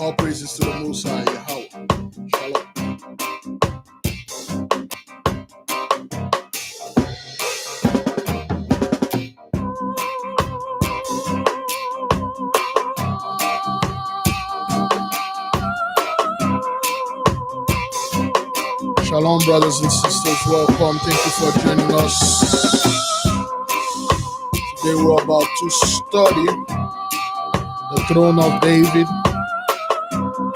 All praises to the Most High, YAHAWAH. Shalom. Shalom, brothers and sisters. Welcome. Thank you for joining us. Today we're about to study the Throne of David,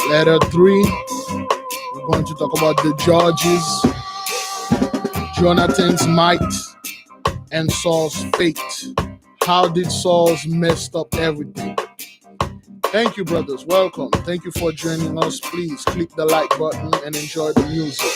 letter 3. We're going to talk about the judges, Jonathan's might, and Saul's fate. How did Saul's messed up everything? Thank you, brothers. Welcome. Thank you for joining us. Please click the like button and enjoy the music.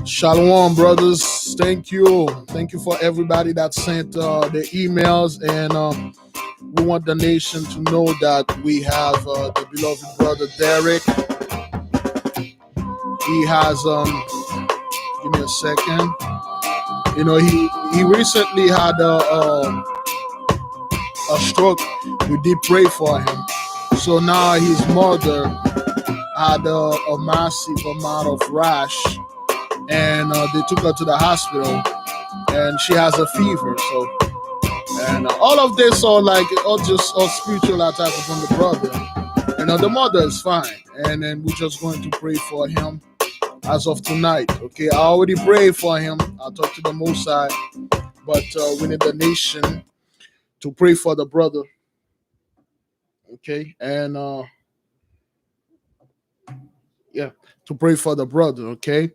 Shalom, brothers. Thank you. Thank you for everybody that sent the emails. And we want the nation to know that we have the beloved brother Derek. He has, give me a second. You know, he recently had a stroke. We did pray for him. So now his mother had a massive amount of rash. And they took her to the hospital, and she has a fever. So, and all of this are like just a spiritual attack upon the brother. And the mother is fine, and then we're just going to pray for him as of tonight. Okay, I already prayed for him. I talked to the Most High, but we need the nation to pray for the brother. Okay, and yeah, to pray for the brother. Okay.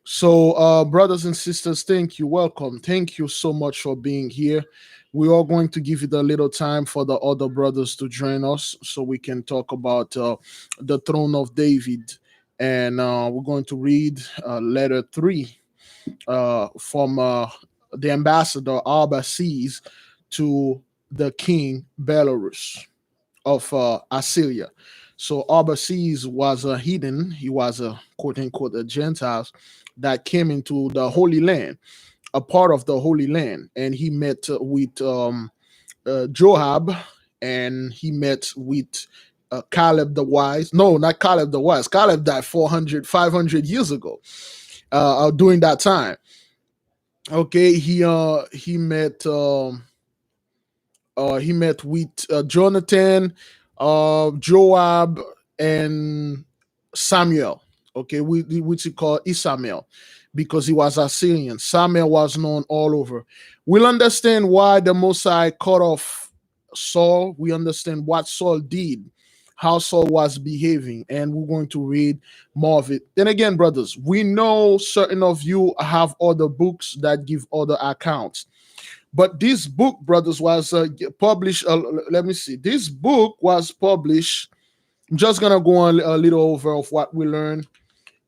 So, brothers and sisters, thank you. Welcome. Thank you so much for being here. We are going to give it a little time for the other brothers to join us so we can talk about the Throne of David. And we're going to read letter 3 from the ambassador Arbaces to the king Belarus of Assyria. So Arbaces was a heathen. He was a quote-unquote a Gentiles that came into the Holy Land, a part of the Holy Land. And he met with Joab, and he met with Caleb the Wise. No, not Caleb the Wise. Caleb died 500 years ago during that time. Okay, he met with Jonathan, Joab, and Samuel. Okay, which he called Isamael, because he was Assyrian. Samuel was known all over. We'll understand why the Mosai cut off Saul. We understand what Saul did, how Saul was behaving, and we're going to read more of it. Then again, brothers, we know certain of you have other books that give other accounts. But this book, brothers, was published. Let me see. This book was published. I'm just going to go on a little over of what we learned.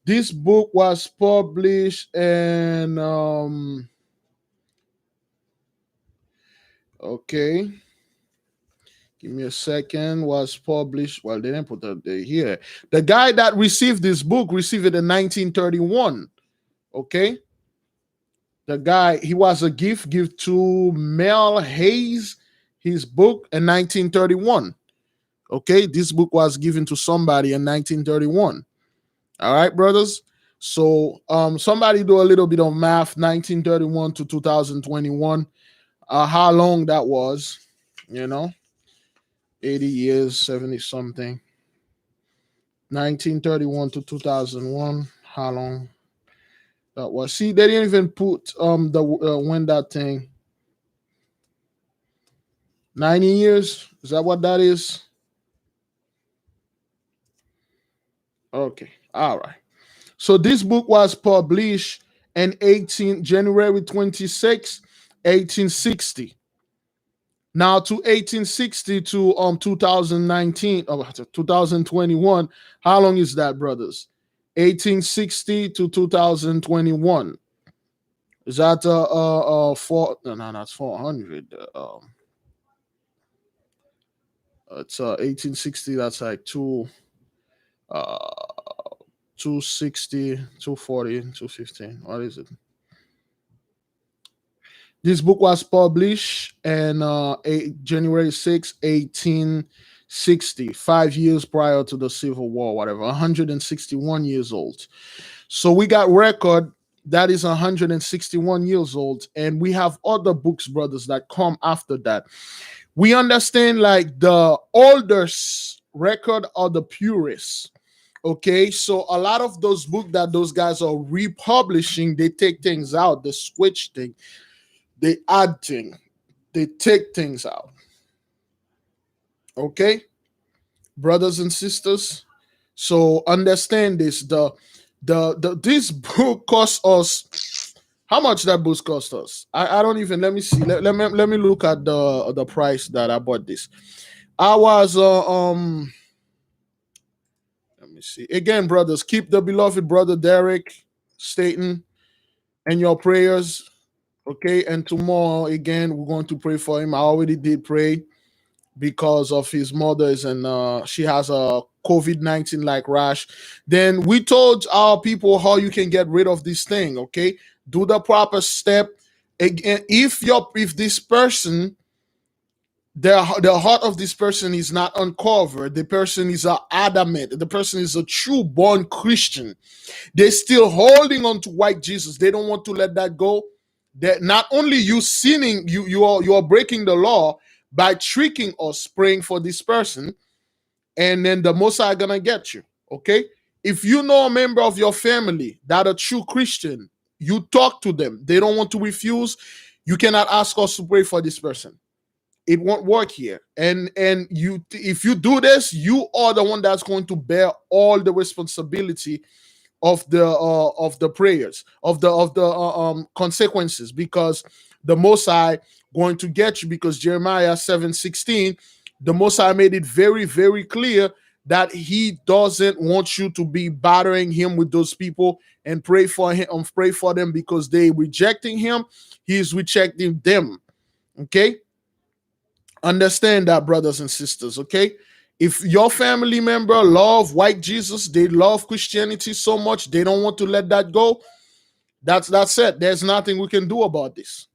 This book was published in, okay. Give me a second. Was published. Well, they didn't put that here. The guy that received this book received it in 1931. Okay. The guy, he was a gift to Mel Hayes, his book in 1931. Okay, this book was given to somebody in 1931. All right, brothers. So somebody do a little bit of math, 1931 to 2021. How long that was, 80 years, 70 something. 1931 to 2001. How long that was? See, they didn't even put when that thing. 90 years. Is that what that is? Okay. All right. So this book was published in January 26, 1860. Now to 1860 to 2019 to 2021. How long is that, brothers? 1860 to 2021. Is that four? No, that's 400. It's 1860. That's like uh 260, 240, 215. What is it? This book was published in January 6, 1860, 5 years prior to the Civil War, whatever, 161 years old. So we got record that is 161 years old, and we have other books, brothers, that come after that. We understand like the oldest record are the purest. Okay, so a lot of those books that those guys are republishing, they take things out, they switch things, they add things, they take things out. Okay, brothers and sisters. So understand this. The this book cost us how much that book cost us. I don't even let me see. Let me look at the price that I bought this. I was let me see. Again, brothers, keep the beloved brother Derek Staten in your prayers. Okay, and tomorrow again we're going to pray for him. I already did pray because of his mother's and she has a COVID-19 like rash. Then we told our people how you can get rid of this thing. Okay, do the proper step. Again, if this person the heart of this person is not uncovered, the person is a adamant, the person is a true born Christian, they're still holding on to white Jesus, they don't want to let that go. That not only you sinning, you are breaking the law by tricking us praying for this person, and then the most are gonna get you. Okay, if you know a member of your family that a true Christian, you talk to them, they don't want to refuse, you cannot ask us to pray for this person. It won't work here. And you, if you do this, you are the one that's going to bear all the responsibility of the prayers, of the consequences, because the Most High going to get you, because Jeremiah 7:16, the Most High made it very, very clear that he doesn't want you to be bothering him with those people and pray for him, pray for them, because they rejecting him, he's rejecting them. Okay, understand that, brothers and sisters. Okay, if your family member love white Jesus, they love Christianity so much they don't want to let that go, that's it. There's nothing we can do about this.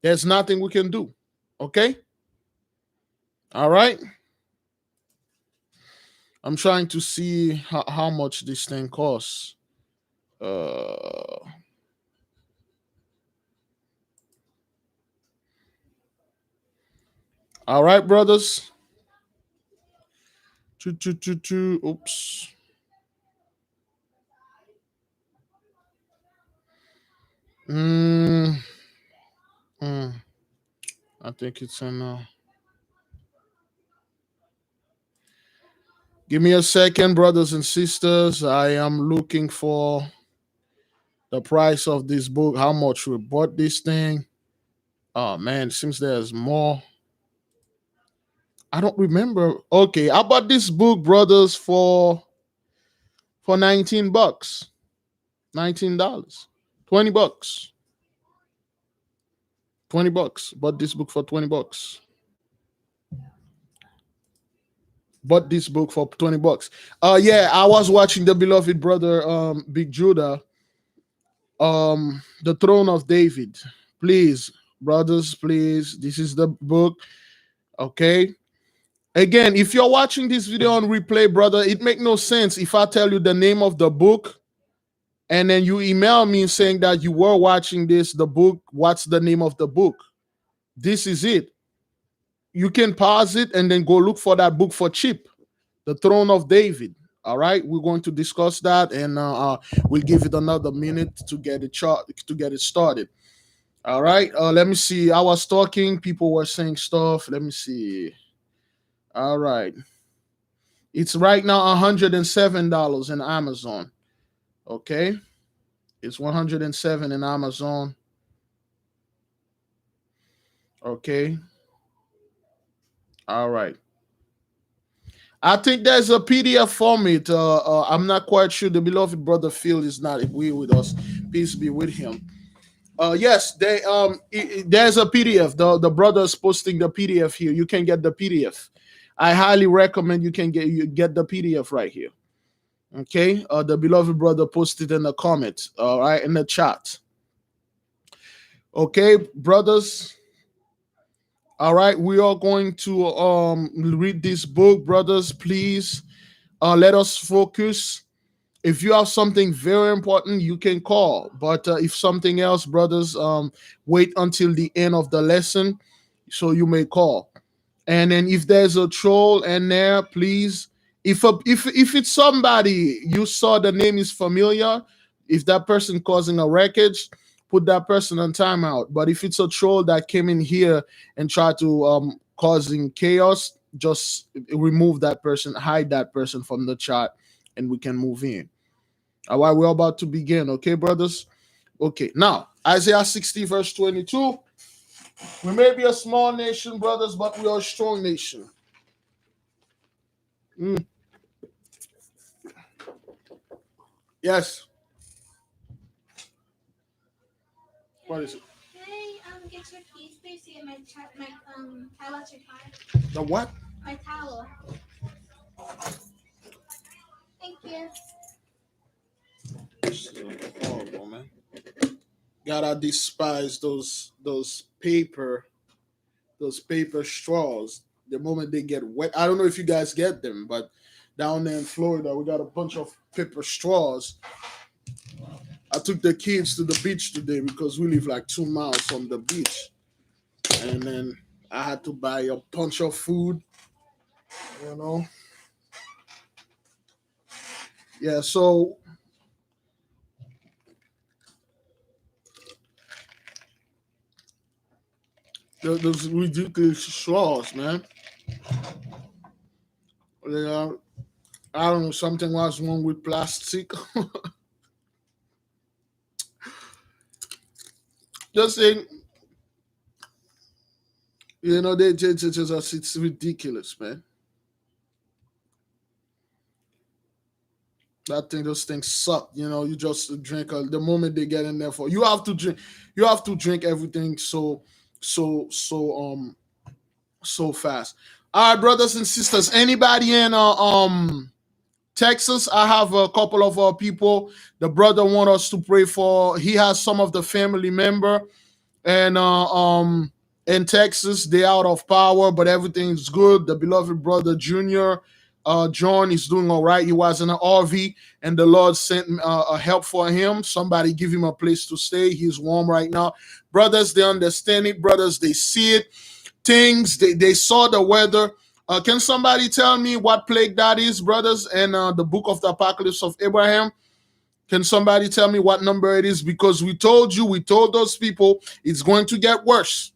There's nothing we can do. Okay, all right. I'm trying to see how much this thing costs. uh all right, brothers. Oops. mm, mm, I think it's in give me a second, brothers and sisters. I am looking for the price of this book, how much we bought this thing. Oh man, it seems there's more. I don't remember. Okay, I bought this book, brothers, for $19. $19. $20. $20. Bought this book for $20. Bought this book for $20. Yeah, I was watching the beloved brother Big Judah, the throne of David. Please, brothers, please. This is the book. Okay. Again, if you're watching this video on replay, brother, it make no sense if I tell you the name of the book and then you email me saying that you were watching the book. What's the name of the book? This is it. You can pause it and then go look for that book for cheap. The Throne of David. All right, we're going to discuss that, and we'll give it another minute to get it started. All right, let me see. I was talking, people were saying stuff. Let me see. All right, it's right now $107 in Amazon. Okay, it's 107 in Amazon. Okay, All right. I think there's a PDF format. I'm not quite sure. The beloved brother Phil is not here with us. Peace be with him. Yes, there's a PDF. The brother's posting the PDF here. You can get the PDF. I highly recommend you can get the PDF right here. Okay. The beloved brother posted in the comments. All right, in the chat. Okay, brothers. All right, we are going to read this book, brothers. Please let us focus. If you have something very important, you can call. But if something else, brothers, wait until the end of the lesson so you may call. And then if there's a troll in there, please, if it's somebody you saw the name is familiar, if that person causing a wreckage, put that person on timeout. But if it's a troll that came in here and tried to causing chaos, just remove that person, hide that person from the chat, and we can move in. All right, we're about to begin. Okay, brothers? Okay, now, Isaiah 60, verse 22. We may be a small nation, brothers, but we are a strong nation. Yes. What is it? Can I get your keys, please, to get my towel at your car? The what? My towel. Thank you. Horrible, man. Gotta despise those paper straws. The moment they get wet, I don't know if you guys get them, but down there in Florida, we got a bunch of paper straws. I took the kids to the beach today because we live like 2 miles from the beach, and then I had to buy a bunch of food. You know. Yeah. So. Those ridiculous straws, man. Yeah, I don't know. Something was wrong with plastic. Just saying, you know, it's ridiculous, man. Those things suck. You know, you just drink the moment they get in there for you have to drink. You have to drink everything so fast. All right, brothers and sisters. Anybody in Texas? I have a couple of people. The brother want us to pray for. He has some of the family member, and in Texas they out of power, but everything's good. The beloved brother Junior, John is doing all right. He was in an RV, and the Lord sent a help for him. Somebody give him a place to stay. He's warm right now. Brothers, they understand it. Brothers, they see it. Things they saw the weather. Can somebody tell me what plague that is, brothers, in the book of the Apocalypse of Abraham? Can somebody tell me what number it is? Because we told those people it's going to get worse.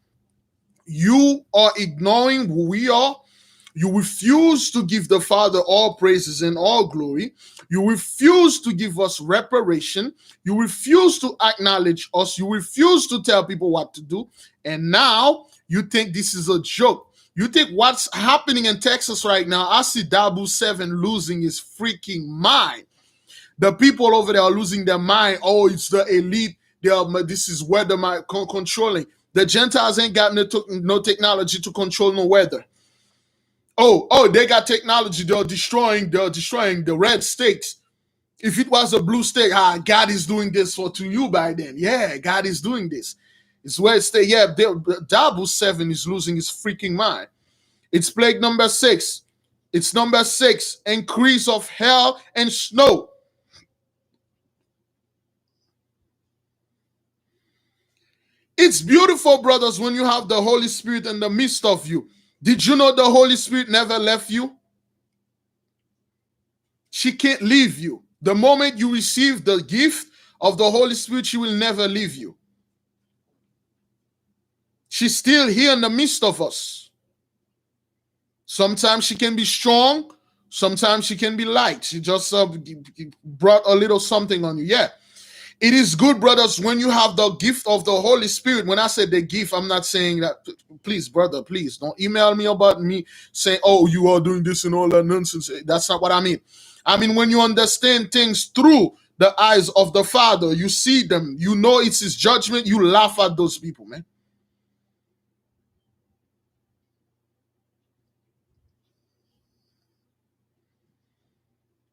You are ignoring who we are. You refuse to give the Father all praises and all glory. You refuse to give us reparation. You refuse to acknowledge us. You refuse to tell people what to do. And now you think this is a joke. You think what's happening in Texas right now, I see Dabu 7 losing his freaking mind. The people over there are losing their mind. Oh, it's the elite. This is weather controlling. The Gentiles ain't got no technology to control no weather. Oh, they got technology. They're destroying the red states. If it was a blue state, God is doing this to you by then. Yeah, God is doing this. It's where it stay. Yeah, Dabu 7 is losing his freaking mind. It's plague number 6. It's number 6. Increase of hail and snow. It's beautiful, brothers, when you have the Holy Spirit in the midst of you. Did you know the Holy Spirit never left you? She can't leave you. The moment you receive the gift of the Holy Spirit, she will never leave you. She's still here in the midst of us. Sometimes she can be strong. Sometimes she can be light. She just brought a little something on you. Yeah. It is good, brothers, when you have the gift of the Holy Spirit. When I said the gift, I'm not saying that. Please, brother, please don't email me about me saying, "Oh, you are doing this and all that nonsense." That's not what I mean. I mean, when you understand things through the eyes of the Father, you see them, you know it's His judgment, you laugh at those people, man.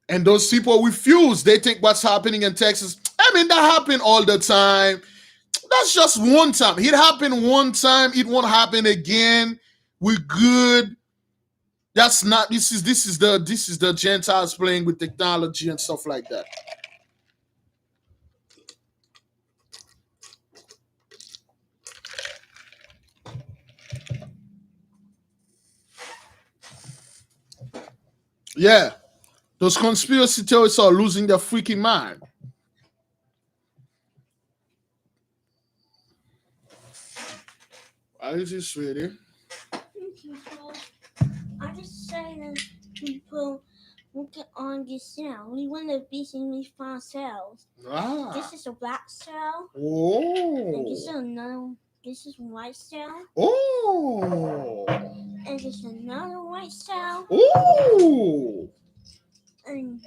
And those people refuse. They think what's happening in Texas, I mean, that happened all the time. That's just one time. It happened one time. It won't happen again. We're good. That's not. This is the Gentiles playing with technology and stuff like that. Yeah, those conspiracy theorists are losing their freaking mind. Why is this, sweetie? People, I just say that people look on this cell. We want to be in these 5 cells. Ah. This is a black cell. Oh. And this is another. This is white cell. Oh. And this is another white cell. Oh. And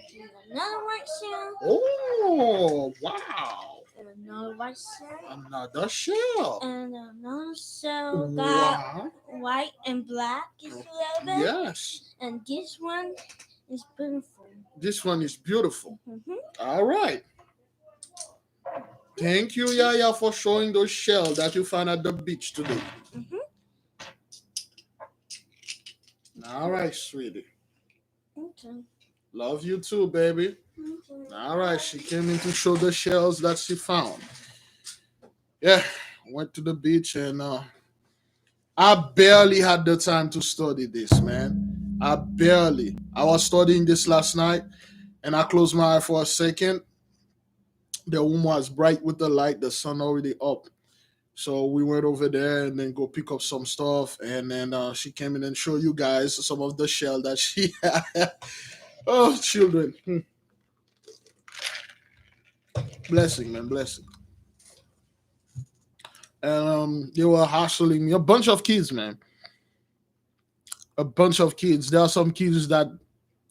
another white cell. Oh. Wow. And another white cell. Another shell. And another cell got white and black is a little bit. Yes. And this one is beautiful. This one is beautiful. Mm-hmm. All right. Thank you, YAHAWAH, for showing those shells that you found at the beach today. Mm-hmm. All right, sweetie. Okay. Love you too, baby. Okay. All right, she came in to show the shells that she found. Yeah, went to the beach and I barely had the time to study this, man. I was studying this last night and I closed my eye for a second. The room was bright with the light, the sun already up. So we went over there and then go pick up some stuff. And then she came in and show you guys some of the shell that she had. Oh, children. Blessing, man, blessing. And they were hassling me. A bunch of kids, man. A bunch of kids. There are some kids that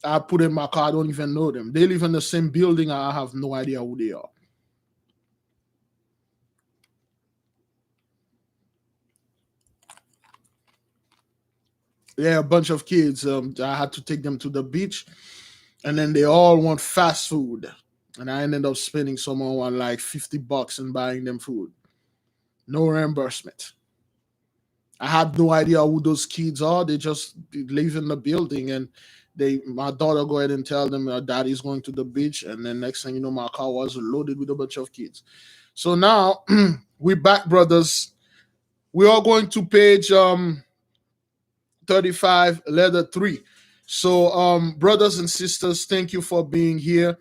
I put in my car. I don't even know them. They live in the same building. I have no idea who they are. Yeah, a bunch of kids. I had to take them to the beach, and then they all want fast food, and I ended up spending someone like $50 and buying them food. No reimbursement. I had no idea who those kids are. They just live in the building, and my daughter go ahead and tell them daddy's going to the beach, and then next thing you know, my car was loaded with a bunch of kids. So now we're back, brothers. We are going to page 35, letter 3. So brothers and sisters, thank you for being here.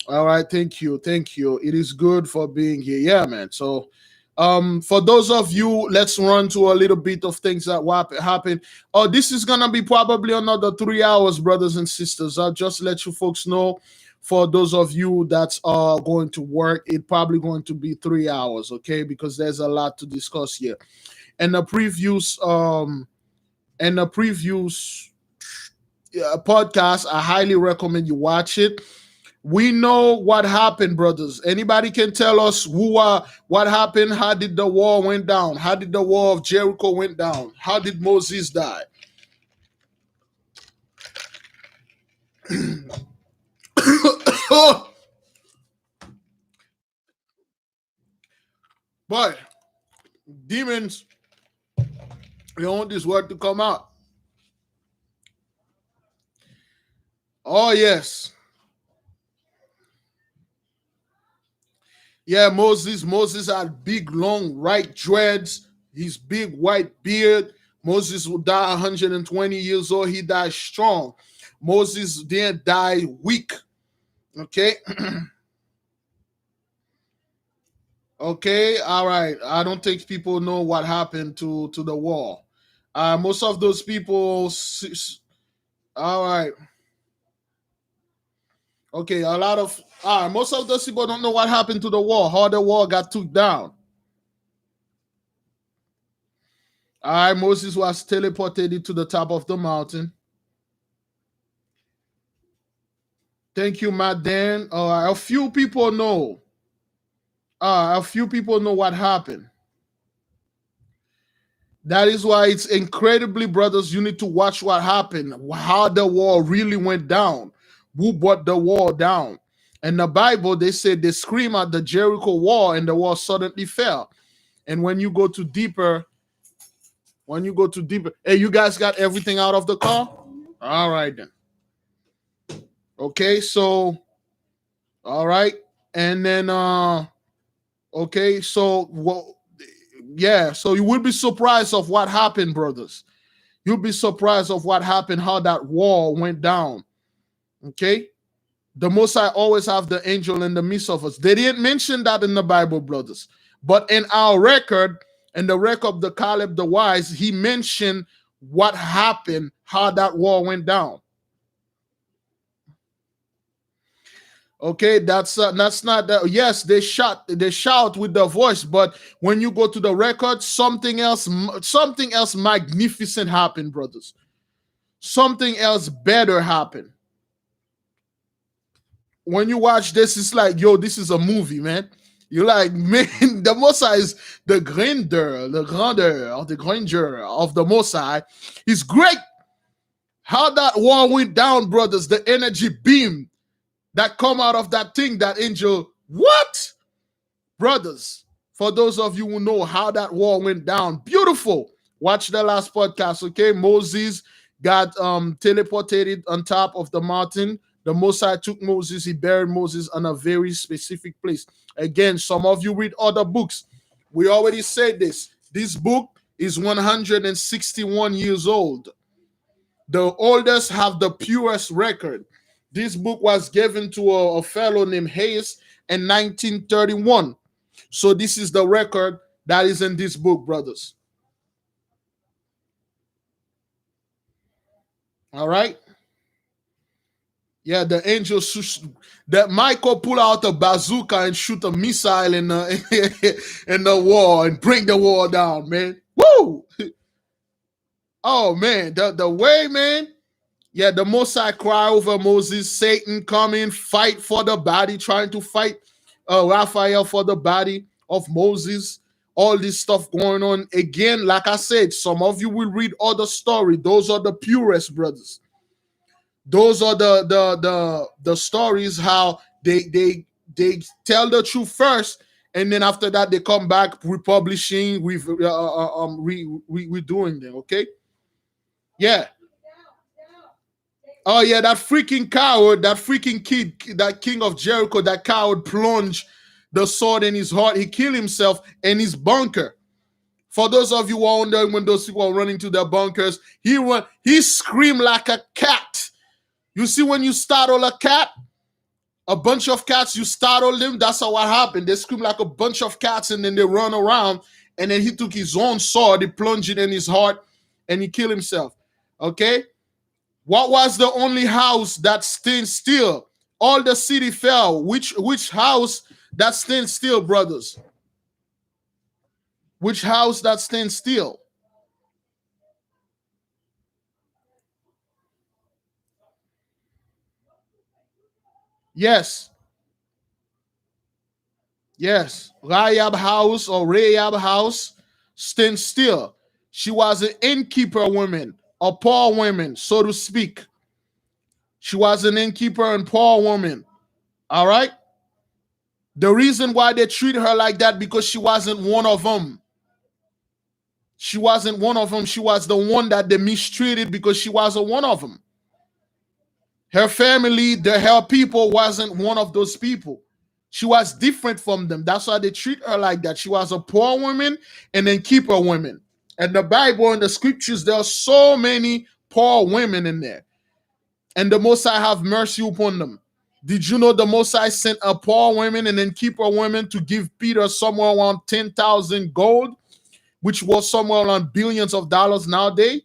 All right, thank you. It is good for being here. Yeah, man. So for those of you, let's run to a little bit of things that happened. Oh, this is gonna be probably another 3 hours, brothers and sisters. I'll just let you folks know. For those of you that are going to work, it's probably going to be 3 hours, okay? Because there's a lot to discuss here. And the previous podcast, I highly recommend you watch it. We know what happened, brothers. Anybody can tell us what happened? How did the wall went down? How did the wall of Jericho went down? How did Moses die? But demons, they want this word to come out. Oh yes. Yeah, Moses had big, long, white dreads, his big white beard. Moses would die 120 years old. He died strong. Moses didn't die weak. Okay. Okay. All right. I don't think people know what happened to the wall. Most of those people. All right. Okay, a lot of most of those people don't know what happened to the wall, how the wall got took down. All right, Moses was teleported to the top of the mountain. Thank you, Matt Dan. A few people know. A few people know what happened. That is why it's incredibly, brothers, you need to watch what happened, how the wall really went down, who brought the wall down. In the Bible, they said they screamed at the Jericho wall and the wall suddenly fell. And when you go to deeper, hey, you guys got everything out of the car? All right then. Okay, so all right. And then okay, so well, yeah, so you will be surprised of what happened, brothers. You'll be surprised of what happened, how that wall went down. Okay? The Most High always have the angel in the midst of us. They didn't mention that in the Bible, brothers. But in our record, in the record of the Caleb the Wise, he mentioned what happened, how that wall went down. Okay, that's not that. Yes, they shout with the voice, but when you go to the record, something else magnificent happened, brothers. Something else better happened. When you watch this, it's like, yo, this is a movie, man. You're like, man, the Most High is the grandeur of the Most High is great. How that wall went down, brothers, the energy beam that come out of that thing, that angel, what? Brothers, for those of you who know how that wall went down, beautiful. Watch the last podcast, okay? Moses got teleported on top of the mountain. The Most High took Moses, he buried Moses on a very specific place. Again, some of you read other books. We already said this. This book is 161 years old. The oldest have the purest record. This book was given to a fellow named Hayes in 1931. So this is the record that is in this book, brothers. All right. Yeah, the angel that Michael pull out a bazooka and shoot a missile in the in the wall and bring the wall down, man. Woo! Oh man, the way, man. Yeah, the Most High cry over Moses, Satan come in, fight for the body, trying to fight Raphael for the body of Moses. All this stuff going on. Again, like I said, some of you will read other story. Those are the purest, brothers. Those are the stories how they tell the truth first, and then after that they come back republishing, redoing them. Okay, yeah. Oh yeah, that freaking coward, that freaking kid, that king of Jericho, that coward plunged the sword in his heart. He killed himself in his bunker. For those of you who are wondering when those people are running to their bunkers, he screamed like a cat. You see, when you startle a cat, a bunch of cats, you startle them. That's how what happened. They scream like a bunch of cats and then they run around. And then he took his own sword, he plunged it in his heart, and he killed himself. Okay? What was the only house that stood still? All the city fell. Which house that stands still, brothers? Which house that stands still? Yes. Yes. Rahab house or Rahab house stands still. She was an innkeeper woman, a poor woman, so to speak. She was an innkeeper and poor woman. All right? The reason why they treat her like that, because she wasn't one of them. She wasn't one of them. She was the one that they mistreated because she wasn't one of them. Her family, her people wasn't one of those people. She was different from them. That's why they treat her like that. She was a poor woman and then keeper woman. And the Bible and the scriptures, there are so many poor women in there. And the Most High have mercy upon them. Did you know the Most High sent a poor woman and then keeper woman to give Peter somewhere around 10,000 gold, which was somewhere around billions of dollars nowadays?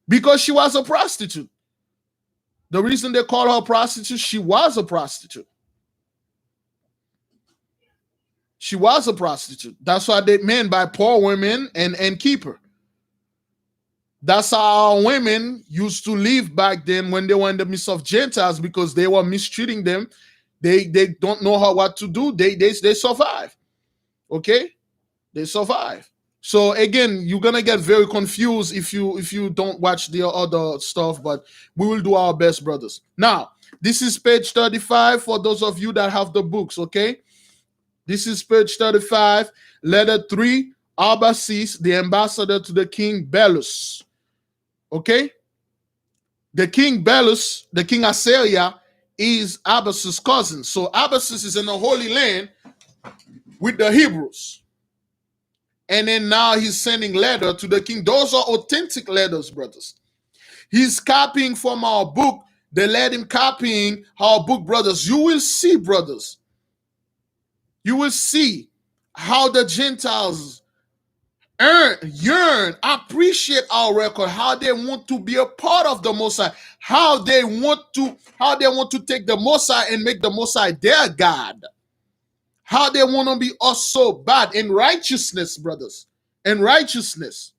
Because she was a prostitute. The reason they call her a prostitute, she was a prostitute. She was a prostitute. That's why they men buy poor women and keep her. That's how our women used to live back then when they were in the midst of Gentiles, because they were mistreating them. They don't know what to do. They survive. Okay? They survive. So again, you're gonna get very confused if you don't watch the other stuff, but we will do our best, brothers. Now, this is page 35 for those of you that have the books, okay? This is page 35, letter 3, Arbaces, the ambassador to the king Belus. Okay? The king Belus, the king Assyria, is Abbas's cousin. So Abbasis is in the Holy Land with the Hebrews. And then now he's sending letter to the king. Those are authentic letters, brothers. He's copying from our book. They let him copying our book, brothers. You will see, brothers. You will see how the Gentiles yearn, appreciate our record, how they want to be a part of the Most High, how they want to take the Most High and make the Most High their God. How they want to be us so bad in righteousness, brothers. In righteousness.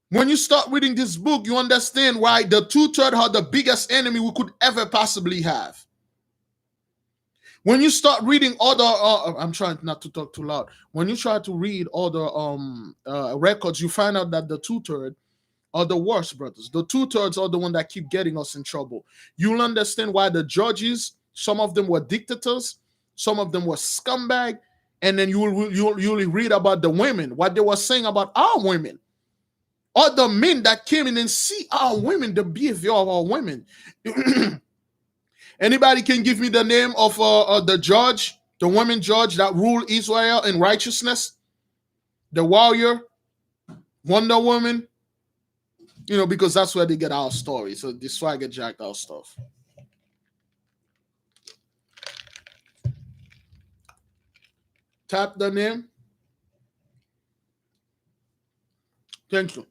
When you start reading this book, you understand why the 2/3 are the biggest enemy we could ever possibly have. When you start reading other, I'm trying not to talk too loud. When you try to read other records, you find out that the 2/3 are the worst, brothers. The 2/3 are the one that keep getting us in trouble. You'll understand why the judges, some of them were dictators, some of them were scumbag, and then you'll read about the women, what they were saying about our women. Other men that came in and see our women, the behavior of our women. Anybody can give me the name of the judge, the woman judge that ruled Israel in righteousness? The warrior, Wonder Woman. You know, because that's where they get our story. So this swagger jacked our stuff. Tap the name. Thank you.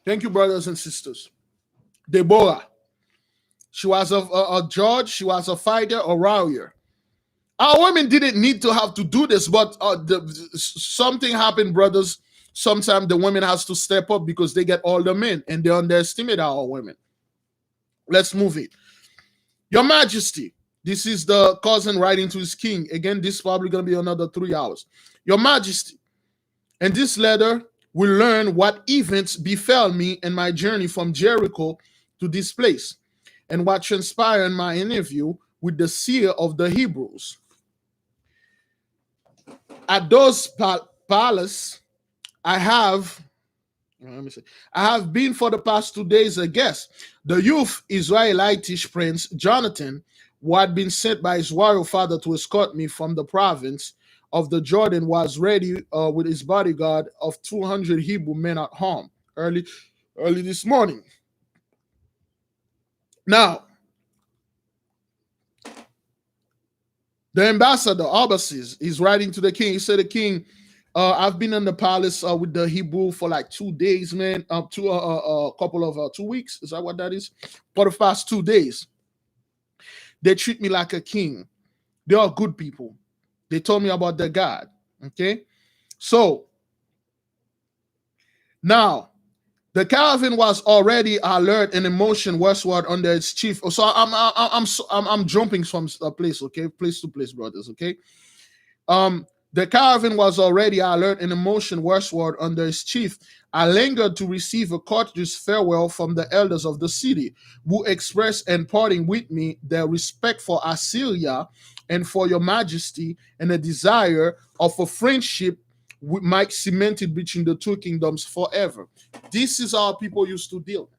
Thank you, brothers and sisters. Deborah. She was a judge. She was a fighter, a warrior. Our women didn't need to have to do this, but something happened, brothers. Sometimes the women has to step up because they get all the men and they underestimate our women. Let's move it. Your Majesty. This is the cousin writing to his king. Again, this is probably going to be another 3 hours. Your Majesty. In this letter, we learn what events befell me in my journey from Jericho to this place, and what transpired in my interview with the seer of the Hebrews. At those palace, I have been for the past 2 days a guest. The youth Israelitish prince Jonathan, who had been sent by his royal father to escort me from the province of the Jordan, was ready with his bodyguard of 200 Hebrew men at home early this morning. Now, the ambassador, Arbaces, is writing to the king. He said, the king, I've been in the palace with the Hebrew for like 2 days, man. A couple of 2 weeks. Is that what that is? For the past 2 days. They treat me like a king. They are good people. They told me about their God. Okay? So, now, the caravan was already alert and in motion westward under its chief. So I'm jumping from a place, okay, place to place, brothers, okay. The caravan was already alert and in motion westward under its chief. I lingered to receive a courteous farewell from the elders of the city, who expressed in parting with me their respect for Assyria and for your Majesty, and a desire of a friendship might cemented between the two kingdoms forever. This is how people used to deal.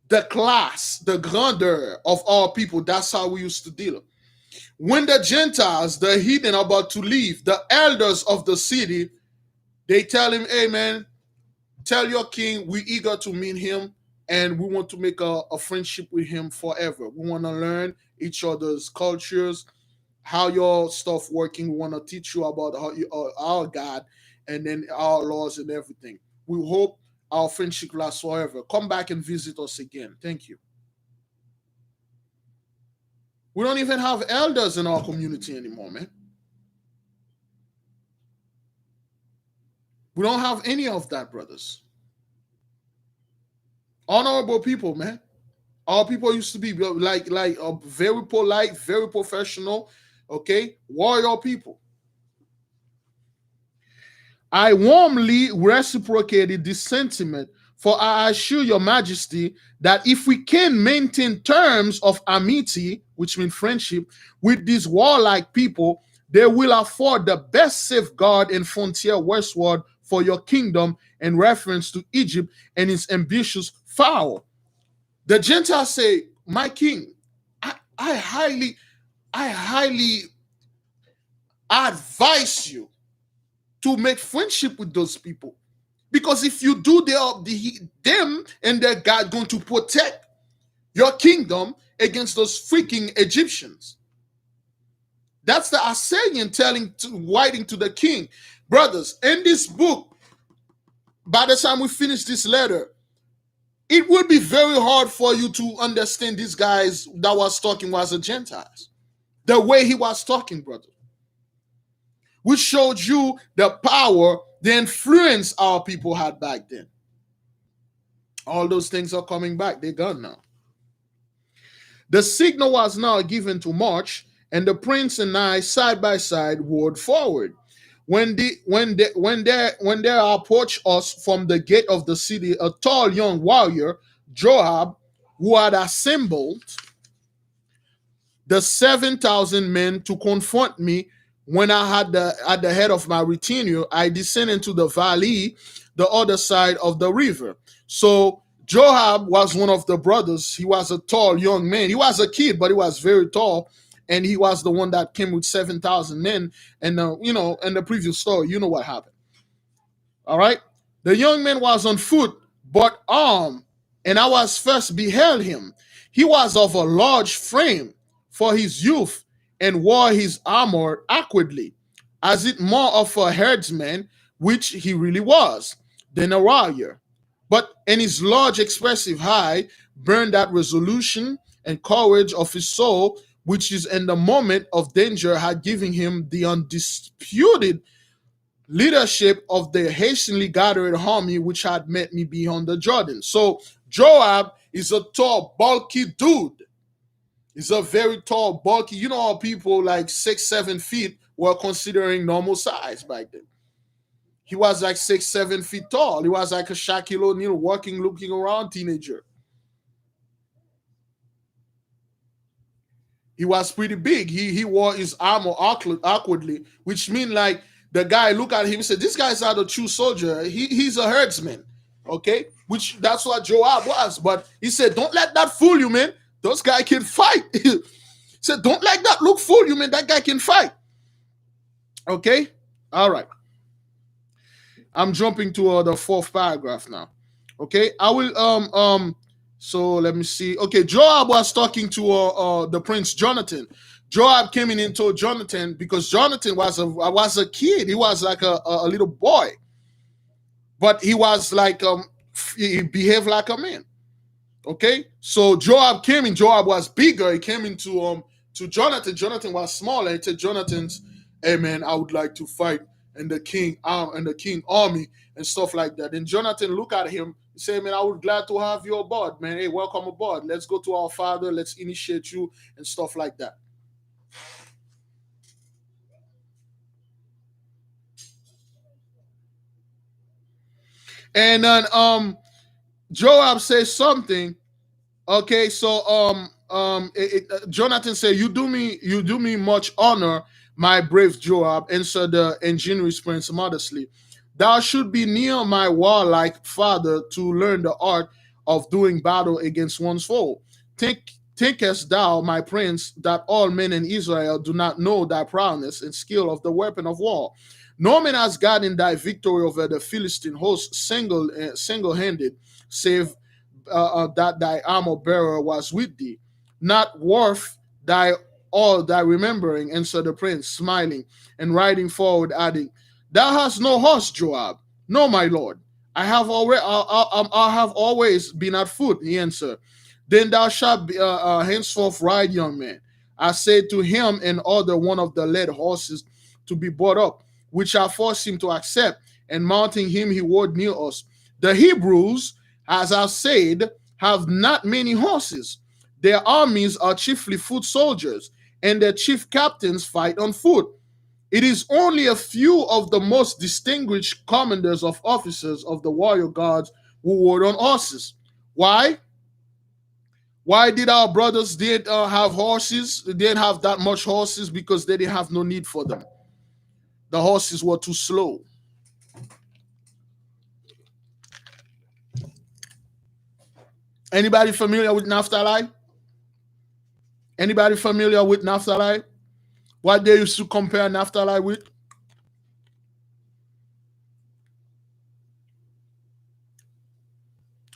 The class, the grandeur of our people, that's how we used to deal. When the Gentiles, the heathen, are about to leave, the elders of the city, they tell him, hey man, tell your king we're eager to meet him and we want to make a friendship with him forever. We want to learn each other's cultures, how your stuff working. We want to teach you about our God and then our laws and everything. We hope our friendship lasts forever. Come back and visit us again. Thank you. We don't even have elders in our community anymore, man. We don't have any of that, brothers. Honorable people, man. Our people used to be like very polite, very professional, okay? Warrior people. I warmly reciprocated this sentiment, for I assure your majesty that if we can maintain terms of amity, which means friendship, with these warlike people, they will afford the best safeguard and frontier westward for your kingdom in reference to Egypt and its ambitious fowl. The Gentiles say, my king, I highly advise you to make friendship with those people. Because if you do, them and their God going to protect your kingdom against those freaking Egyptians. That's the Assyrian writing to the king. Brothers, in this book, by the time we finish this letter, it will be very hard for you to understand these guys that was talking was the Gentiles. The way he was talking, brother. Which showed you the power, the influence our people had back then. All those things are coming back. They're gone now. The signal was now given to march, and the prince and I, side by side, rode forward. When they approached us from the gate of the city, a tall young warrior, Joab, who had assembled the 7,000 men to confront me when I had at the head of my retinue, I descended to the valley, the other side of the river. So Joab was one of the brothers. He was a tall young man. He was a kid, but he was very tall. And he was the one that came with 7,000 men. And, in the previous story, you know what happened. All right. The young man was on foot, but armed. And I was first beheld him. He was of a large frame for his youth, and wore his armor awkwardly, as it more of a herdsman, which he really was, than a warrior. But in his large expressive eye burned that resolution and courage of his soul, which is in the moment of danger had given him the undisputed leadership of the hastily gathered army which had met me beyond the Jordan. So Joab is a tall, bulky dude. He's a very tall, bulky. You know how people like 6-7 feet were considering normal size back then. He was like 6-7 feet tall. He was like a Shaquille O'Neal looking around teenager. He was pretty big. He wore his armor awkwardly, which means like the guy look at him and said, this guy's not a true soldier. He's a herdsman. Okay? Which that's what Joab was. But he said, don't let that fool you, man. Those guys can fight. He said, don't let that look fool you, man. That guy can fight. Okay? All right. I'm jumping to the fourth paragraph now. Okay? I will so let me see. Okay, Joab was talking to the prince Jonathan. Joab came in and told Jonathan, because Jonathan was a kid. He was like a little boy. But he was like he behaved like a man. Okay, so Joab came in. Joab was bigger. He came into to Jonathan. Jonathan was smaller. He said, "Jonathan's, hey man, I would like to fight in the king army and stuff like that." And Jonathan looked at him and said, "Man, I would glad to have you aboard, man. Hey, welcome aboard. Let's go to our father. Let's initiate you and stuff like that." And then Joab says something. Okay, so Jonathan said, you do me much honor, my brave Joab," answered the ingenious prince modestly. "Thou should be near my warlike father to learn the art of doing battle against one's foe. Thinkest thou, my prince, that all men in Israel do not know thy prowess and skill of the weapon of war? No man has gotten thy victory over the Philistine host single-handed, save that thy armor bearer was with thee. Not worth all thy remembering," answered the prince, smiling and riding forward, adding, "Thou hast no horse, Joab." "No, my lord, I have always been at foot, he answered. Then thou shalt be, henceforth ride, young man. I said to him and order one of the led horses to be brought up, which I forced him to accept, and mounting him he rode near us. The Hebrews, as I said, have not many horses. Their armies are chiefly foot soldiers, and their chief captains fight on foot. It is only a few of the most distinguished commanders of officers of the warrior guards who rode on horses. Why? Why did our brothers did have horses? They didn't have that much horses because they didn't have no need for them. The horses were too slow. Anybody familiar with Naphtali? Anybody familiar with Naphtali? What they used to compare Naphtali with?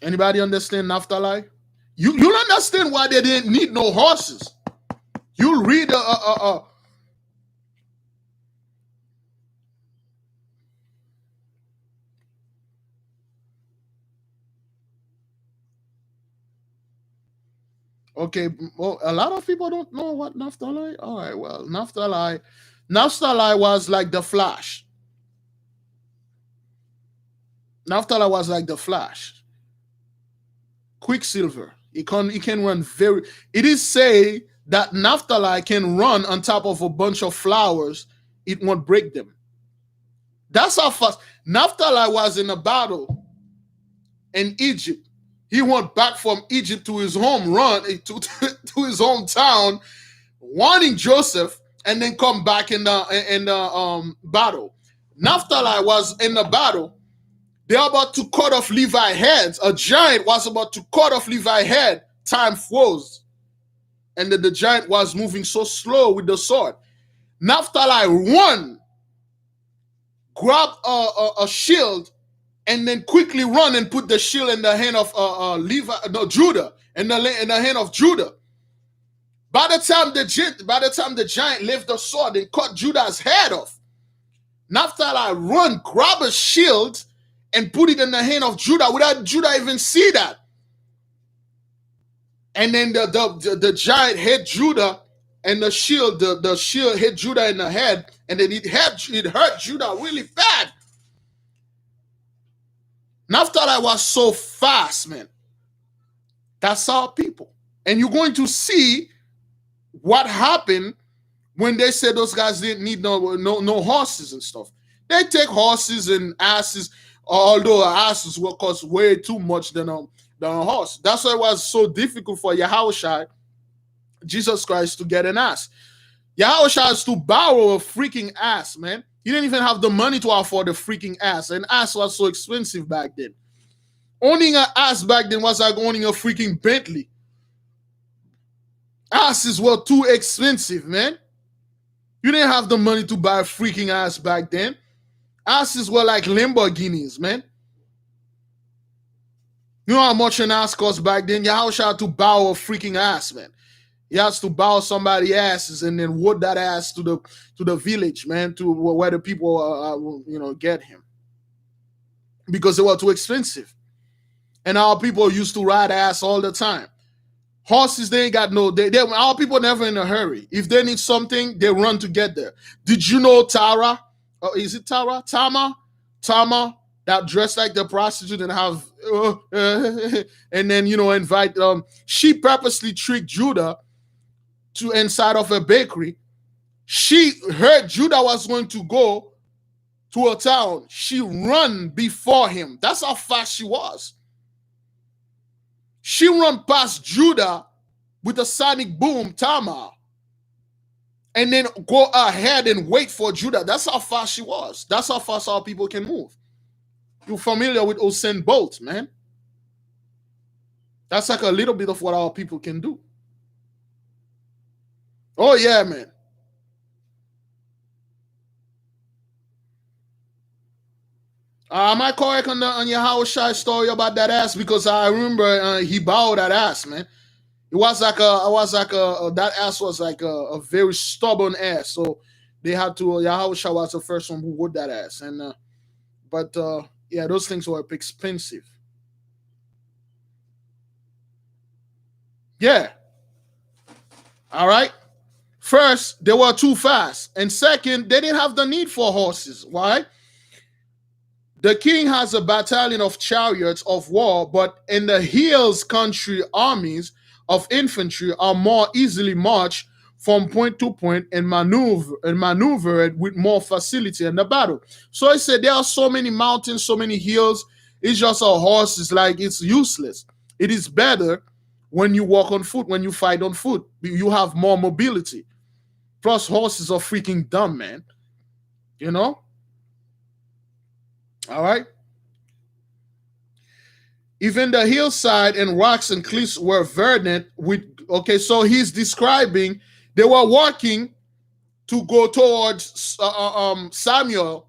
Anybody understand Naphtali? You'll understand why they didn't need no horses. You'll read okay, well, a lot of people don't know what Naphtali. All right, well, Naphtali was like the Flash. Naphtali was like the Flash. Quicksilver. It can run very. It is say that Naphtali can run on top of a bunch of flowers. It won't break them. That's how fast Naphtali was in a battle in Egypt. He went back from Egypt to his home run to his hometown, wanting Joseph, and then come back in the battle. Naphtali was in the battle. They're about to cut off Levi's heads. A giant was about to cut off Levi's head. Time froze. And then the giant was moving so slow with the sword. Naphtali run, grab a shield, and then quickly run and put the shield in the hand of Judah, in the hand of Judah. By the time the giant lifted the sword and cut Judah's head off, Naphtali run, grab a shield, and put it in the hand of Judah without Judah even see that. And then the giant hit Judah, and the shield hit Judah in the head, and then it hurt Judah really bad. Naphtali was so fast, man. That's our people. And you're going to see what happened when they said those guys didn't need no horses and stuff. They take horses and asses, although asses will cost way too much than a horse. That's why it was so difficult for YAHAWAH, Jesus Christ, to get an ass. YAHAWAH has to borrow a freaking ass, man. He didn't even have the money to afford a freaking ass. An ass was so expensive back then. Owning an ass back then was like owning a freaking Bentley. Asses were too expensive, man. You didn't have the money to buy a freaking ass back then. Asses were like Lamborghinis, man. You know how much an ass cost back then? YAHAWAH had to borrow a freaking ass, man. He has to borrow somebody's asses and then wood that ass to the village, man, to where the people get him, because they were too expensive. And our people used to ride ass all the time. Horses, they ain't got no. Our people never in a hurry. If they need something, they run to get there. Did you know Tara? Is it Tara? Tama, that dressed like the prostitute and have, and then invite. She purposely tricked Judah to inside of a bakery. She heard Judah was going to go to a town. She run before him. That's how fast she was. She run past Judah with a sonic boom, Tamar, and then go ahead and wait for Judah. That's how fast she was. That's how fast our people can move. You're familiar with Usain Bolt, man. That's like a little bit of what our people can do. Oh, yeah, man. Am I correct on YAHAWAH story about that ass? Because I remember he bowed that ass, man. It was like that ass was like a very stubborn ass. So they had to, YAHAWAH was the first one who would that ass. And but Yeah, those things were expensive. Yeah. All right. First, they were too fast. And second, they didn't have the need for horses. Why? The king has a battalion of chariots of war, but in the hills country, armies of infantry are more easily marched from point to point and maneuvered with more facility in the battle. So I said there are so many mountains, so many hills. It's just a horse is like it's useless. It is better when you walk on foot, when you fight on foot. You have more mobility. Plus, horses are freaking dumb, man. You know? All right. Even the hillside and rocks and cliffs were verdant with. Okay, so he's describing they were walking to go towards Samuel,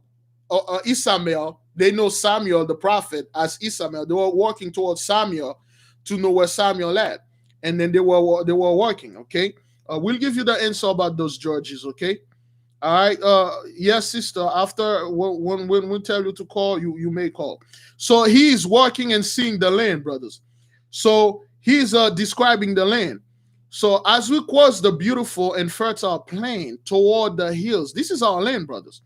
Isamael. They know Samuel the prophet as Isamael. They were walking towards Samuel to know where Samuel at, and then they were walking. Okay, we'll give you the answer about those judges. Okay. All right. Yes, sister. After when we tell you to call, you may call. So he is walking and seeing the land, brothers. So he's describing the land. So as we cross the beautiful and fertile plain toward the hills, this is our land, brothers.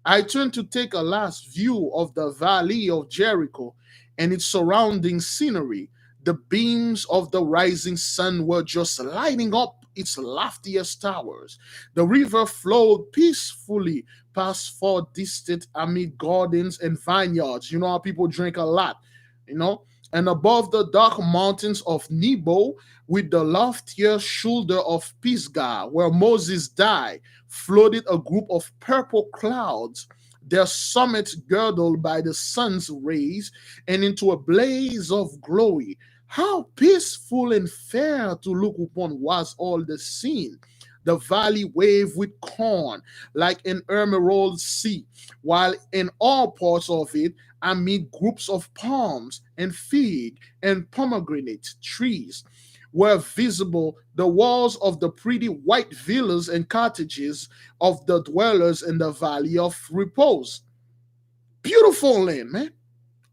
I turned to take a last view of the valley of Jericho and its surrounding scenery. The beams of the rising sun were just lighting up its loftiest towers. The river flowed peacefully past far distant amid gardens and vineyards. You know how people drink a lot, you know? And above the dark mountains of Nebo, with the loftier shoulder of Pisgah, where Moses died, floated a group of purple clouds, their summits girdled by the sun's rays and into a blaze of glory. How peaceful and fair to look upon was all the scene. The valley waved with corn like an emerald sea, while in all parts of it, amid groups of palms and fig and pomegranate trees, were visible the walls of the pretty white villas and cottages of the dwellers in the valley of repose. Beautiful land, man.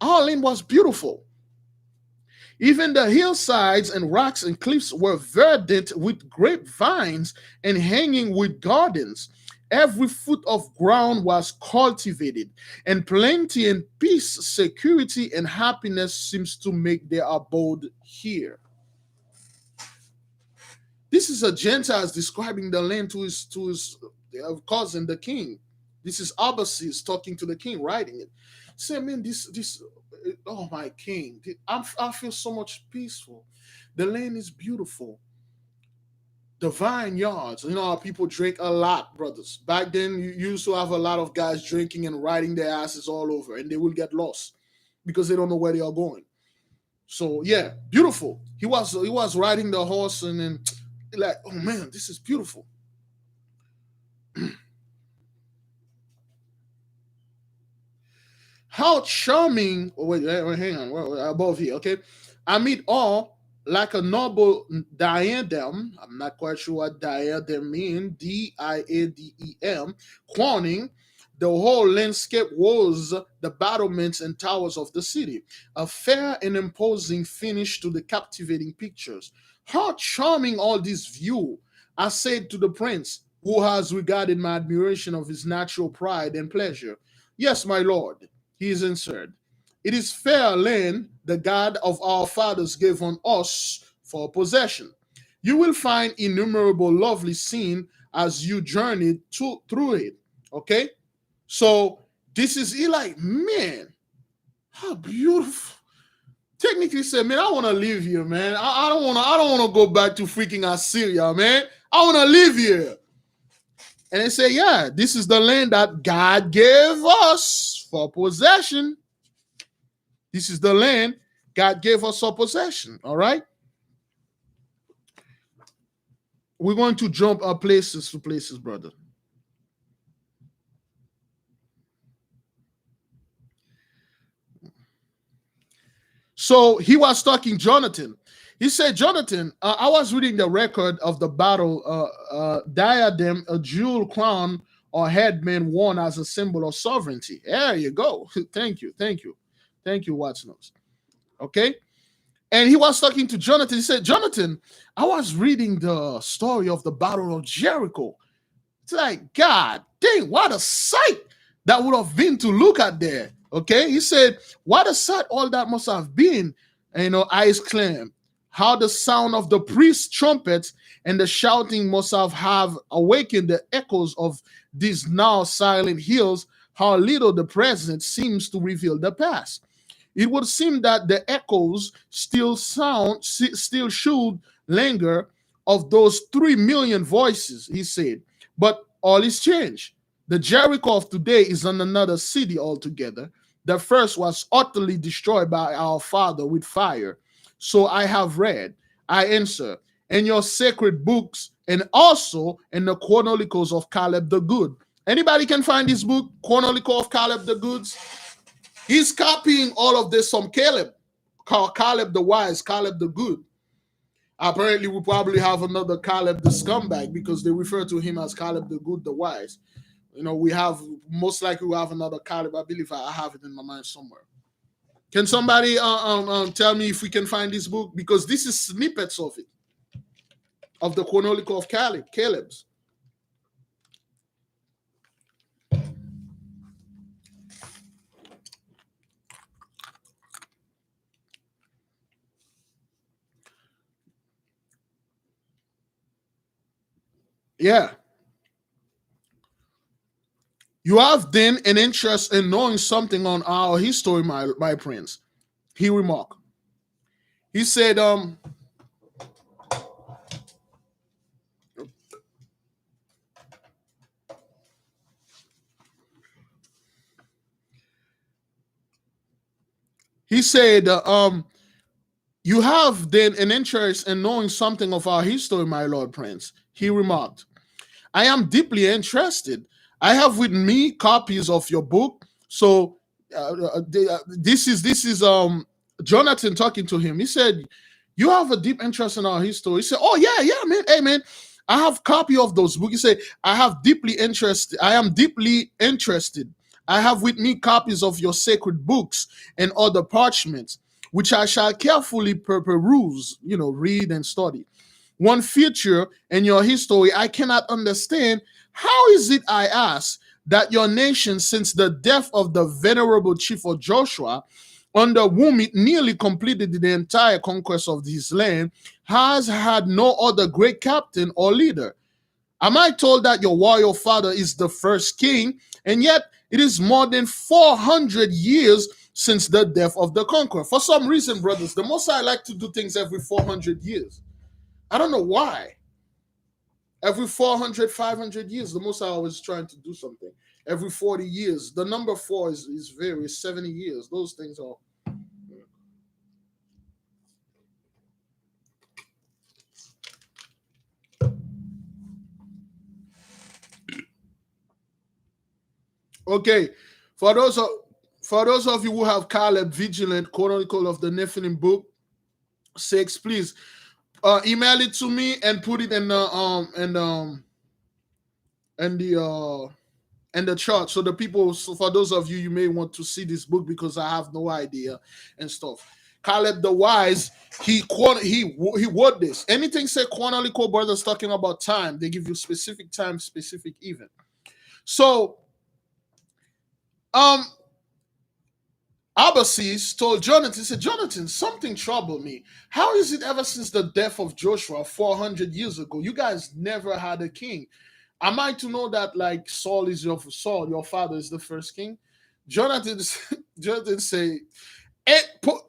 Our land was beautiful. Even the hillsides and rocks and cliffs were verdant with grapevines and hanging with gardens. Every foot of ground was cultivated, and plenty and peace, security and happiness seems to make their abode here. This is a Gentiles describing the land to his cousin, the king. This is Abbasis talking to the king, writing it. Say, man, this oh my king, I feel so much peaceful. The land is beautiful. The vineyards, you know how people drink a lot, brothers. Back then, you used to have a lot of guys drinking and riding their asses all over, and they will get lost because they don't know where they are going. So yeah, beautiful. He was riding the horse and then like, oh man, this is beautiful. How charming! Oh, wait, hang on. Above here, okay. Amid all, like a noble diadem. I'm not quite sure what diadem means. Diadem. Crowning the whole landscape was the battlements and towers of the city, a fair and imposing finish to the captivating pictures. How charming all this view! I said to the prince, who has regarded my admiration of his natural pride and pleasure. Yes, my lord, he is answered. It is fair land the God of our fathers gave on us for possession. You will find innumerable lovely scene as you journey through it. Okay? So this is he like, man, how beautiful. Technically said, man, I want to live here, man. I don't wanna go back to freaking Assyria, man. I wanna live here. And they say, yeah, this is the land that God gave us for possession. This is the land God gave us for possession. All right. We're going to jump our places to places, brother. So he was talking Jonathan. He said, Jonathan, I was reading the record of the battle, diadem, a jewel crown or headman worn as a symbol of sovereignty. There you go. Thank you. Thank you. Thank you, Watsonos. Okay. And he was talking to Jonathan. He said, Jonathan, I was reading the story of the Battle of Jericho. It's like, God dang, what a sight that would have been to look at there. Okay. He said, what a sight all that must have been. And, I exclaimed, how the sound of the priest's trumpets and the shouting must have awakened the echoes of these now silent hills. How little the present seems to reveal the past. It would seem that the echoes still should linger of those 3 million voices, he said. But all is changed. The Jericho of today is in another city altogether. The first was utterly destroyed by our father with fire. So I have read, I answer, in your sacred books and also in the Chronicles of Caleb the Good. Anybody can find this book, Chronicle of Caleb the Goods? He's copying all of this from Caleb, called Caleb the Wise, Caleb the Good. Apparently, we probably have another Caleb the Scumbag because they refer to him as Caleb the Good, the Wise. We have, most likely we have another Caleb. I believe I have it in my mind somewhere. Can somebody tell me if we can find this book? Because this is snippets of it, of the Chronicle of Caleb's. Yeah. You have then an interest in knowing something on our history, my prince, he remarked. He said, you have then an interest in knowing something of our history, my lord prince, he remarked. I am deeply interested. I have with me copies of your book. So this is Jonathan talking to him. He said, "You have a deep interest in our history." He said, "Oh yeah, man. Hey man, I have copy of those books." He said, "I am deeply interested. I have with me copies of your sacred books and other parchments, which I shall carefully peruse, read and study. One feature in your history I cannot understand. How is it, I ask, that your nation, since the death of the venerable chief of Joshua, under whom it nearly completed the entire conquest of this land, has had no other great captain or leader? Am I told that your royal father is the first king, and yet it is more than 400 years since the death of the conqueror? For some reason, brothers, the Most High like to do things every 400 years. I don't know why. Every 400, 500 years, the Most High always trying to do something. Every 40 years, the number 4 is various, 70 years. Those things are. Okay, for those of you who have Caleb Vigilant Chronicle of the Nephilim book 6, please email it to me and put it in the chart, so the people. So for those of you, you may want to see this book because I have no idea and stuff. Caleb the Wise, he wrote this. Anything say chronological, brothers, talking about time. They give you specific time, specific event. So, Abbasis told Jonathan, he said, Jonathan, something troubled me. How is it ever since the death of Joshua 400 years ago, you guys never had a king? Am I to know that like Saul, your father is the first king? Jonathan say,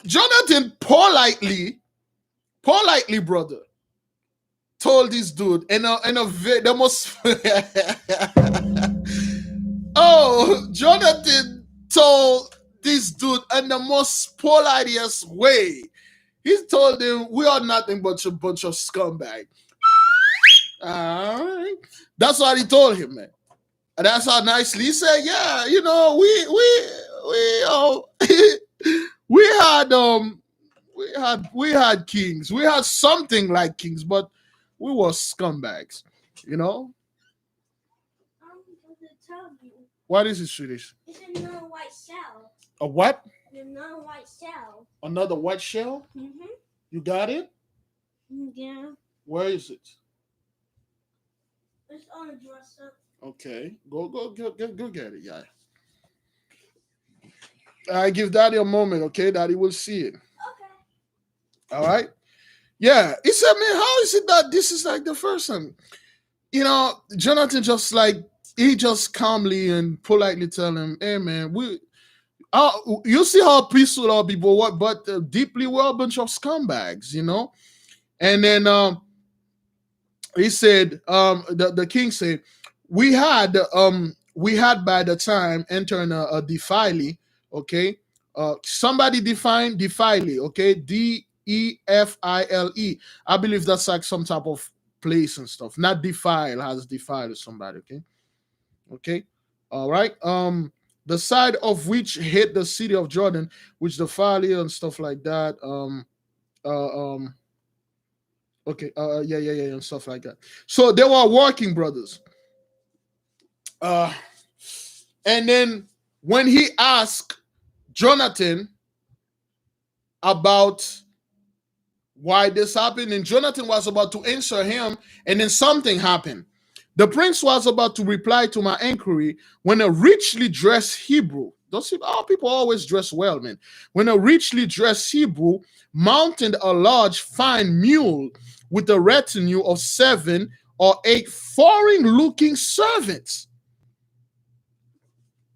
Jonathan politely, brother, told this dude the most. Oh, Jonathan told this dude in the most politest way. He told him, "We are nothing but a bunch of scumbag." All right, that's what he told him, man. And that's how nicely he said, "Yeah, we had kings. We had something like kings, but we were scumbags, What is it, Swedish? It's another white shell. A what? Another white shell. Another white shell? Mm-hmm. You got it? Yeah. Where is it? It's on the dresser. Okay. Go get it, yeah. I give Daddy a moment, okay? Daddy will see it. Okay. All right? Yeah. He said, man, how is it that this is like the first time? You know, Jonathan just like, he just calmly and politely tell him, hey, man, you see how peaceful our people were, but deeply we're a bunch of scumbags, you know? And then he said, the king said, we had by the time entering a defile, okay? Somebody define defile, okay? Defile. I believe that's like some type of place and stuff. Not defile has defiled somebody, okay? Okay. All right. The side of which hit the city of Jordan, which the valley and stuff like that. Okay. Yeah, and stuff like that. So they were working brothers. And then when he asked Jonathan about why this happened, and Jonathan was about to answer him, and then something happened. The prince was about to reply to my inquiry when a richly dressed Hebrew, people always dress well, man. When a richly dressed Hebrew mounted a large fine mule with a retinue of 7 or 8 foreign-looking servants.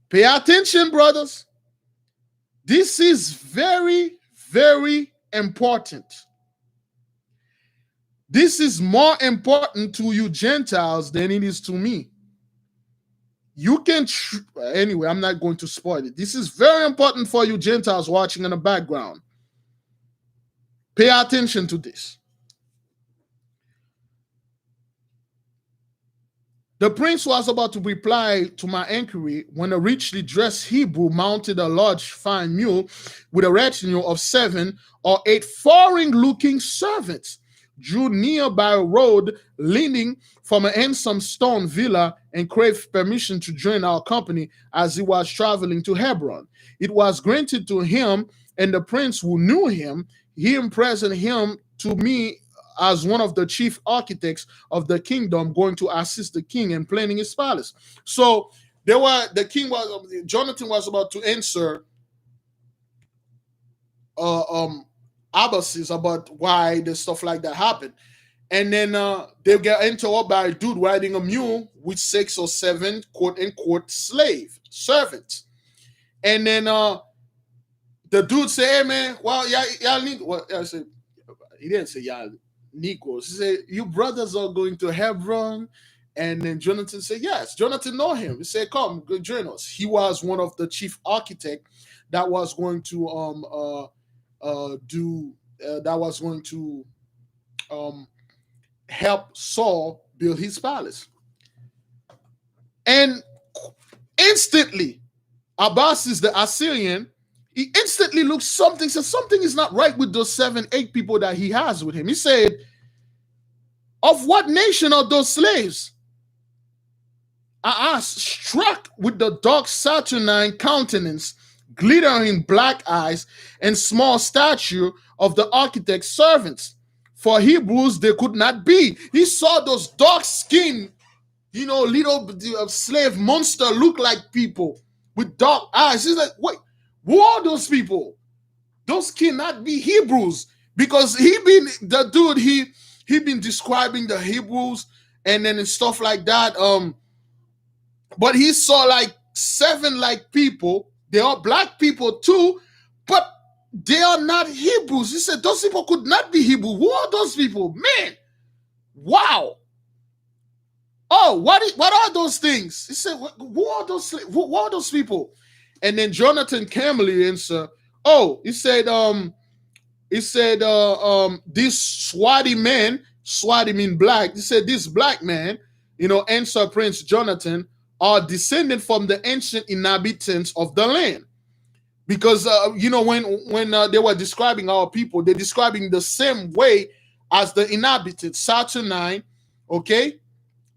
Pay attention, brothers. This is very, very important. This is more important to you Gentiles than it is to me. You can, anyway, I'm not going to spoil it. This is very important for you Gentiles watching in the background. Pay attention to this. The prince was about to reply to my inquiry when a richly dressed Hebrew mounted a large fine mule with a retinue of 7 or 8 foreign-looking servants drew near by a road leaning from a handsome stone villa and craved permission to join our company as he was traveling to Hebron. It was granted to him, and the prince who knew him, he imprisoned him to me as one of the chief architects of the kingdom, going to assist the king in planning his palace. So Jonathan was about to answer Abbasis about why the stuff like that happened. And then they get interrupted by a dude riding a mule with 6 or 7 quote-unquote servants. And then the dude say, hey man, well, y'all need, well, I said, he didn't say y'all Negroes. He said, you brothers are going to Hebron. And then Jonathan said, yes. Jonathan know him. He said, come, join us. He was one of the chief architect that was going to help Saul build his palace. And instantly, Abbasis the Assyrian, he instantly looked something, said something is not right with those 7, 8 people that he has with him. He said, of what nation are those slaves? I asked, struck with the dark saturnine countenance, glittering black eyes, and small stature of the architect's servants. For Hebrews, they could not be. He saw those dark skin, little slave monster look like people with dark eyes. He's like, wait, who are those people? Those cannot be Hebrews, because he been describing the Hebrews and then stuff like that. But he saw like 7 like people. They are black people too, but they are not Hebrews. He said those people could not be Hebrew. Who are those people? Man, wow. Oh, what are those things? He said, who are those people? And then Jonathan calmly answered, oh, he said, this Swati mean black. He said, this black man, answer Prince Jonathan, are descended from the ancient inhabitants of the land. Because, when they were describing our people, they're describing the same way as the inhabitants. Saturnine, okay?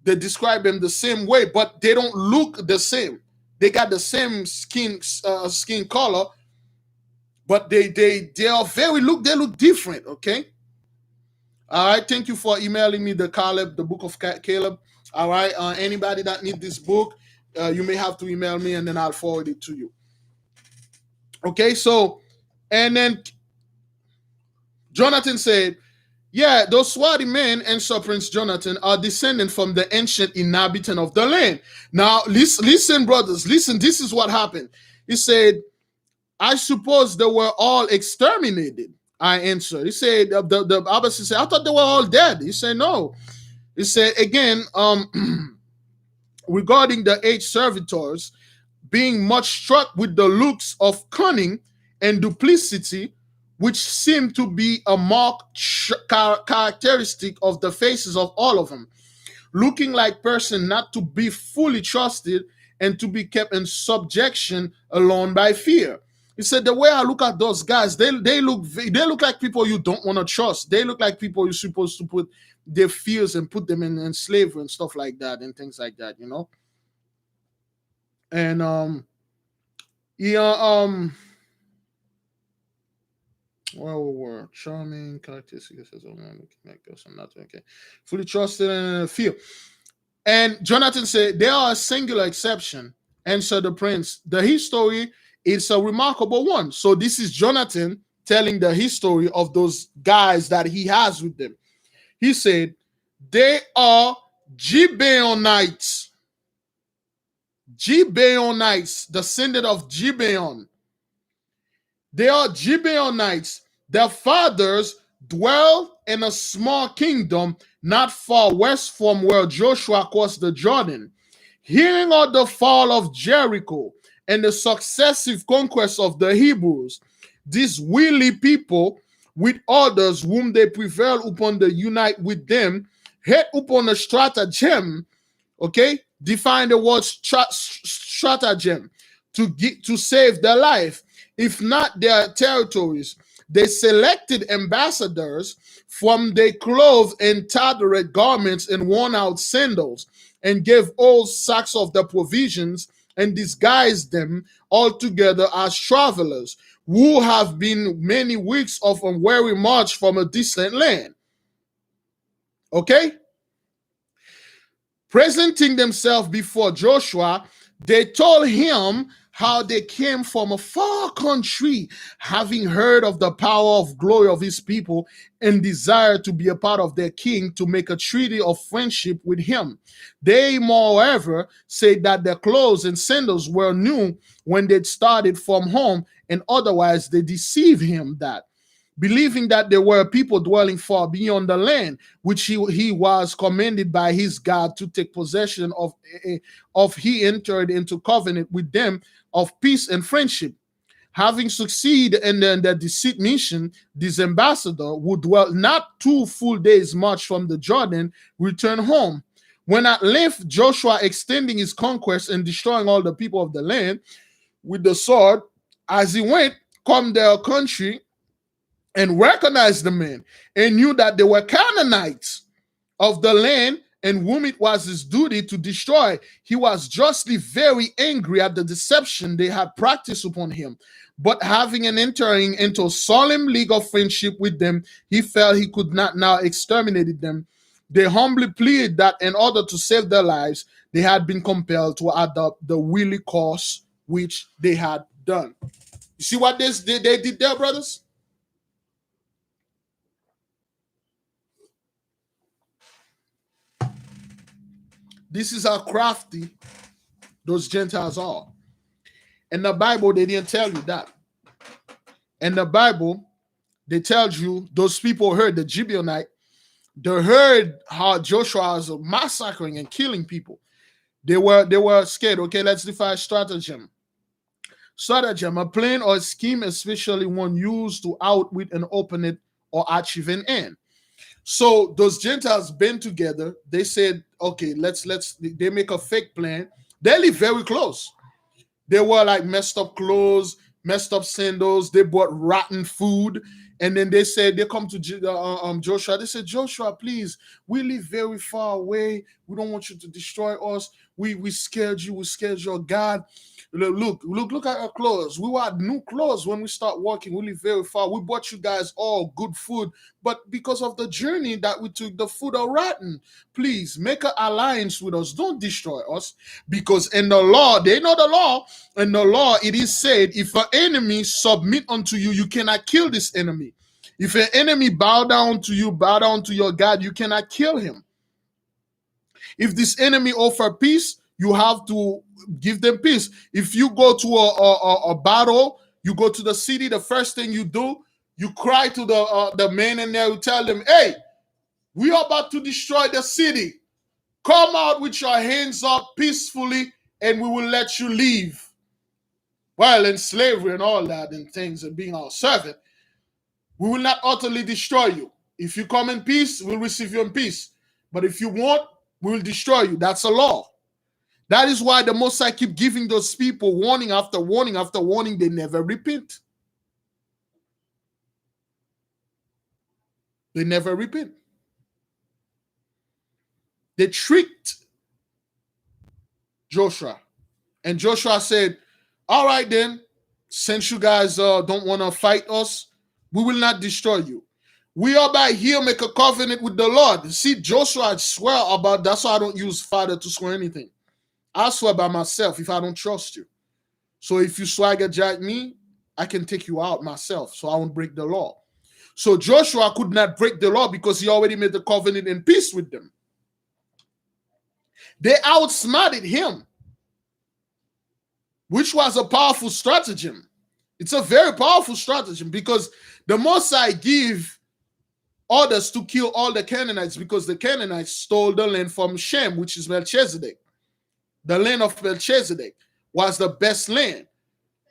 They describe them the same way, but they don't look the same. They got the same skin color, but they are very they look different. Okay. All right. Thank you for emailing me the book of Caleb. All right. Anybody that need this book, you may have to email me and then I'll forward it to you. Okay. So, and then Jonathan said, yeah, those swarthy men, answered Prince Jonathan, are descended from the ancient inhabitant of the land. Now, listen, brothers, listen, this is what happened. He said, I suppose they were all exterminated. I answered. He said, the Abbas said, I thought they were all dead. He said, no. He said, again, regarding the 8 servitors, being much struck with the looks of cunning and duplicity, which seemed to be a marked characteristic of the faces of all of them, looking like person not to be fully trusted and to be kept in subjection alone by fear. He said, the way I look at those guys, they look like people you don't want to trust. They look like people you're supposed to put their fears and put them in slavery and stuff like that and things like that, you know. And well, we were charming, characteristics as I'm not okay. Fully trusted and fear. And Jonathan said, there are a singular exception, answered the prince. The history is a remarkable one. So this is Jonathan telling the history of those guys that he has with them. He said, they are Gibeonites. Gibeonites, descendant of Gibeon. They are Gibeonites. Their fathers dwell in a small kingdom not far west from where Joshua crossed the Jordan. Hearing of the fall of Jericho and the successive conquests of the Hebrews, these wily people with others whom they prevail upon to unite with them, hit upon a stratagem, okay? Define the word stratagem, to save their life, if not their territories. They selected ambassadors from their clothes and tattered garments and worn out sandals, and gave old sacks of the provisions, and disguised them altogether as travelers who have been many weeks of a weary march from a distant land. Okay? Presenting themselves before Joshua, they told him how they came from a far country, having heard of the power of glory of his people, and desired to be a part of their king, to make a treaty of friendship with him. They, moreover, said that their clothes and sandals were new when they started from home, and otherwise they deceived him, that believing that there were people dwelling far beyond the land, which he was commanded by his God to take possession of, he entered into covenant with them of peace and friendship. Having succeeded in the deceit mission, this ambassador, who dwelt not 2 full days' march from the Jordan, returned home. When at length Joshua, extending his conquest and destroying all the people of the land with the sword, as he went, come their country, and recognized the men, and knew that they were Canaanites of the land, and whom it was his duty to destroy, he was justly very angry at the deception they had practiced upon him. But having an entering into a solemn league of friendship with them, he felt he could not now exterminate them. They humbly pleaded that in order to save their lives, they had been compelled to adopt the wily course which they had done. You see what they did there, brothers? This is how crafty those Gentiles are. In the Bible, they didn't tell you that. In the Bible, they tell you those people heard the Gibeonite. They heard how Joshua was massacring and killing people. They were scared. Okay, let's define stratagem. Stratagem, a plan or a scheme, especially one used to outwit an opponent or achieve an end. So those Gentiles band together. They said, okay, let's they make a fake plan. They live very close. They wore like messed up clothes, messed up sandals. They bought rotten food. And then they said, they come to Joshua. They said, Joshua, please, we live very far away. We don't want you to destroy us. we scared you. We scared your God. Look at our clothes. We had new clothes when we start walking. We live very far. We bought you guys all good food, but because of the journey that we took, the food are rotten. Please make an alliance with us. Don't destroy us, because in the law, they know the law. In the law, it is said, if an enemy submit unto you, you cannot kill this enemy. If an enemy bow down to you, bow down to your God, you cannot kill him. If this enemy offer peace, you have to give them peace. If you go to a battle, you go to the city, the first thing you do, you cry to the men in there, you tell them, hey, we are about to destroy the city. Come out with your hands up peacefully, and we will let you leave. Well, in slavery and all that and things and being our servant, we will not utterly destroy you. If you come in peace, we'll receive you in peace. But if you won't, we will destroy you. That's a law. That is why the Most High keep giving those people warning after warning after warning. They never repent. They never repent. They tricked Joshua. And Joshua said, all right then, since you guys don't want to fight us, we will not destroy you. We are by here make a covenant with the Lord. See, Joshua swear about, that's why I don't use father to swear anything. I swear by myself if I don't trust you. So if you swagger jack me, I can take you out myself, so I won't break the law. So Joshua could not break the law because he already made the covenant in peace with them. They outsmarted him, which was a powerful stratagem. It's a very powerful stratagem because the Most High give orders to kill all the Canaanites because the Canaanites stole the land from Shem, which is Melchizedek. The land of Melchizedek was the best land.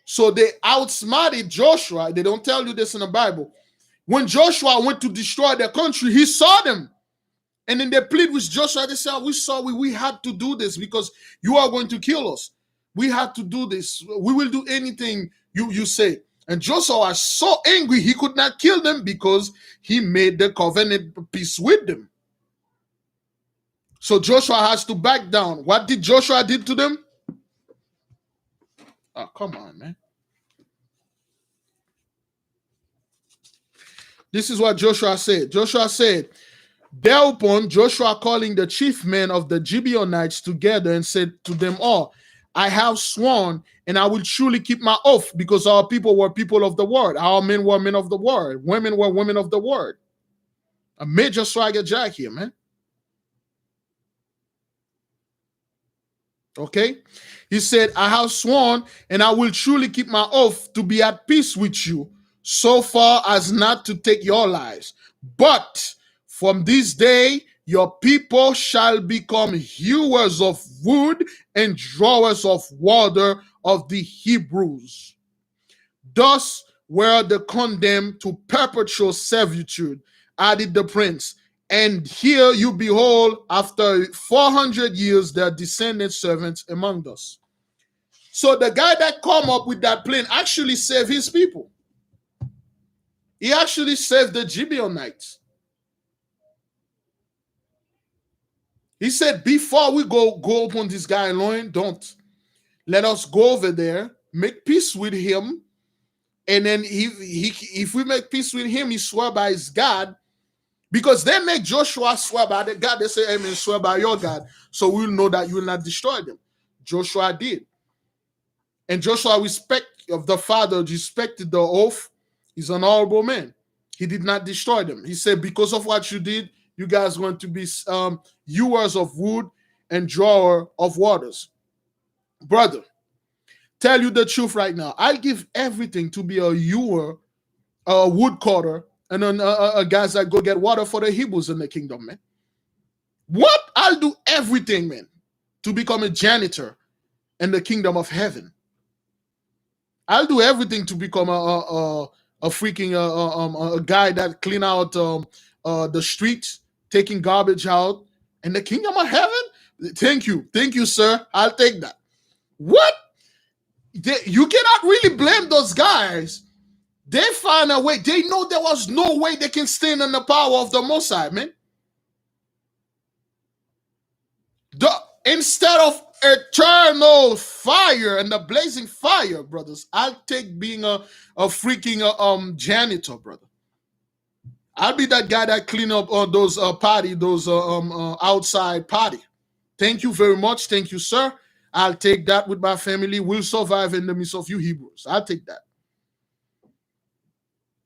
So they outsmarted Joshua. They don't tell you this in the Bible. When Joshua went to destroy their country, he saw them. And then they plead with Joshua. They said, we had to do this because you are going to kill us. We had to do this. We will do anything you say. And Joshua was so angry he could not kill them because he made the covenant peace with them. So Joshua has to back down. What did Joshua did to them? Oh, come on, man. This is what Joshua said. Joshua said, thereupon Joshua calling the chief men of the Gibeonites together and said to them all, I have sworn and I will truly keep my oath, because our people were people of the word. Our men were men of the word. Women were women of the word. A major swagger jack here, man. Okay? He said, I have sworn and I will truly keep my oath to be at peace with you, so far as not to take your lives. But from this day, your people shall become hewers of wood and drawers of water of the Hebrews. Thus were the condemned to perpetual servitude, added the prince. And here you behold, after 400 years, their descendant servants among us. So the guy that come up with that plan actually saved his people. He actually saved the Gibeonites. He said, before we go upon this guy alone, don't. Let us go over there, make peace with him. And then if we make peace with him, he swear by his God. Because they make Joshua swear by the God. They say, amen, swear by your God. So we'll know that you will not destroy them. Joshua did. And Joshua, respect of the father, respected the oath. He's an honorable man. He did not destroy them. He said, because of what you did, you guys want to be hewers of wood and drawer of waters. Brother, tell you the truth right now. I'll give everything to be a hewer, a wood cutter, and then guys that go get water for the Hebrews in the kingdom, man. What? I'll do everything, man, to become a janitor in the kingdom of heaven. I'll do everything to become a freaking a guy that clean out the streets, taking garbage out in the kingdom of heaven. Thank you, sir. I'll take that. What? You cannot really blame those guys. They find a way. They know there was no way they can stand in the power of the Most High, man. Instead of eternal fire and the blazing fire, brothers. I'll take being a freaking janitor, brother. I'll be that guy that clean up those party, those outside party. Thank you very much. Thank you, sir. I'll take that with my family. We'll survive in the midst of you Hebrews. I'll take that.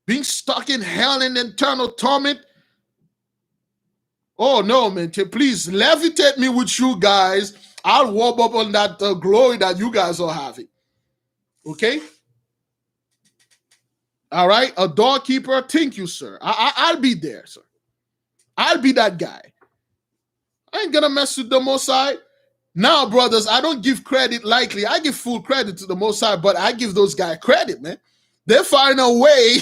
Being stuck in hell and eternal torment. Oh, no, man. Please levitate me with you guys. I'll warm up on that glory that you guys are having. Okay? All right? A doorkeeper. Thank you, sir. I'll be there, sir. I'll be that guy. I ain't going to mess with the Most High. Now, brothers, I don't give credit lightly. I give full credit to the Most High, but I give those guys credit, man. They find a way.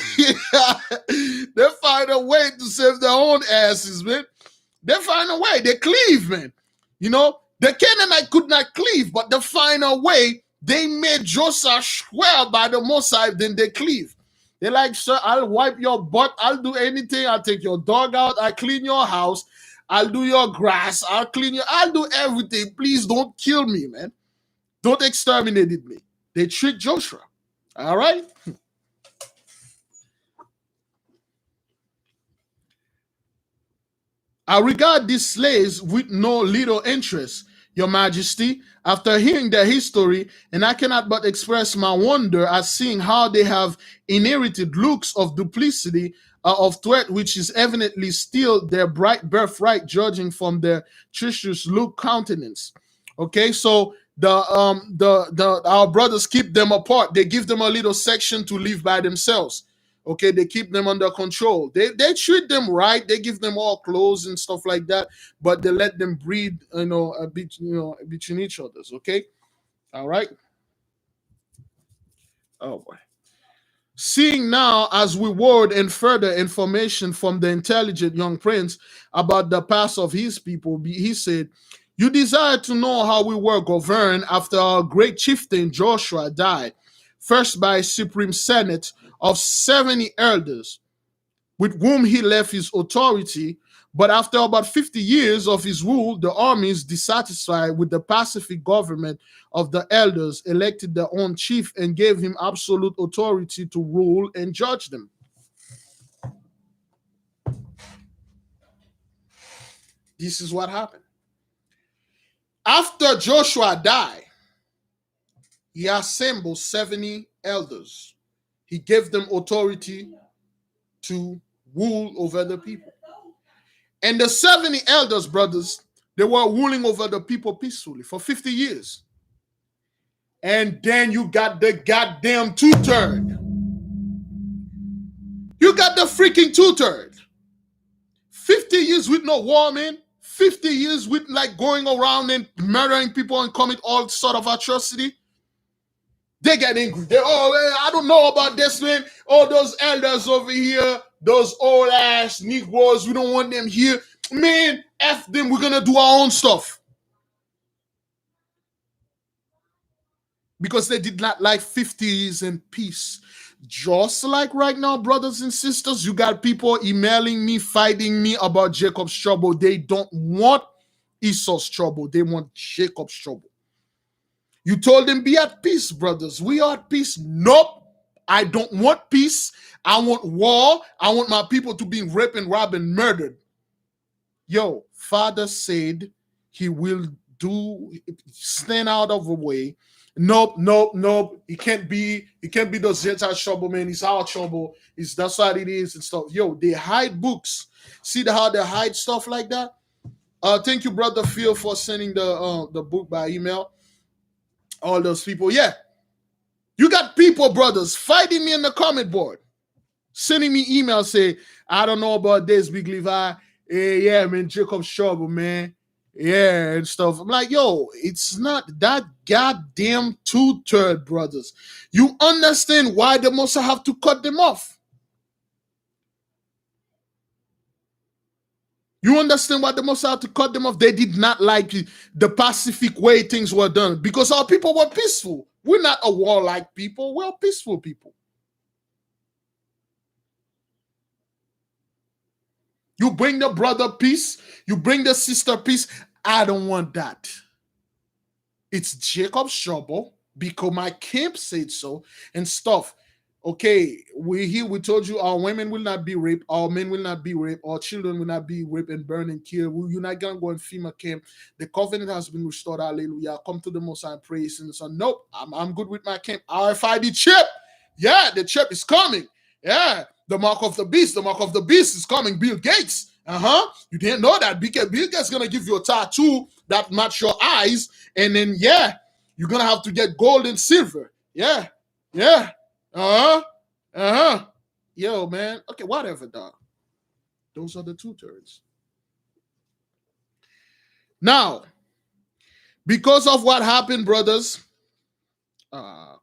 They find a way to save their own asses, man. They find a way. They cleave, man. You know, the Canaanite could not cleave, but they find a way. They made Joseph swear by the Most High, then they cleave. They're like, sir, I'll wipe your butt. I'll do anything. I'll take your dog out. I'll clean your house. I'll do your grass. I'll clean you. I'll do everything. Please don't kill me, man. Don't exterminate me. They tricked Joshua. All right? I regard these slaves with no little interest, Your Majesty, after hearing their history, and I cannot but express my wonder at seeing how they have inherited looks of duplicity, of threat, which is evidently still their bright birthright, judging from their treacherous look countenance. Okay, so our brothers keep them apart. They give them a little section to live by themselves. Okay, they keep them under control. They treat them right. They give them all clothes and stuff like that, but they let them breed, between each others. Okay, all right. Oh boy. Seeing now, as we word and further information from the intelligent young prince about the past of his people, he said, "You desire to know how we were governed after our great chieftain Joshua died, first by a supreme senate of 70 elders, with whom he left his authority. But after about 50 years of his rule, the armies, dissatisfied with the pacific government of the elders, elected their own chief and gave him absolute authority to rule and judge them." This is what happened. After Joshua died, he assembled 70 elders. He gave them authority to rule over the people. And the 70 elders, brothers, they were ruling over the people peacefully for 50 years. And then you got the goddamn two-third. You got the freaking two-third. 50 years with no war, man. 50 years with like going around and murdering people and commit all sort of atrocity. They get angry. I don't know about this, man. All those elders over here, those old ass Negroes, we don't want them here. Man, F them, we're gonna do our own stuff. Because they did not like 50 years in peace. Just like right now, brothers and sisters, you got people emailing me, fighting me about Jacob's trouble. They don't want Esau's trouble. They want Jacob's trouble. You told them, be at peace, brothers. We are at peace. Nope. I don't want peace. I want war. I want my people to be raped and robbed and murdered. Yo, Father said he will stand out of the way. Nope. It can't be those Gentiles trouble, man. It's our trouble. That's what it is and stuff. Yo, they hide books. See how they hide stuff like that? Thank you, Brother Phil, for sending the book by email. All those people, yeah. You got people, brothers, fighting me in the comment board, sending me emails say, I don't know about this, Big Levi. Yeah, man, Jacob's trouble, man. Yeah, and stuff. I'm like, yo, it's not that goddamn two-third, brothers. You understand why the Most High have to cut them off. You understand why the Most High have to cut them off? They did not like the pacific way things were done because our people were peaceful. We're not a warlike people. We're peaceful people. You bring the brother peace. You bring the sister peace. I don't want that. It's Jacob's trouble because my camp said so and stuff. Okay, we told you our women will not be raped, our men will not be raped, our children will not be raped and burned and killed. You're not gonna go in FEMA camp. The covenant has been restored. Hallelujah. Come to the Most High and praise and so nope, I'm good with my camp. RFID chip. Yeah, the chip is coming. Yeah, the mark of the beast. The mark of the beast is coming. Bill Gates. You didn't know that. Bill Gates gonna give you a tattoo that match your eyes, and then yeah, you're gonna have to get gold and silver. Yeah. Yo, man. Okay, whatever, dog. Those are the 2/3. Now, because of what happened, brothers.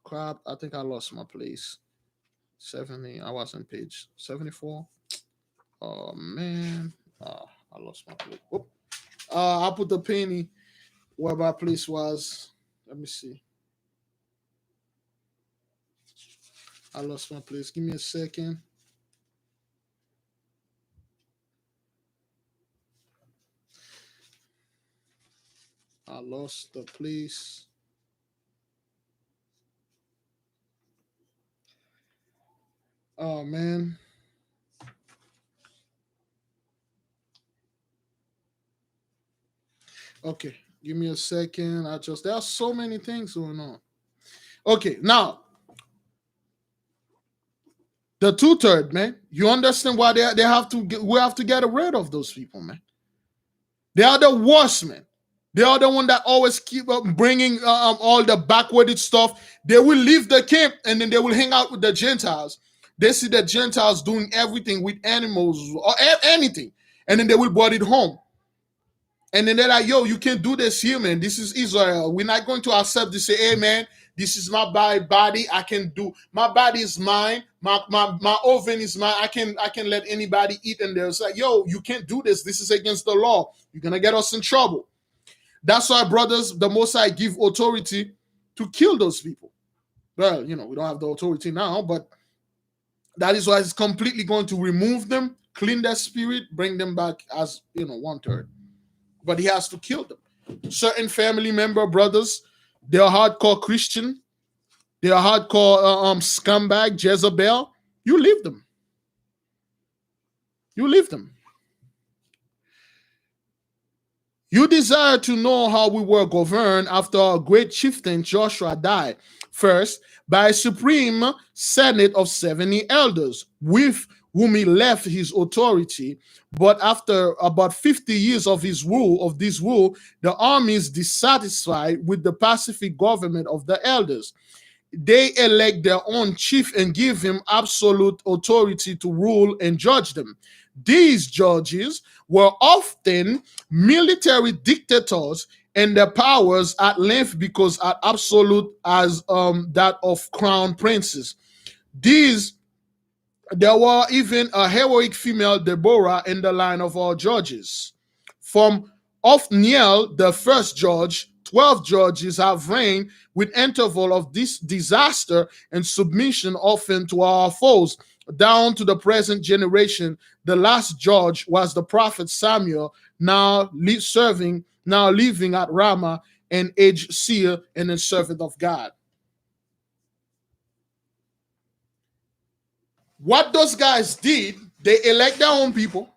Crap. I think I lost my place. 70. I was on page 74. Oh man. I lost my place. I put the penny where my place was. Let me see. I lost my place. Give me a second. I lost the place. Oh man. Okay, give me a second. There are so many things going on. Okay, now the 2/3, man. You understand why we have to get rid of those people, man. They are the worst, man. They are the one that always keep up bringing all the backwarded stuff. They will leave the camp and then they will hang out with the Gentiles. They see the Gentiles doing everything with animals or anything, and then they will bring it home. And then they're like, yo, you can't do this here, man. This is Israel. We're not going to accept this. Say, hey, man, this is my body. I can do. My body is mine. My oven is mine. I can let anybody eat in there. It's like, yo, you can't do this. This is against the law. You're going to get us in trouble. That's why, brothers, the Most High give authority to kill those people. Well, we don't have the authority now, but that is why it's completely going to remove them, clean their spirit, bring them back as, 1/3. But he has to kill them. Certain family member brothers, they are hardcore Christian, they are hardcore scumbag, Jezebel. You leave them. You desire to know how we were governed after our great chieftain Joshua died. First, by a supreme senate of 70 elders, with whom he left his authority. But after about 50 years of this rule, the armies dissatisfied with the pacific government of the elders. They elect their own chief and give him absolute authority to rule and judge them. These judges were often military dictators, and their powers at length because as absolute as that of crown princes. There were even a heroic female Deborah in the line of our judges. From Othniel, the first judge, 12 judges have reigned with interval of this disaster and submission often to our foes. Down to the present generation, the last judge was the prophet Samuel, now living at Ramah, an aged seer and a servant of God. What those guys did, they elect their own people.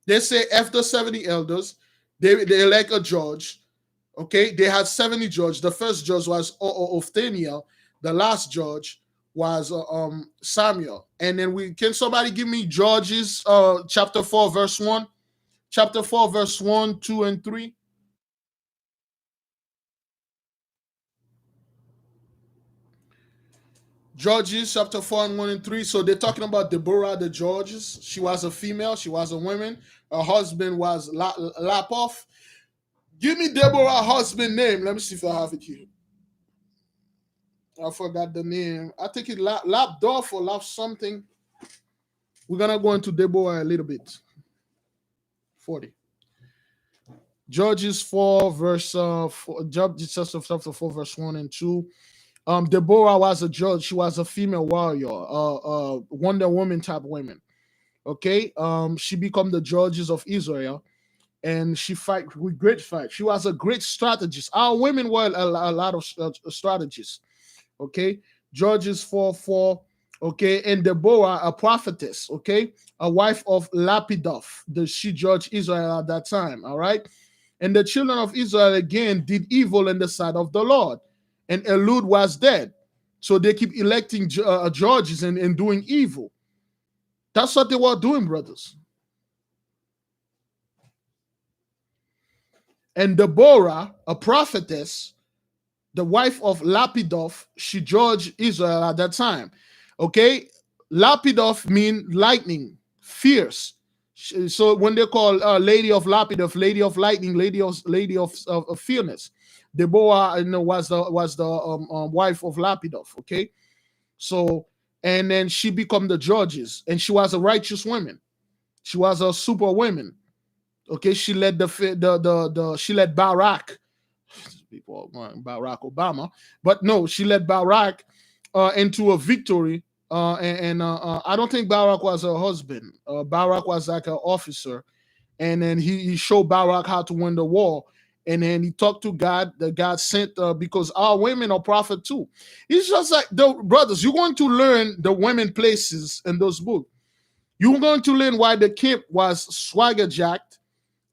They say after 70 elders, they elect a judge. Okay, they had 70 judges. The first judge was Othniel. The last judge was Samuel. And then can somebody give me Judges chapter 4 verse 1? Chapter 4 verse 1, 2, and 3. Judges chapter 4 and 1 and 3. So they're talking about Deborah the judges. She was a female. She was a woman. Her husband was Lapoff. Give me Deborah's husband name. Let me see if I have it here. I forgot the name. I think it's Lapdorf or Lap something. We're going to go into Deborah a little bit. 40. Judges 4 verse 4. Judges chapter 4 verse 1 and 2. Deborah was a judge. She was a female warrior, Wonder Woman type woman. Okay, she became the judges of Israel. and she fight with great fight. She was a great strategist. Our women were a lot of strategists. Okay, Judges 4:4. Okay, and Deborah, a prophetess. Okay, a wife of Lapidoth, she judged Israel at that time. All right, and the children of Israel again did evil in the sight of the Lord, and Elud was dead. So they keep electing judges and doing evil. That's what they were doing, brothers. And Deborah, a prophetess, the wife of Lapidoth, she judged Israel at that time. Okay, Lapidoth mean lightning, fierce. So when they call Lady of Lapidoth, Lady of Lightning, Lady of Fierceness, Deborah, was the wife of Lapidoth. Okay, so and then she become the judges, and she was a righteous woman. She was a super woman. Okay, she led she led Barak. People going Barack Obama, but no, she led Barak into a victory. I don't think Barak was her husband. Barak was like an officer, and then he showed Barak how to win the war. And then he talked to God. The God sent because our women are prophet too. It's just like the brothers. You're going to learn the women places in those books. You're going to learn why the camp was swagger jacked,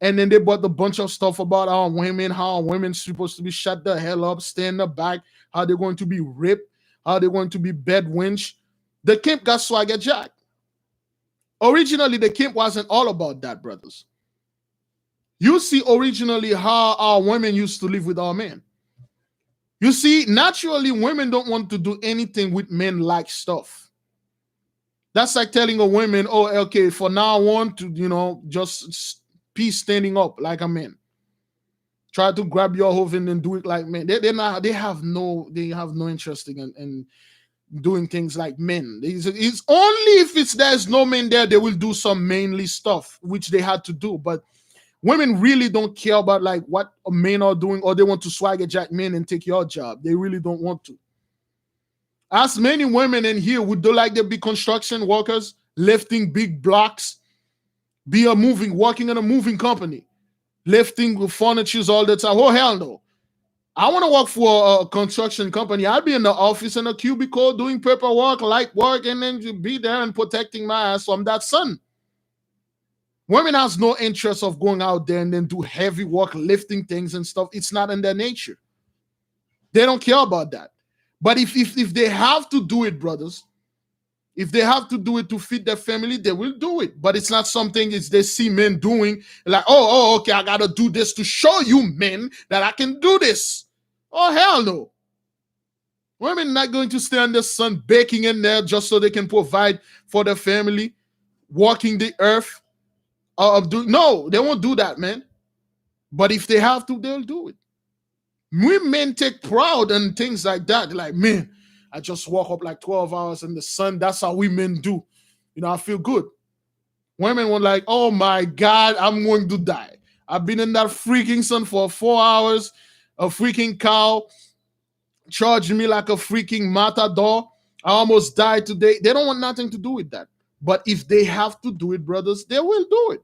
and then they brought a bunch of stuff about our women, how our women supposed to be shut the hell up, stay in the back, how they're going to be ripped, how they're going to be bed winch. The camp got swagger jacked. Originally, the camp wasn't all about that, brothers. You see, originally, how our women used to live with our men. You see, naturally, women don't want to do anything with men like stuff. That's like telling a woman, oh, okay, for now on to, just be standing up like a man. Try to grab your hoven and do it like men. They have no interest in doing things like men. It's only if there's no men there, they will do some manly stuff, which they had to do. But women really don't care about like what men are doing, or they want to swagger jack men and take your job. They really don't want to. As many women in here would do like they be construction workers, lifting big blocks, working in a moving company, lifting furnitures all the time. Oh, hell no. I want to work for a construction company. I'd be in the office in a cubicle doing paperwork, light work, and then be there and protecting my ass from that sun. Women has no interest of going out there and then do heavy work, lifting things and stuff. It's not in their nature. They don't care about that. But if they have to do it, brothers, if they have to do it to feed their family, they will do it. But it's not something they see men doing like, okay, I got to do this to show you men that I can do this. Oh, hell no. Women not going to stay in the sun baking in there just so they can provide for their family, walking the earth. No, they won't do that, man. But if they have to, they'll do it. Women take pride in things like that. Like, man, I just walk up like 12 hours in the sun. That's how we men do. I feel good. Women were like, oh my God, I'm going to die. I've been in that freaking sun for 4 hours. A freaking cow charged me like a freaking matador. I almost died today. They don't want nothing to do with that. But if they have to do it, brothers, they will do it.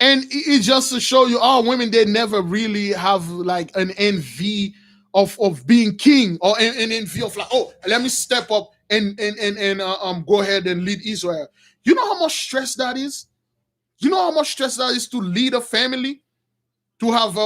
And it's just to show you, women, they never really have like an envy of being king, or an envy of like, oh, let me step up and go ahead and lead Israel. You know how much stress that is? You know how much stress that is to lead a family, to have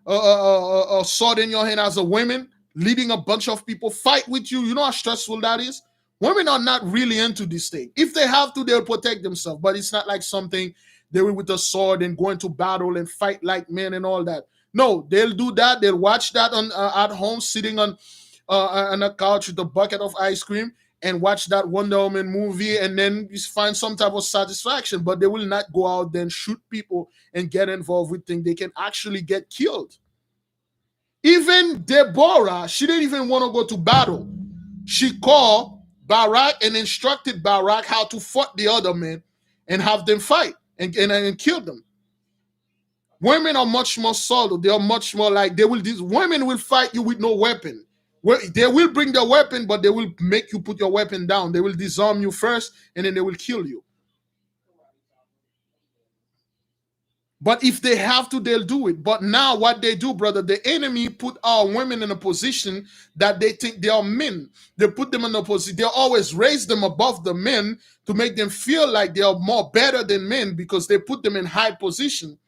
a sword in your hand as a woman, leading a bunch of people fight with you. You know how stressful that is? Women are not really into this thing. If they have to, they'll protect themselves, but it's not like something they were with a sword and going to battle and fight like men and all that. No, they'll do that. They'll watch that on at home, sitting on a couch with a bucket of ice cream and watch that Wonder Woman movie, and then find some type of satisfaction. But they will not go out there and shoot people and get involved with things. They can actually get killed. Even Deborah, she didn't even want to go to battle. She called Barak and instructed Barak how to fight the other men and have them fight and kill them. Women are much more solid. They are much more like these women will fight you with no weapon. They will bring their weapon, but they will make you put your weapon down. They will disarm you first, and then they will kill you. But if they have to, they'll do it. But now what they do, brother, the enemy put our women in a position that they think they are men. They put them in a position, they always raise them above the men to make them feel like they are more better than men because they put them in high position.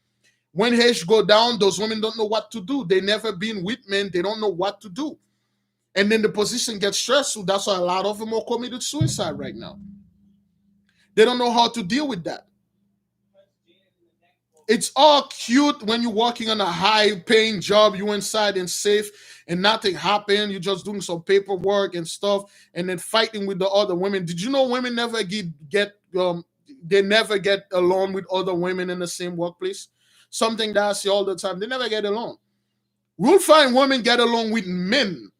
When age go down, those women don't know what to do. They never been with men. They don't know what to do. And then the position gets stressful. That's why a lot of them are committed suicide right now. They don't know how to deal with that. It's all cute when you're working on a high-paying job, you inside and safe, and nothing happened. You're just doing some paperwork and stuff, and then fighting with the other women. Did you know women never get they never get along with other women in the same workplace? Something that I see all the time. They never get along. We'll find women get along with men.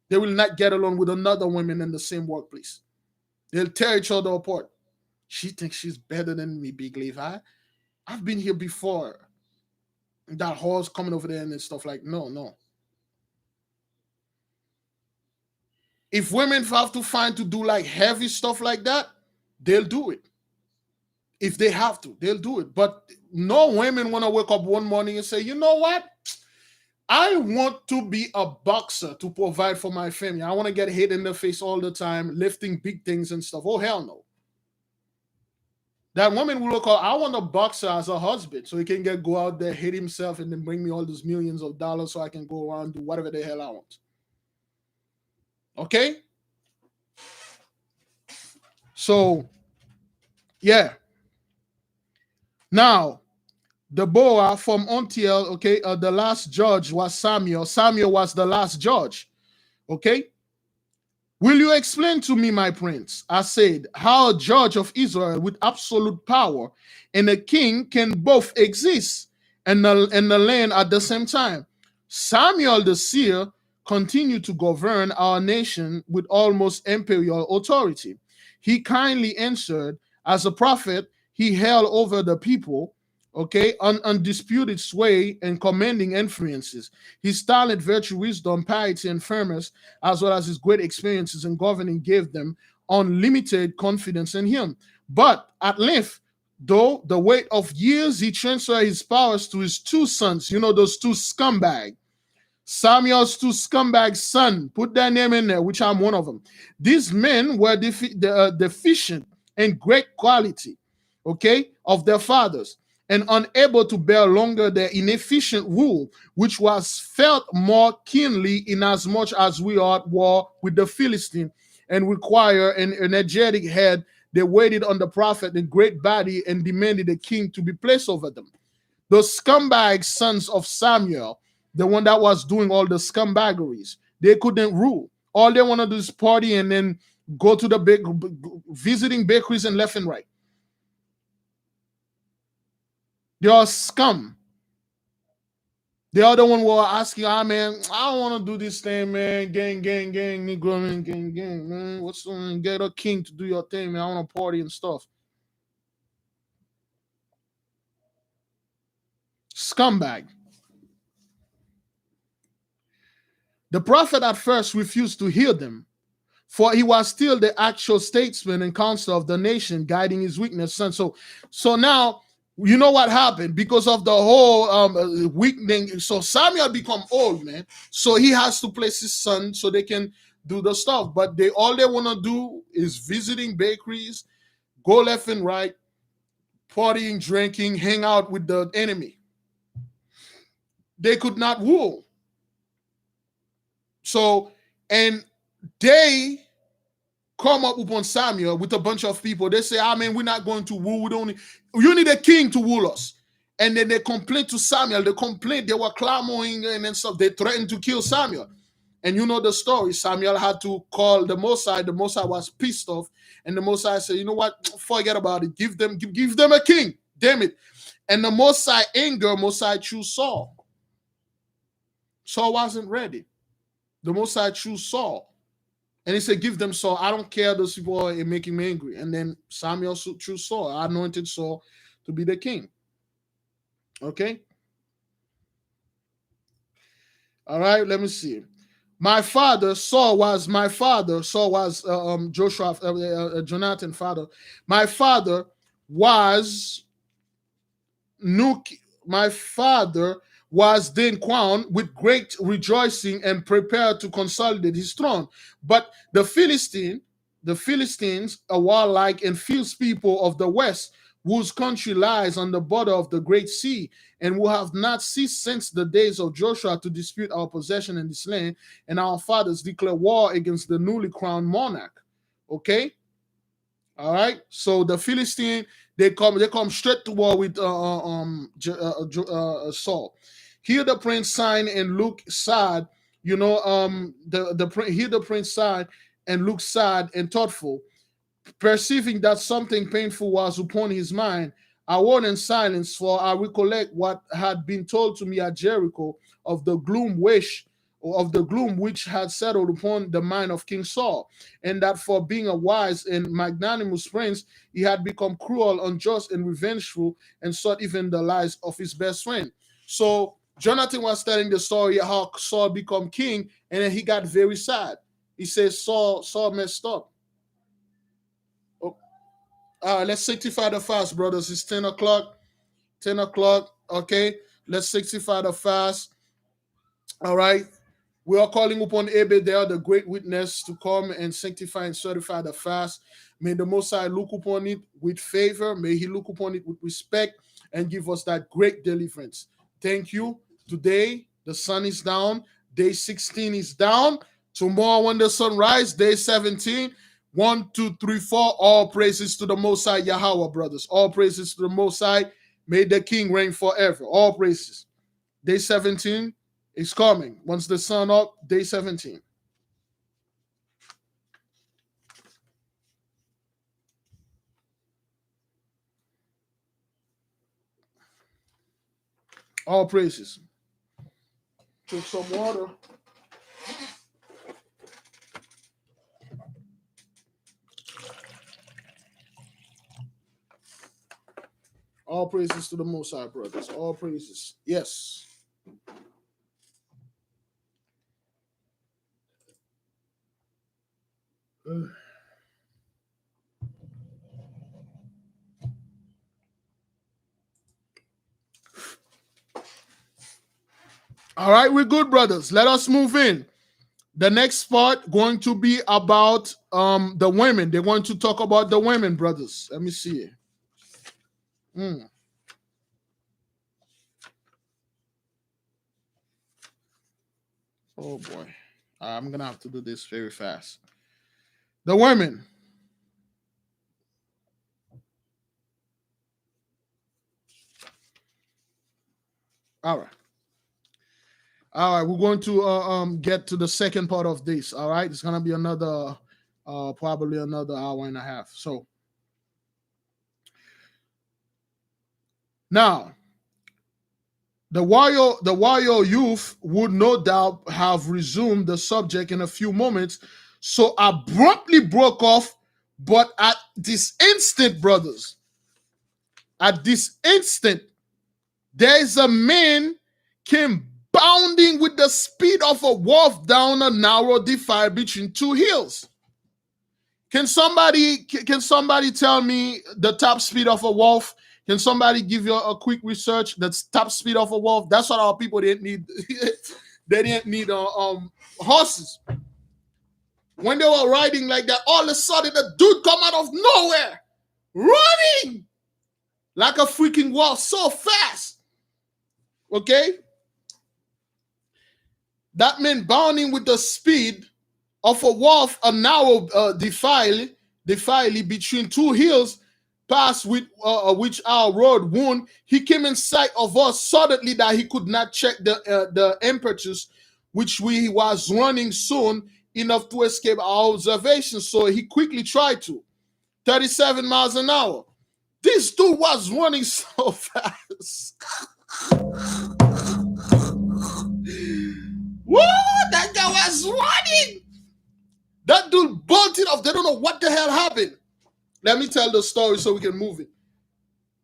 They will not get along with another woman in the same workplace. They'll tear each other apart. She thinks she's better than me, Big Levi. I've been here before. That horse coming over there and stuff like, no. If women have to find to do like heavy stuff like that, they'll do it. If they have to, they'll do it. But no women want to wake up one morning and say, you know what? I want to be a boxer to provide for my family. I want to get hit in the face all the time, lifting big things and stuff. Oh, hell no. That woman will look out, I want a boxer as a husband so he can go out there, hit himself, and then bring me all those millions of dollars so I can go around and do whatever the hell I want. Okay? So, yeah. Now, Deborah from Ontiel, okay, the last judge was Samuel. Samuel was the last judge. Okay? Will you explain to me, my prince? I said, how a judge of Israel with absolute power and a king can both exist in the land at the same time. Samuel the seer continued to govern our nation with almost imperial authority. He kindly answered, as a prophet, he held over the people, okay, undisputed sway and commanding influences. His talent, virtue, wisdom, piety, and firmness, as well as his great experiences in governing, gave them unlimited confidence in him. But at length, though the weight of years, he transferred his powers to his two sons. You know, those two scumbags. Samuel's two scumbag son, put that name in there, which I'm one of them. These men were deficient in great quality, okay, of their fathers, and unable to bear longer their inefficient rule, which was felt more keenly inasmuch as we are at war with the Philistines and require an energetic head. They waited on the prophet in great body and demanded a king to be placed over them. The scumbag sons of Samuel, the one that was doing all the scumbaggeries, they couldn't rule. All they want to do is party and then go to the visiting bakeries and left and right. They are scum. The other one were asking, man, I don't want to do this thing, man. Gang, Negro, man, gang, man. What's going get a king to do your thing, man? I want to party and stuff. Scumbag. The prophet at first refused to hear them, for he was still the actual statesman and counselor of the nation, guiding his weakness son. So now, you know what happened? Because of the whole weakening, so Samuel become old, man. So he has to place his son so they can do the stuff. But all they want to do is visiting bakeries, go left and right, partying, drinking, hang out with the enemy. They could not rule. So, and they come up upon Samuel with a bunch of people. They say, man, we're not going to rule. You need a king to rule us. And then they complain to Samuel. They were clamoring and then stuff. They threatened to kill Samuel. And you know the story. Samuel had to call the Mosai. The Mosai was pissed off. And the Mosai said, you know what? Forget about it. Give them a king. Damn it. And the Mosai anger, Mosai chose Saul. Saul wasn't ready. The Mosai chose Saul. And he said, give them Saul. I don't care. Those people are making me angry. And then Samuel chose Saul. I anointed Saul to be the king. Okay? All right, let me see. My father, Saul was Joshua, Jonathan's father. My father was my father was then crowned with great rejoicing and prepared to consolidate his throne. But the Philistines, a warlike and fierce people of the west, whose country lies on the border of the great sea, and who have not ceased since the days of Joshua to dispute our possession in this land, and our fathers declare war against the newly crowned monarch. Okay, all right. So the Philistine, they come straight to war with Saul. Here the prince sighed and looked sad. Here the prince sighed and looked sad and thoughtful. Perceiving that something painful was upon his mind, I went in silence, for I recollect what had been told to me at Jericho of the gloom which had settled upon the mind of King Saul, and that for being a wise and magnanimous prince, he had become cruel, unjust, and revengeful, and sought even the lives of his best friend. So Jonathan was telling the story how Saul became king, and then he got very sad. He says Saul messed up. Let's sanctify the fast, brothers. It's 10 o'clock. 10 o'clock. Okay. Let's sanctify the fast. All right. We are calling upon Abedel, the great witness, to come and sanctify and certify the fast. May the Most High look upon it with favor. May he look upon it with respect and give us that great deliverance. Thank you. Today, the sun is down. Day 16 is down. Tomorrow, when the sun rises, day 17. 1, 2, 3, 4. All praises to the Most High YAHAWAH, brothers. All praises to the Most High. May the King reign forever. All praises. Day 17 is coming. Once the sun up, day 17. All praises. Took some water. All praises to the Most High, brothers. All praises. Yes. All right, we're good, brothers. Let us move in. The next part going to be about the women. They're going to talk about the women, brothers. Let me see. Oh boy, I'm gonna have to do this very fast. The women. All right. All right, we're going to get to the second part of this. All right, it's gonna be another probably another hour and a half. So now the warrior youth would no doubt have resumed the subject in a few moments, so abruptly broke off. But at this instant, brothers, at this instant, there is a man came bounding with the speed of a wolf down a narrow defile between two hills. Can somebody tell me the top speed of a wolf? Can somebody give you a quick research? That's top speed of a wolf. That's what our people didn't need. They didn't need horses. When they were riding like that, all of a sudden the dude come out of nowhere, running like a freaking wolf, so fast. Okay, that man bounding with the speed of a wolf, a narrow defile between two hills, past with which our road wound. He came in sight of us suddenly that he could not check the impetus which we was running soon enough to escape our observation. So he quickly tried to 37 miles an hour. This dude was running so fast. Woo! That guy was running. That dude bolted off. They don't know what the hell happened. Let me tell the story so we can move it.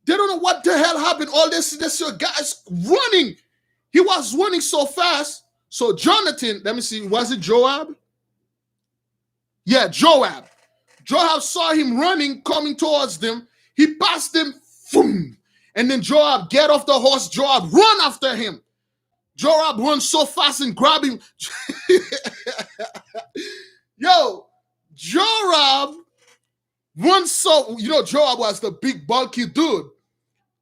They don't know what the hell happened. All this guy's running. He was running so fast. So Jonathan, let me see, was it Joab? Yeah, Joab. Joab saw him running, coming towards them. He passed them, boom, And then Joab get off the horse. Joab run after him. Joab runs so fast and grab him. Yo, Joab runs so, Joab was the big bulky dude.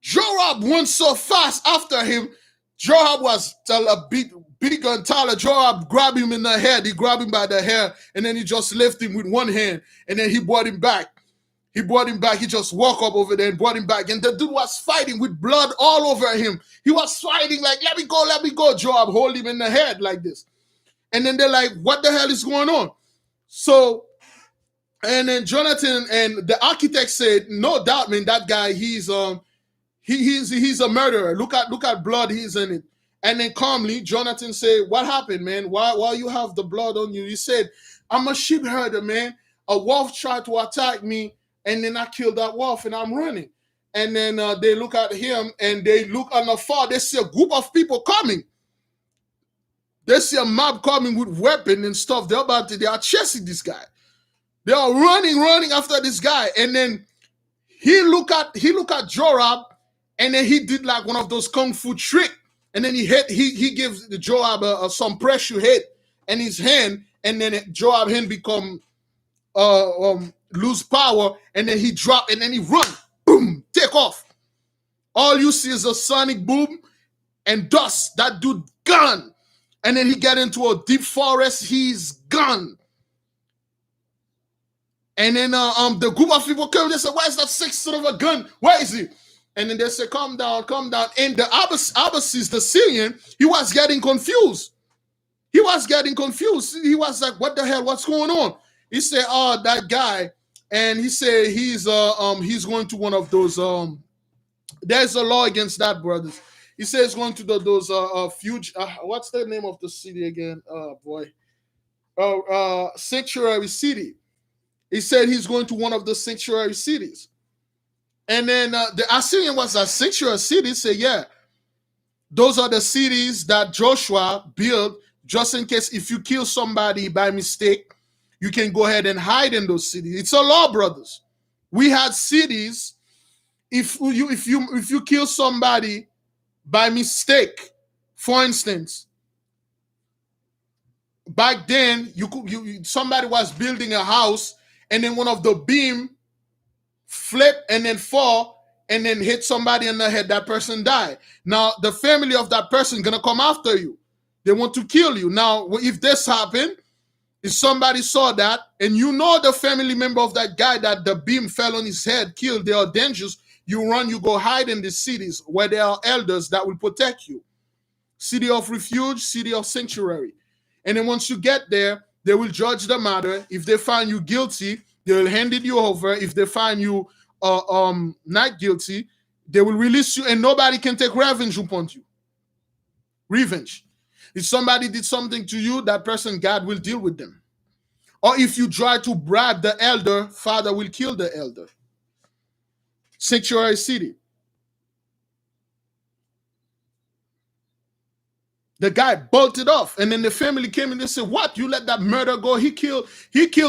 Joab runs so fast after him. Joab was a bigger and taller. Joab grabbed him in the head. He grabbed him by the hair, and then he just lifted him with one hand, and then he brought him back. He just walked up over there and brought him back. And the dude was fighting with blood all over him. He was fighting like, let me go, let me go. Joab hold him in the head like this. And then they're like, what the hell is going on? So, and then Jonathan and the architect said, no doubt, man, that guy, he's a murderer. Look at blood, he's in it. And then calmly, Jonathan said, what happened, man? Why you have the blood on you? He said, I'm a sheep herder, man. A wolf tried to attack me, and then I killed that wolf, and I'm running. And then they look at him, and they look on the far. They see a group of people coming. They see a mob coming with weapons and stuff. They are chasing this guy. They are running after this guy. And then he look at Joab, and then he did like one of those kung fu tricks. And then he gives the Joab some pressure hit in his hand, and then Joab hand become lose power, and then he drop, and then he run, boom, take off. All you see is a sonic boom and dust. That dude gone. And then he get into a deep forest. He's gone. And then the group of people come. They say, "Where's that sick son of a gun? Where is he?" And then they say, "Calm down, calm down." And the Abbasis, the Syrian, he was getting confused. He was like, "What the hell? What's going on?" He said, "Oh, that guy." And he said he's going to one of those there's a law against that, brothers. He says going to those what's the name of the city again? Sanctuary city. He said he's going to one of the sanctuary cities. And then the Assyrian was a sanctuary city. He said, yeah, those are the cities that Joshua built just in case if you kill somebody by mistake, you can go ahead and hide in those cities. It's a law, brothers. We had cities. If you kill somebody by mistake, for instance, back then somebody was building a house, and then one of the beam flip and then fall and then hit somebody in the head. That person died. Now the family of that person gonna come after you. They want to kill you. Now, if this happened, if somebody saw that, and the family member of that guy that the beam fell on his head, killed, they are dangerous. You run, you go hide in the cities where there are elders that will protect you. City of refuge, city of sanctuary. And then once you get there, they will judge the matter. If they find you guilty, they will hand it you over. If they find you not guilty, they will release you, and nobody can take revenge upon you. Revenge. If somebody did something to you, that person, God will deal with them. Or if you try to bribe the elder, Father will kill the elder. Sanctuary city. The guy bolted off, and then the family came and they said, "What? You let that murder go? He killed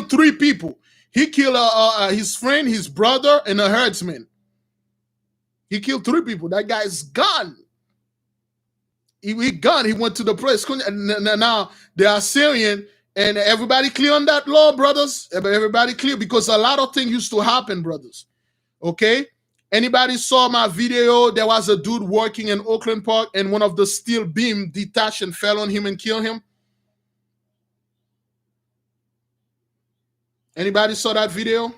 3 people. He killed his friend, his brother, and a herdsman. He killed 3 people. That guy's gone. He gone. He went to the place. And now they are Syrian, and everybody clear on that law, brothers. Everybody clear, because a lot of things used to happen, brothers. Okay." Anybody saw my video? There was a dude working in Oakland Park, and one of the steel beam detached and fell on him and killed him. Anybody saw that video?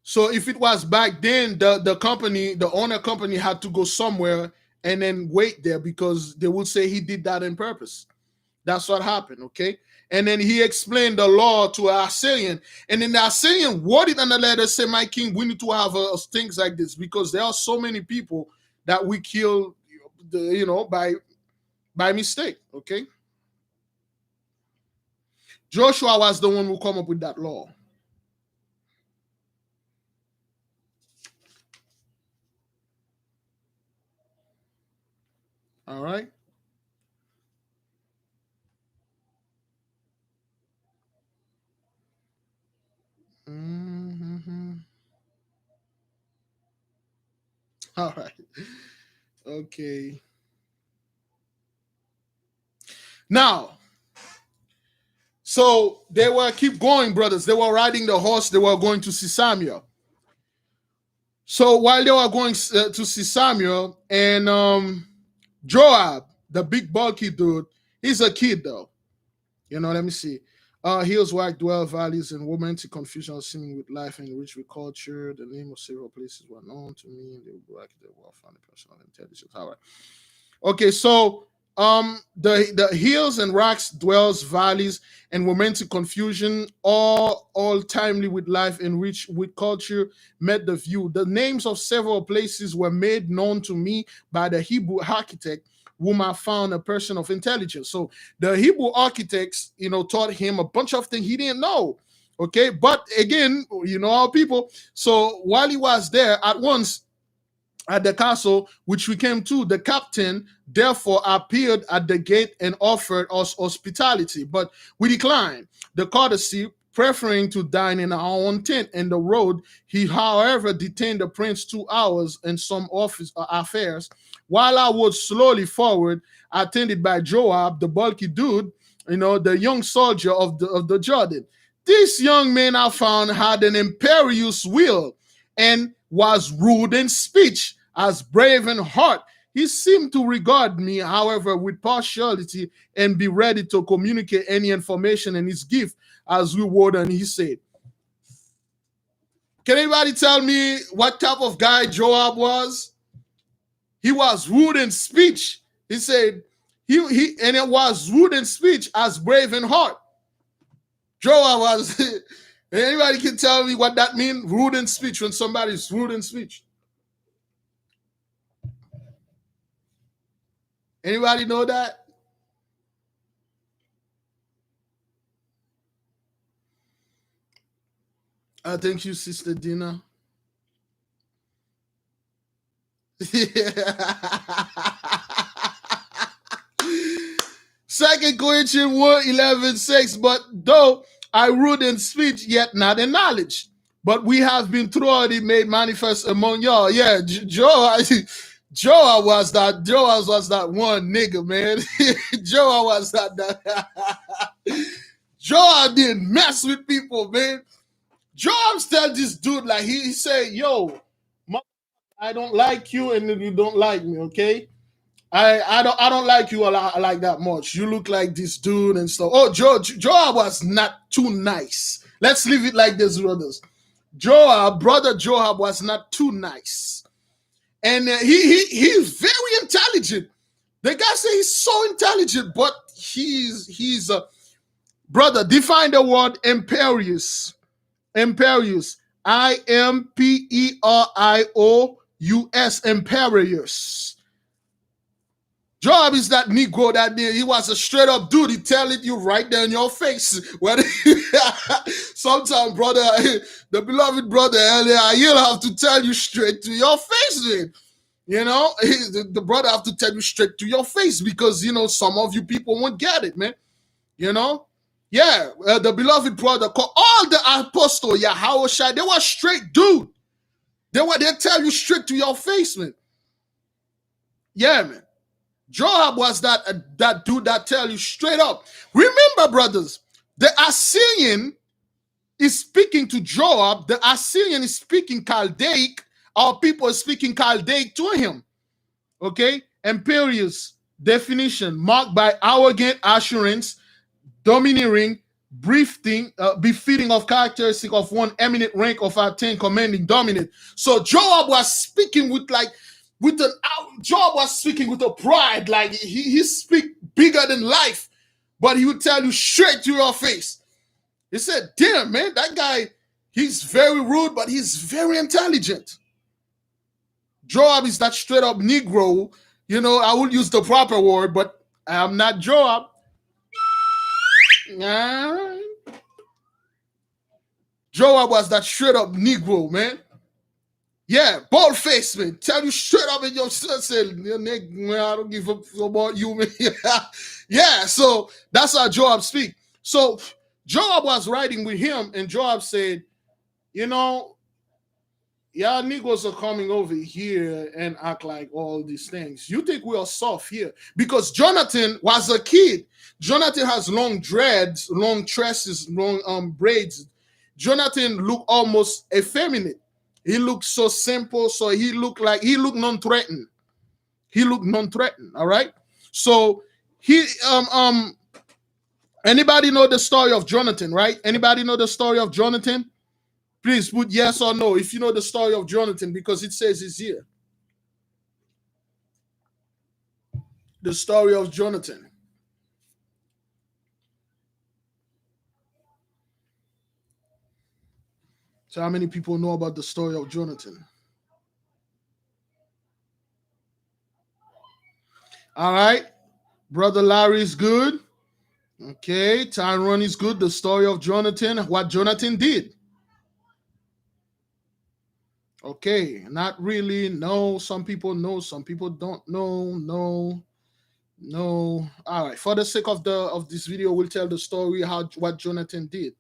So if it was back then, the owner company had to go somewhere and then wait there, because they would say he did that on purpose. That's what happened, okay? And then he explained the law to an Assyrian. And then the Assyrian worded on the letter, say, "My king, we need to have things like this, because there are so many people that we kill, by mistake," okay? Joshua was the one who come up with that law. All right? All right. Okay. Now, so they were keep going, brothers. They were riding the horse. They were going to see Samuel. So while they were going to see Samuel, and Joab, the big bulky dude, he's a kid though. Let me see. Hills where dwell valleys and romantic confusion seeming with life and rich with culture. The name of several places were known to me. They were like the well founded personal intelligence. All right. Okay, so the hills and rocks dwells valleys and romantic confusion, all timely with life and rich with culture, met the view. The names of several places were made known to me by the Hebrew architect, whom I found a person of intelligence. So the Hebrew architects, taught him a bunch of things he didn't know. Okay, but again, our people. So while he was there, at once at the castle which we came to, the captain therefore appeared at the gate and offered us hospitality, but we declined the courtesy, preferring to dine in our own tent in the road. He, however, detained the prince 2 hours in some office affairs, while I walked slowly forward, attended by Joab, the bulky dude, the young soldier of the Jordan. This young man I found had an imperious will and was rude in speech, as brave in heart. He seemed to regard me, however, with partiality and be ready to communicate any information in his gift as we would. And he said, can anybody tell me what type of guy Joab was? He was rude in speech. He said, he and it was rude in speech as brave in heart. Joab was, anybody can tell me what that means? Rude in speech, when somebody's rude in speech. Anybody know that? Thank you, Sister Dina. Second Corinthians 1:11 but though I rude in speech, yet not in knowledge. But we have been thoroughly made manifest among y'all. Yeah, Joab was that one nigga, man. Joab was that. Joab didn't mess with people, man. Joab tell this dude, like he said, yo, I don't like you and you don't like me, okay? I don't like you a lot, like that much. You look like this dude and stuff. Oh, Joab was not too nice. Let's leave it like this, brothers. Brother Joab was not too nice, and he's very intelligent. The guy say he's so intelligent, but he's a brother. Define the word imperious. Imperious. Imperious. Imperious. Joab is that Negro that he was a straight up dude. He tell it you right there in your face. Sometimes, brother, the beloved brother earlier, he'll have to tell you straight to your face, man. The brother have to tell you straight to your face because, some of you people won't get it, man. Yeah, the beloved brother, all the apostle, YAHAWAH, they were straight dude. They tell you straight to your face, man. Yeah, man. Joab was that dude that tell you straight up. Remember, brothers, the Assyrian is speaking to Joab. The Assyrian is speaking Chaldaic. Our people are speaking Chaldaic to him. Okay? Imperious definition marked by arrogant assurance, domineering, befitting of characteristic of one eminent rank of our 10 commanding dominant. So Joab was speaking Joab was speaking with a pride, like he speak bigger than life, but he would tell you straight to your face. He said, damn, man, that guy, he's very rude, but he's very intelligent. Joab is that straight up Negro. I would use the proper word, but I'm not Joab. Joab was that straight up Negro, man. Yeah, bald face, man. Tell you straight up in your say, nigga, I don't give a fuck about you, man. Yeah, so that's how Joab speak. So Joab was riding with him, and Joab said, y'all niggas are coming over here and act like all these things. You think we are soft here because Jonathan was a kid. Jonathan has long dreads, long tresses, long braids. Jonathan looked almost effeminate. He looked so simple, so he looked non-threatened. He looked non-threatened. All right. So he anybody know the story of Jonathan, right? Anybody know the story of Jonathan? Please put yes or no if you know the story of Jonathan, because it says it's here. The story of Jonathan. So how many people know about the story of Jonathan? All right. Brother Larry is good. Okay. Tyrone is good. The story of Jonathan, what Jonathan did. Okay. Not really. No. Some people know. Some people don't know. No. All right. For the sake of this video, we'll tell the story what Jonathan did.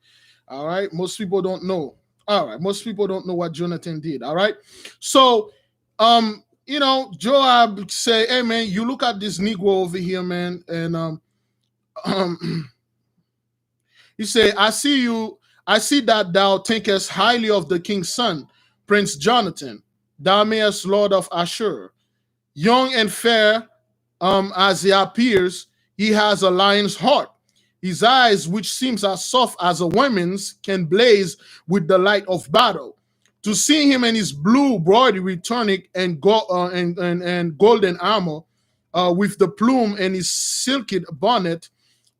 All right. Most people don't know. All right. Most people don't know what Jonathan did. All right. So, Joab say, "Hey, man, you look at this Negro over here, man, and he say, I see that thou thinkest highly of the king's son, Prince Jonathan, thou mayest Lord of Ashur, young and fair, as he appears, he has a lion's heart. His eyes, which seems as soft as a woman's, can blaze with the light of battle. To see him in his blue broidery tunic and golden armor, with the plume and his silky bonnet,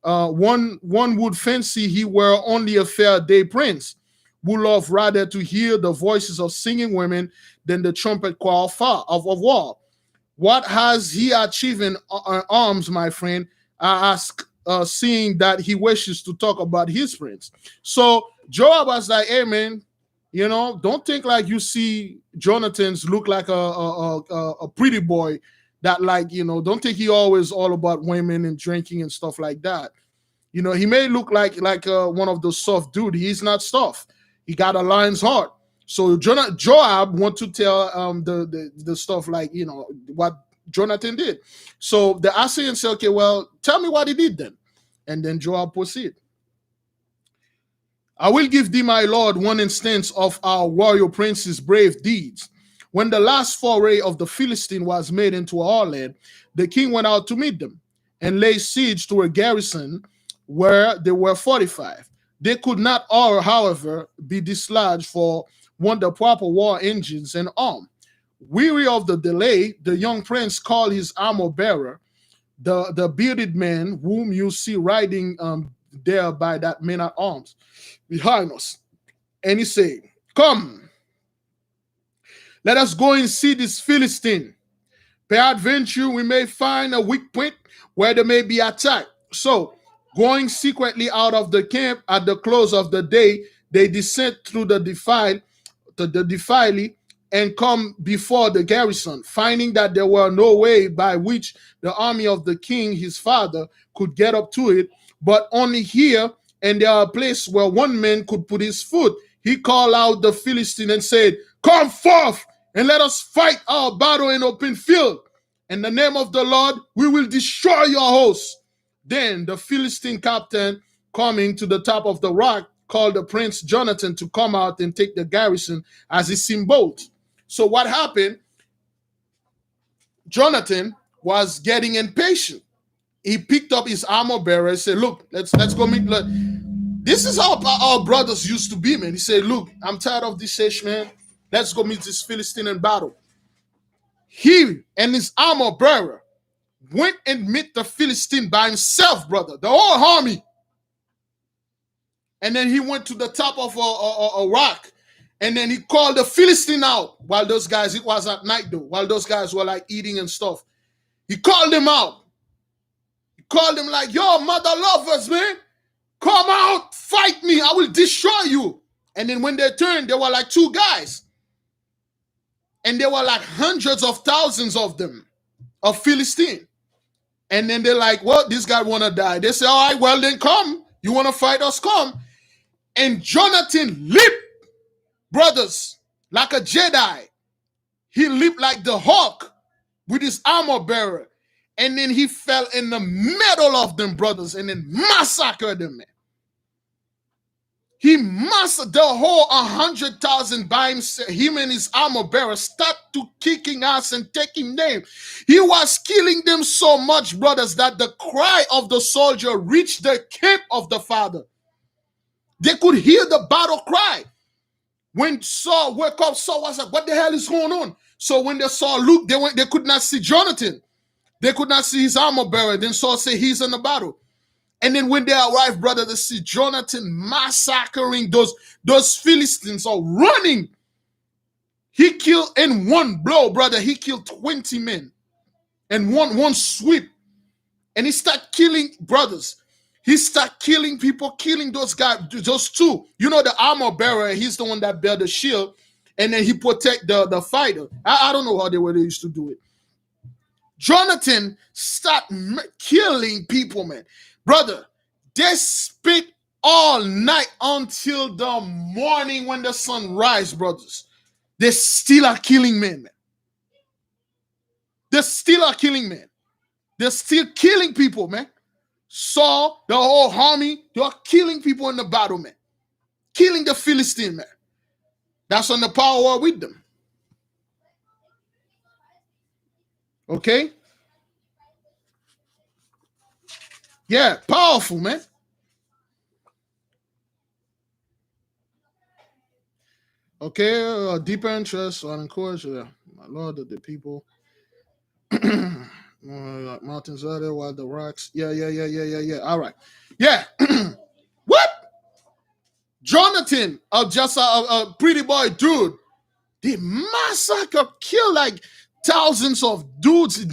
one would fancy he were only a fair day prince, who loved rather to hear the voices of singing women than the trumpet call of war. What has he achieved in arms, my friend? I ask, seeing that he wishes to talk about his prince." So Joab was like, "Hey, man, don't think like you see Jonathan's look like a pretty boy that don't think he always all about women and drinking and stuff like that. He may look like one of those soft dude. He's not soft. He got a lion's heart." So Joab want to tell the stuff like what Jonathan did. So the Assyrian say, "Okay, well, tell me what he did then," and then Joab proceed. "I will give thee, my lord, one instance of our warrior prince's brave deeds. When the last foray of the Philistine was made into our land, the king went out to meet them and laid siege to a garrison where they were fortified. They could not all, however, be dislodged, for want the proper war engines and arm. Weary of the delay, the young prince called his armor bearer, the bearded man whom you see riding there by that man at arms behind us, and he said, 'Come, let us go and see this Philistine. Peradventure we may find a weak point where there may be attack.' So, going secretly out of the camp at the close of the day, they descend through the defile, and come before the garrison, finding that there were no way by which the army of the king his father could get up to it, but only here and there a place where one man could put his foot. He called out the Philistine and said, 'Come forth and let us fight our battle in open field. In the name of the Lord, we will destroy your host.' Then the Philistine captain, coming to the top of the rock, called the prince Jonathan to come out and take the garrison, as he seemed bold." So what happened? Jonathan was getting impatient. He picked up his armor bearer and said, "Look, let's go meet. This is how our brothers used to be, man." He said, "Look, I'm tired of this ish, man. Let's go meet this Philistine in battle." He and his armor bearer went and met the Philistine by himself, brother, the whole army. And then he went to the top of a rock, and then he called the Philistine out while those guys, it was at night though, while those guys were like eating and stuff. He called them out. He called them like, "Yo, mother lovers, man, come out, fight me, I will destroy you." And then when they turned, there were like two guys. And there were like hundreds of thousands of them, of Philistine. And then they're like, "Well, this guy want to die." They say, "All right, well then come. You want to fight us, come." And Jonathan leaped, brothers. like a Jedi. He leaped like the hawk with his armor bearer. And then he fell in the middle of them, brothers, and then massacred them, man. He massacred the whole 100,000 by himself. Him and his armor bearer start to kicking ass and taking name. He was killing them so much, brothers, that the cry of the soldier reached the camp of the father. They could hear the battle cry. When Saul woke up, Saul was like, what the hell is going on? So when they saw Luke, they could not see Jonathan. They could not see his armor bearer. Then Saul said, he's in the battle. And then when they arrived, brother, they see Jonathan massacring those Philistines or running. He killed in one blow, brother. He killed 20 men in one sweep. And he started killing brothers. He started killing people, killing those guys, those two. You know, the armor bearer, he's the one that bear the shield. And then he protect the fighter. I don't know how they used to do it. Jonathan started killing people, man. Brother, they spent all night until the morning when the sun rises, brothers. They still are killing men, man. They still are killing men. They're still killing people, man. Saul, the whole army, they are killing people in the battle, man. Killing the Philistine, man. That's on the power war with them. Okay? Yeah, powerful, man. Okay, deeper interest on encourage, my Lord, the people. Mountains are there, while the rocks. Yeah. All right. Yeah. What? Jonathan, just a pretty boy dude, they massacre, kill like thousands of dudes.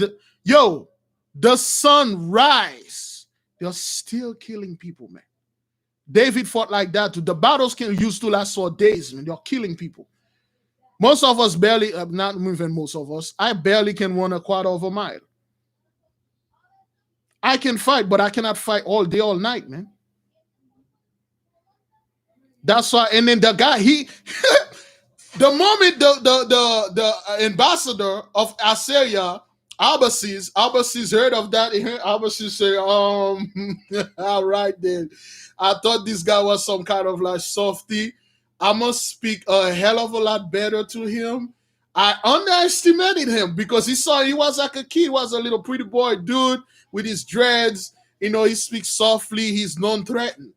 The sun rise. They're still killing people, man. David fought like that too. The battles used to last for days, man. They're killing people. Most of us barely, not even most of us, I barely can run a quarter of a mile. I can fight, but I cannot fight all day, all night, man. That's why, and then the guy, the moment the ambassador of Assyria, Abbasis heard of that, Abbasis said, all right then. I thought this guy was some kind of like softy. I must speak a hell of a lot better to him. I underestimated him because he was like a kid. He was a little pretty boy dude with his dreads. You know, he speaks softly. He's non-threatened.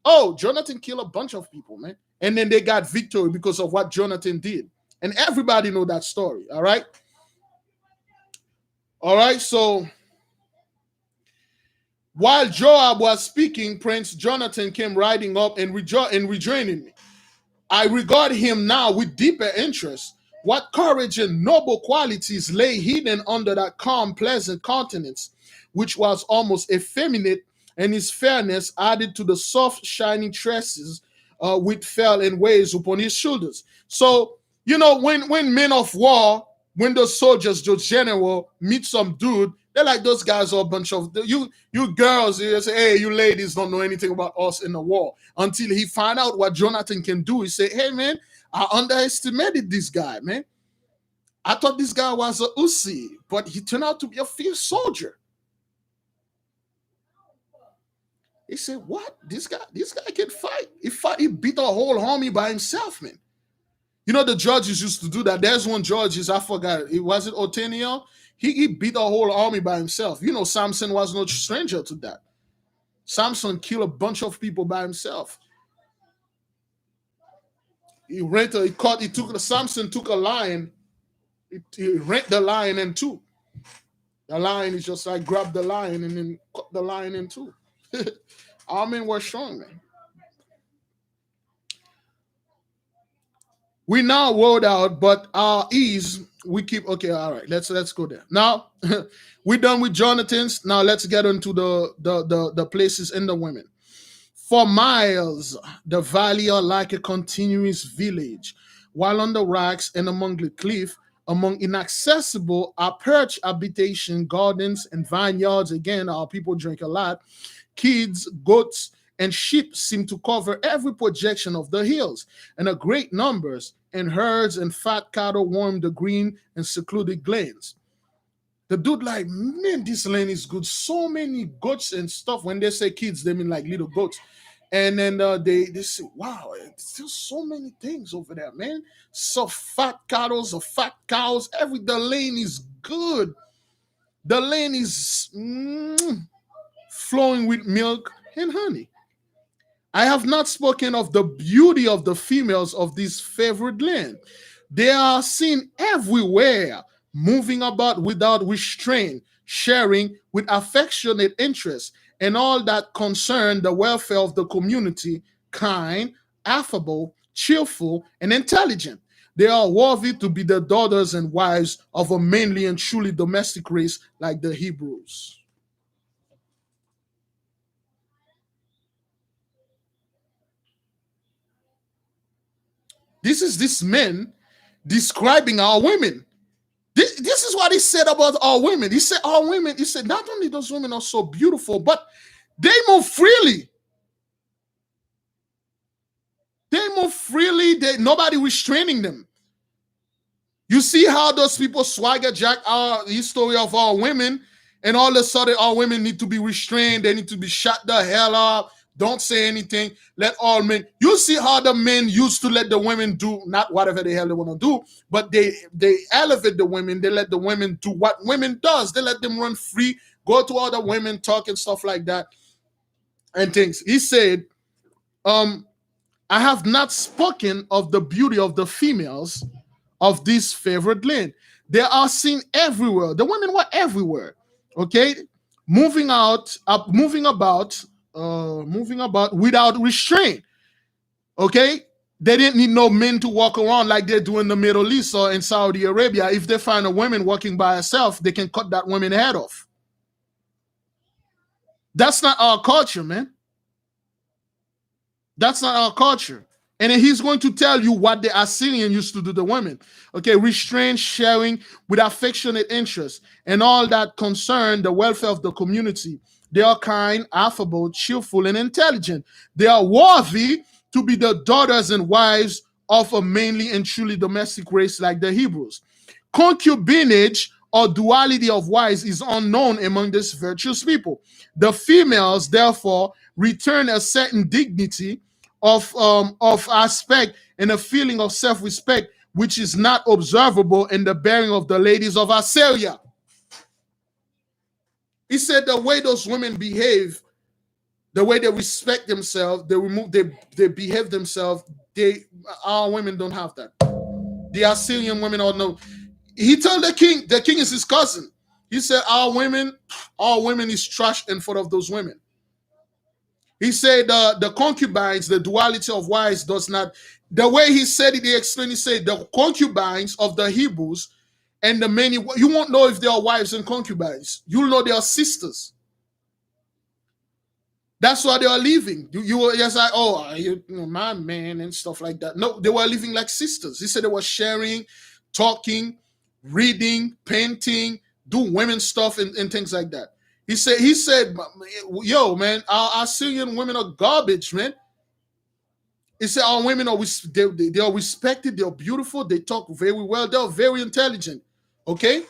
Oh, Jonathan killed a bunch of people, man. And then they got victory because of what Jonathan did. And everybody know that story, all right? All right, so while Joab was speaking, Prince Jonathan came riding up and rejoining me. I regard him now with deeper interest. What courage and noble qualities lay hidden under that calm, pleasant countenance, which was almost effeminate, and his fairness added to the soft, shining tresses which fell in waves upon his shoulders. So, you know, when men of war, when those soldiers, those general meet some dude, they're like, those guys are a bunch of you girls. You say, hey, you ladies don't know anything about us in the war. Until he find out what Jonathan can do, he say, hey man, I underestimated this guy, man. I thought this guy was a Uzi, but he turned out to be a fierce soldier. He said, what? This guy can fight. He beat a whole army by himself, man. You know, the judges used to do that. There's one judge, I forgot. Was it Othniel? He beat a whole army by himself. You know, Samson was no stranger to that. Samson killed a bunch of people by himself. Samson took a lion. He rent the lion in two. The lion is just like grab the lion and then cut the lion in two. Our men were strong, man. We now rolled out, but our ease, we keep, okay, all right, let's go there. Now, we're done with Jonathan's. Now let's get into the places and the women. For miles, the valley are like a continuous village, while on the rocks and among the cliff, among inaccessible are perch habitation, gardens, and vineyards. Again, our people drink a lot. Kids, goats, and sheep seem to cover every projection of the hills, and a great numbers and herds and fat cattle warm the green and secluded glens. The dude like, man, this land is good. So many goats and stuff. When they say kids, they mean like little goats. And then they say, wow, there's so many things over there, man. So fat cattle, so fat cows. The lane is good. The lane is flowing with milk and honey. I have not spoken of the beauty of the females of this favored land. They are seen everywhere, moving about without restraint, sharing with affectionate interest, and all that concern the welfare of the community, kind, affable, cheerful, and intelligent. They are worthy to be the daughters and wives of a mainly and truly domestic race like the Hebrews. This is this men describing our women. This is what he said about our women. He said our women, he said not only those women are so beautiful, but they move freely. They move freely. Nobody restraining them. You see how those people swagger jack our history of our women, and all of a sudden our women need to be restrained. They need to be shut the hell up. Don't say anything. Let all men. You see how the men used to let the women do not whatever the hell they want to do, but they elevate the women. They let the women do what women does. They let them run free, go to other women, talk and stuff like that, and things. He said, I have not spoken of the beauty of the females of this favored land. They are seen everywhere. The women were everywhere. Okay, moving out, moving about without restraint. Okay, they didn't need no men to walk around like they do in the Middle East or in Saudi Arabia. If they find a woman walking by herself, they can cut that woman head off. That's not our culture, man. That's not our culture. And then he's going to tell you what the Assyrian used to do to women. Okay, restraint, sharing with affectionate interest, and all that concern the welfare of the community. They are kind, affable, cheerful, and intelligent. They are worthy to be the daughters and wives of a mainly and truly domestic race like the Hebrews. Concubinage or duality of wives is unknown among these virtuous people. The females, therefore, return a certain dignity of aspect and a feeling of self-respect which is not observable in the bearing of the ladies of Assyria. He said the way those women behave, the way they respect themselves, they behave themselves. Our women don't have that. The Assyrian women are no. He told the king is his cousin. He said our women is trash in front of those women. He said the concubines, the duality of wives does not. The way he said it, he explained. He said the concubines of the Hebrews and the many. You won't know if they are wives and concubines. You'll know they are sisters. That's why they are living. You were just like, oh, my man and stuff like that. No, they were living like sisters. He said they were sharing, talking, reading, painting, do women stuff and things like that. He said, yo, man, our Assyrian women are garbage, man. He said our women are they are respected, they are beautiful, they talk very well, they are very intelligent. Okay?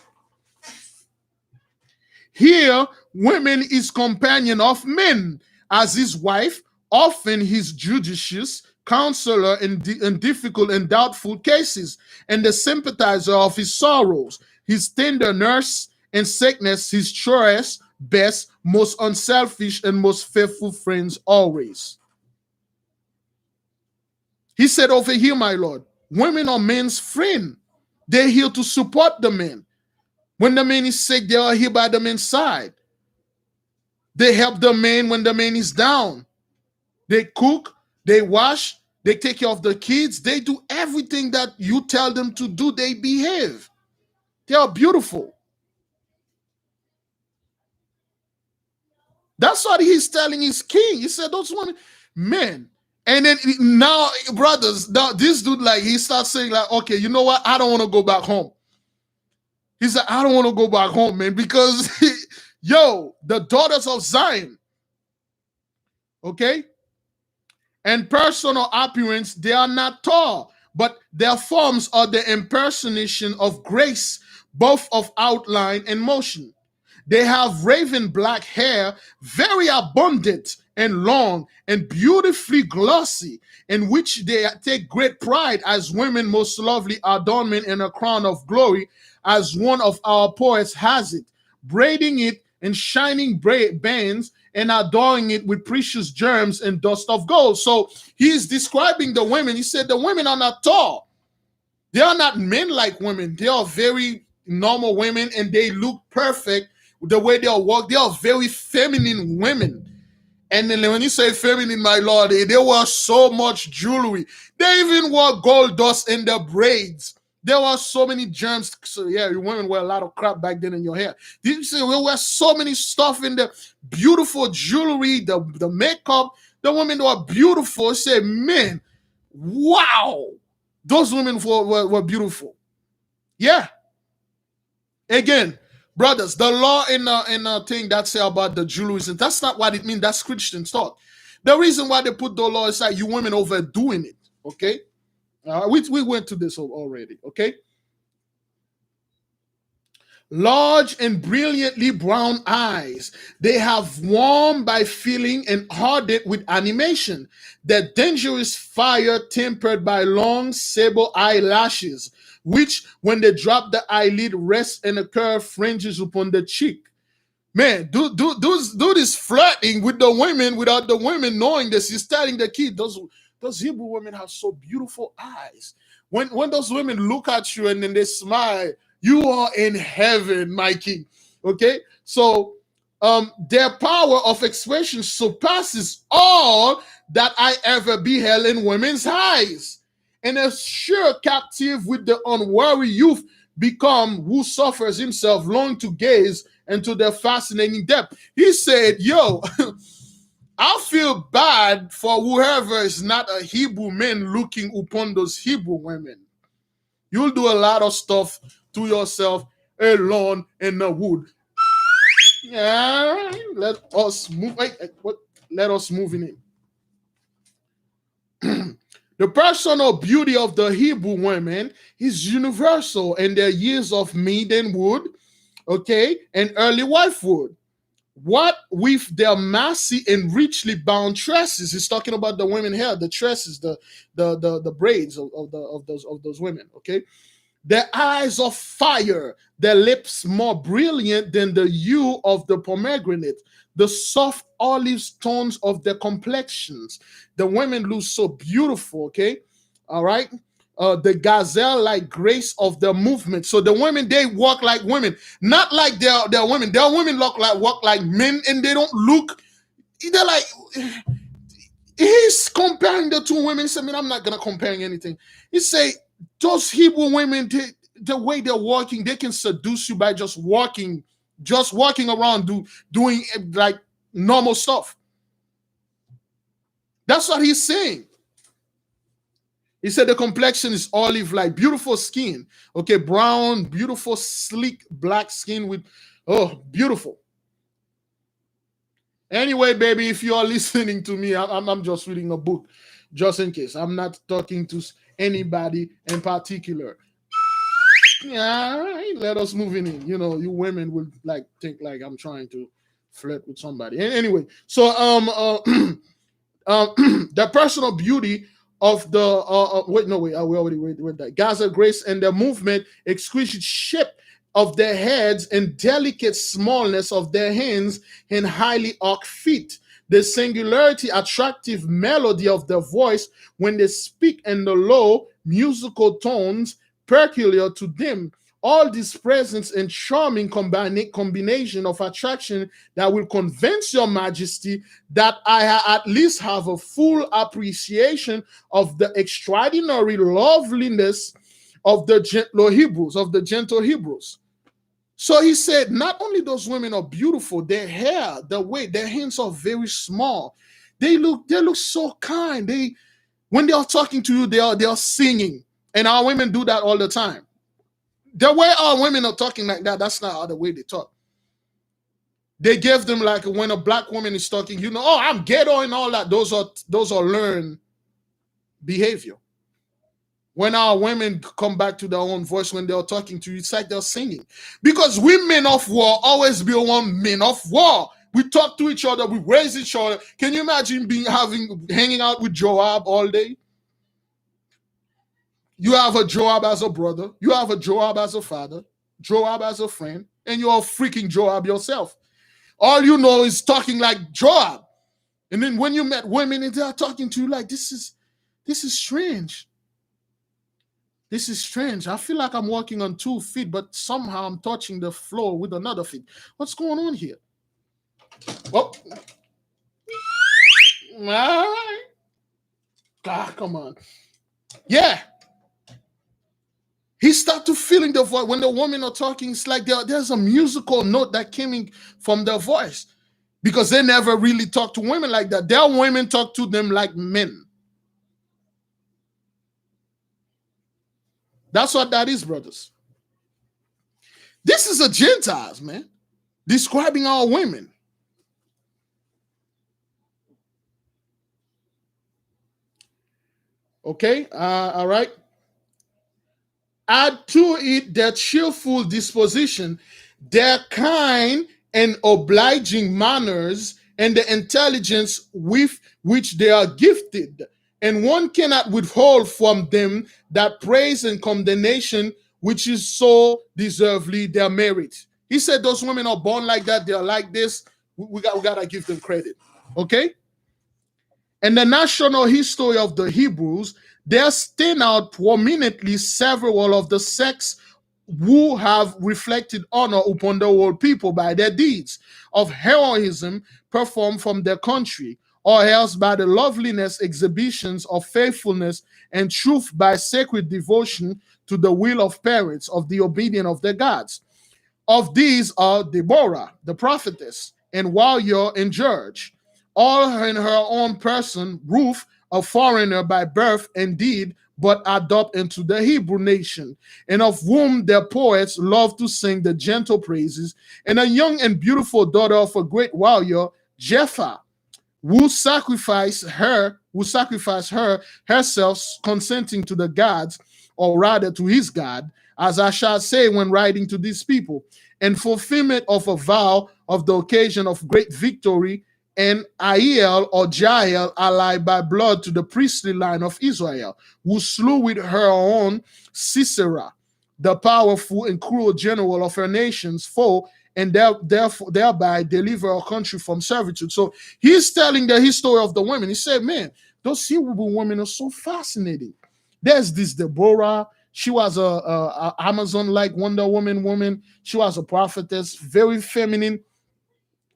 Here, women is companion of men, as his wife, often his judicious counselor in difficult and doubtful cases, and the sympathizer of his sorrows, his tender nurse in sickness, his truest, best, most unselfish, and most faithful friends always. He said over here, my Lord, women are men's friend. They're here to support the men. When the man is sick, they are here by the man's side. They help the man when the man is down. They cook, they wash, they take care of the kids. They do everything that you tell them to do. They behave. They are beautiful. That's what he's telling his king. He said, those women, men. And then now, brothers, now this dude, like, he starts saying, like, okay, you know what? I don't want to go back home. He said, I don't want to go back home, man, because, yo, the daughters of Zion, okay? And personal appearance, they are not tall, but their forms are the impersonation of grace, both of outline and motion. They have raven black hair, very abundant and long and beautifully glossy, in which they take great pride as women most lovely adornment and a crown of glory, as one of our poets has it, braiding it in shining bands and adorning it with precious gems and dust of gold. So he's describing the women. He said the women are not tall. They are not men like women. They are very normal women and they look perfect the way they walk. They are very feminine women. And then when you say feminine, my lord, they wear so much jewelry. They even wore gold dust in their braids. There were so many germs. So yeah, women wear a lot of crap back then in your hair. Did you say we wear so many stuff in the beautiful jewelry, the makeup? The women were beautiful. Say, man, wow. Those women were beautiful. Yeah. Again, brothers, the law in a thing that say about the jewelry, and that's not what it means. That's Christian thought. The reason why they put the law is that you women overdoing it. Okay, we went to this already. Okay, large and brilliantly brown eyes. They have warmed by feeling and hardened with animation. The dangerous fire tempered by long sable eyelashes, which, when they drop the eyelid, rest in a curved fringes upon the cheek. Man, dude is flirting with the women without the women knowing this. He's telling the kid, those Hebrew women have so beautiful eyes. When those women look at you and then they smile, you are in heaven, my king. Okay? So their power of expression surpasses all that I ever beheld in women's eyes. And a sure captive with the unwary youth become who suffers himself long to gaze into their fascinating depth. He said, yo, I feel bad for whoever is not a Hebrew man looking upon those Hebrew women. You'll do a lot of stuff to yourself alone in the wood. Yeah, let us move. Let us move in. The personal beauty of the Hebrew women is universal in their years of maidenhood, okay, and early wifehood. What with their massy and richly bound tresses, he's talking about the women hair, the tresses, the braids of those women, okay. Their eyes of fire, their lips more brilliant than the hue of the pomegranate, the soft olive tones of their complexions. The women look so beautiful, okay? All right? The gazelle-like grace of their movement. So the women, they walk like women, not like they're women. Their women walk like men, and they don't look. They're like, he's comparing the two women. He said, I mean, I'm not gonna comparing anything. He say those Hebrew women, the way they're walking, they can seduce you by just walking around doing like normal stuff. That's what he's saying. He said the complexion is olive, like beautiful skin. Okay, brown, beautiful, sleek, black skin with, oh, beautiful. Anyway, baby, if you are listening to me, I'm just reading a book, just in case. I'm not talking to anybody in particular. Yeah, let us move in. You know, you women will like think like I'm trying to flirt with somebody. Anyway, so the personal beauty of the we already read that Gaza grace and the movement, exquisite shape of their heads and delicate smallness of their hands and highly arched feet. The singularity, attractive melody of their voice when they speak in the low musical tones peculiar to them. All this presence and charming combination of attraction that will convince your majesty that I at least have a full appreciation of the extraordinary loveliness of the gentle Hebrews. So he said, not only those women are beautiful, their hair, their hands are very small. They look so kind. When they are talking to you, they are singing. And our women do that all the time. The way our women are talking like that, that's not how the way they talk. They give them like when a black woman is talking, you know, oh, I'm ghetto and all that. Those are learned behavior. When our women come back to their own voice when they're talking to you, it's like they're singing. Because we men of war always be one men of war. We talk to each other, we raise each other. Can you imagine hanging out with Joab all day? You have a Joab as a brother, you have a Joab as a father, Joab as a friend, and you're a freaking Joab yourself. All you know is talking like Joab. And then when you met women and they're talking to you like this is strange. This is strange. I feel like I'm walking on 2 feet, but somehow I'm touching the floor with another feet. What's going on here? Oh, all right. God, come on. Yeah. He started to feeling the voice. When the women are talking, it's like there's a musical note that came in from their voice. Because they never really talk to women like that. Their women talk to them like men. That's what that is, brothers. This is a Gentiles, man, describing our women. Okay, all right. Add to it their cheerful disposition, their kind and obliging manners, and the intelligence with which they are gifted. And one cannot withhold from them that praise and condemnation which is so deservedly their merit. He said those women are born like that, they're like this. We gotta give them credit. Okay? In the national history of the Hebrews, there stand out prominently several of the sects who have reflected honor upon the world people by their deeds of heroism performed from their country, or else by the loveliness exhibitions of faithfulness and truth by sacred devotion to the will of parents of the obedience of their gods. Of these are Deborah, the prophetess, and Warrior and Judge, all in her own person, Ruth, a foreigner by birth and deed, but adopted into the Hebrew nation, and of whom their poets love to sing the gentle praises, and a young and beautiful daughter of a great warrior, Jephthah, who sacrificed her herself, consenting to the gods, or rather to his God, as I shall say when writing to these people, and fulfillment of a vow of the occasion of great victory, and Aiel or Jael, allied by blood to the priestly line of Israel, who slew with her own Sisera, the powerful and cruel general of her nation's foe, and thereby deliver our country from servitude. So he's telling the history of the women. He said, man, those Hebrew women are so fascinating. There's this Deborah. She was a Amazon-like Wonder woman. She was a prophetess, very feminine,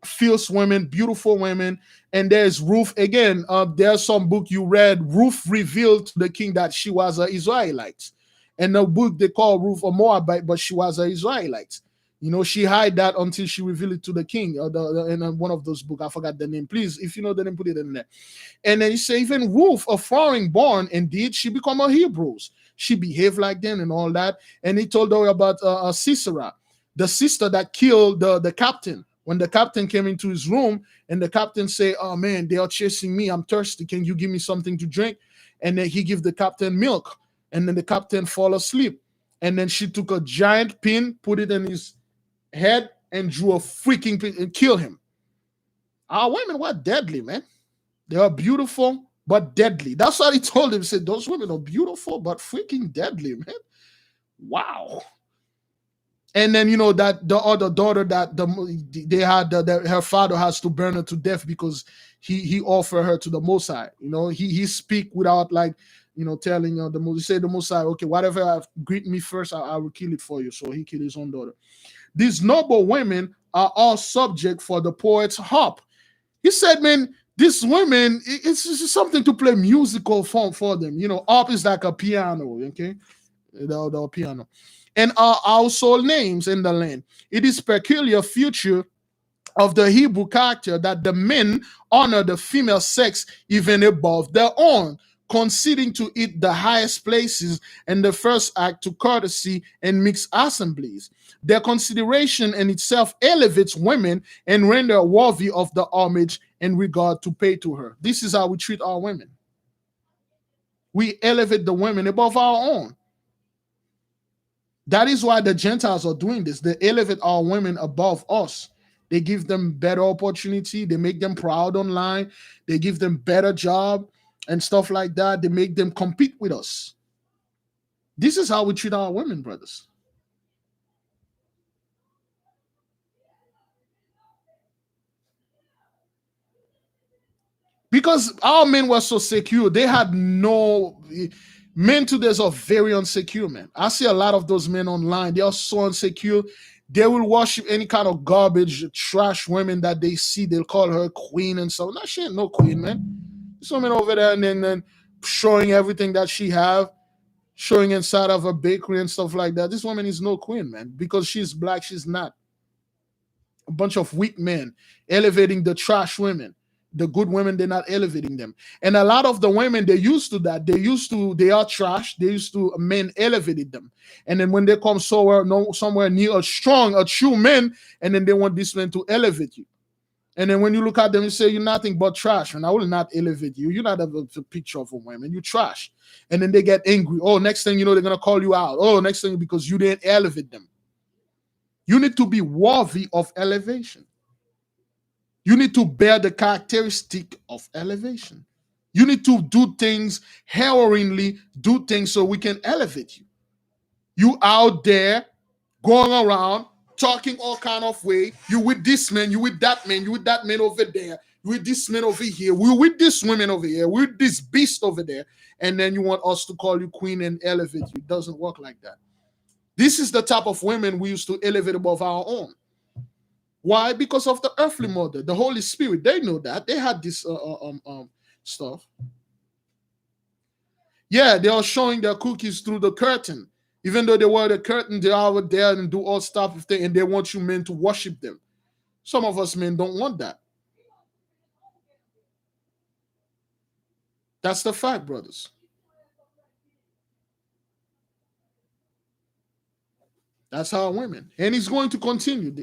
fierce women, beautiful women. And there's Ruth again. There's some book you read. Ruth revealed to the king that she was an Israelite. And the book they call Ruth a Moabite, but she was an Israelite. You know, she hid that until she revealed it to the king. In one of those books, I forgot the name. Please, if you know the name, put it in there. And then you say even Ruth, a foreign born, indeed, she become a Hebrews. She behaved like them and all that. And he told her about Sisera, the sister that killed the captain. When the captain came into his room and the captain say, oh man, they are chasing me. I'm thirsty. Can you give me something to drink? And then he give the captain milk. And then the captain fall asleep. And then she took a giant pin, put it in his head, and drew a freaking pin and killed him. Our women were deadly, man. They are beautiful, but deadly. That's what he told him. He said, those women are beautiful, but freaking deadly, man. Wow. And then, you know, that the other daughter that they had, her father has to burn her to death because he offered her to the Most High. You know, he speak without like, you know, telling the Most. He said the Most High, okay, whatever greet me first, I will kill it for you. So he killed his own daughter. These noble women are all subject for the poet's harp. He said, man, these women, it's just something to play musical for them. You know, harp is like a piano, okay? The piano. And are household names in the land. It is peculiar feature of the Hebrew character that the men honor the female sex even above their own, conceding to it the highest places in the first act to courtesy and mixed assemblies. Their consideration in itself elevates women and render worthy of the homage and regard to pay to her. This is how we treat our women. We elevate the women above our own. That is why the Gentiles are doing this. They elevate our women above us. They give them better opportunity. They make them proud online. They give them better job and stuff like that. They make them compete with us. This is how we treat our women, brothers. Because our men were so secure, they had no men today are very unsecure, man. I see a lot of those men online. They are so insecure. They will worship any kind of garbage, trash women that they see. They'll call her queen and so. No, she ain't no queen, man. This woman over there and then showing everything that she have, showing inside of a bakery and stuff like that. This woman is no queen, man. Because she's black, she's not. A bunch of weak men elevating the trash women. The good women, they're not elevating them. And a lot of the women, they used to that. They are trash. They used to, men elevated them. And then when they come somewhere near a true man, and then they want this man to elevate you. And then when you look at them, you say, you're nothing but trash, and I will not elevate you. You're not a picture of a woman. You trash. And then they get angry. Oh, next thing you know, they're going to call you out. Oh, next thing, because you didn't elevate them. You need to be worthy of elevation. You need to bear the characteristic of elevation. You need to do things, harrowingly do things so we can elevate you. You out there going around talking all kind of way. You with this man, you with that man, you with that man over there, you with this man over here, we with this woman over here, we with this beast over there, and then you want us to call you queen and elevate you. It doesn't work like that. This is the type of women we used to elevate above our own. Why? Because of the earthly mother, the Holy Spirit. They know that. They had this stuff. Yeah, they are showing their cookies through the curtain. Even though they wear the curtain, they are out there and do all stuff with them, and they want you men to worship them. Some of us men don't want that. That's the fact, brothers. That's how women. And he's going to continue.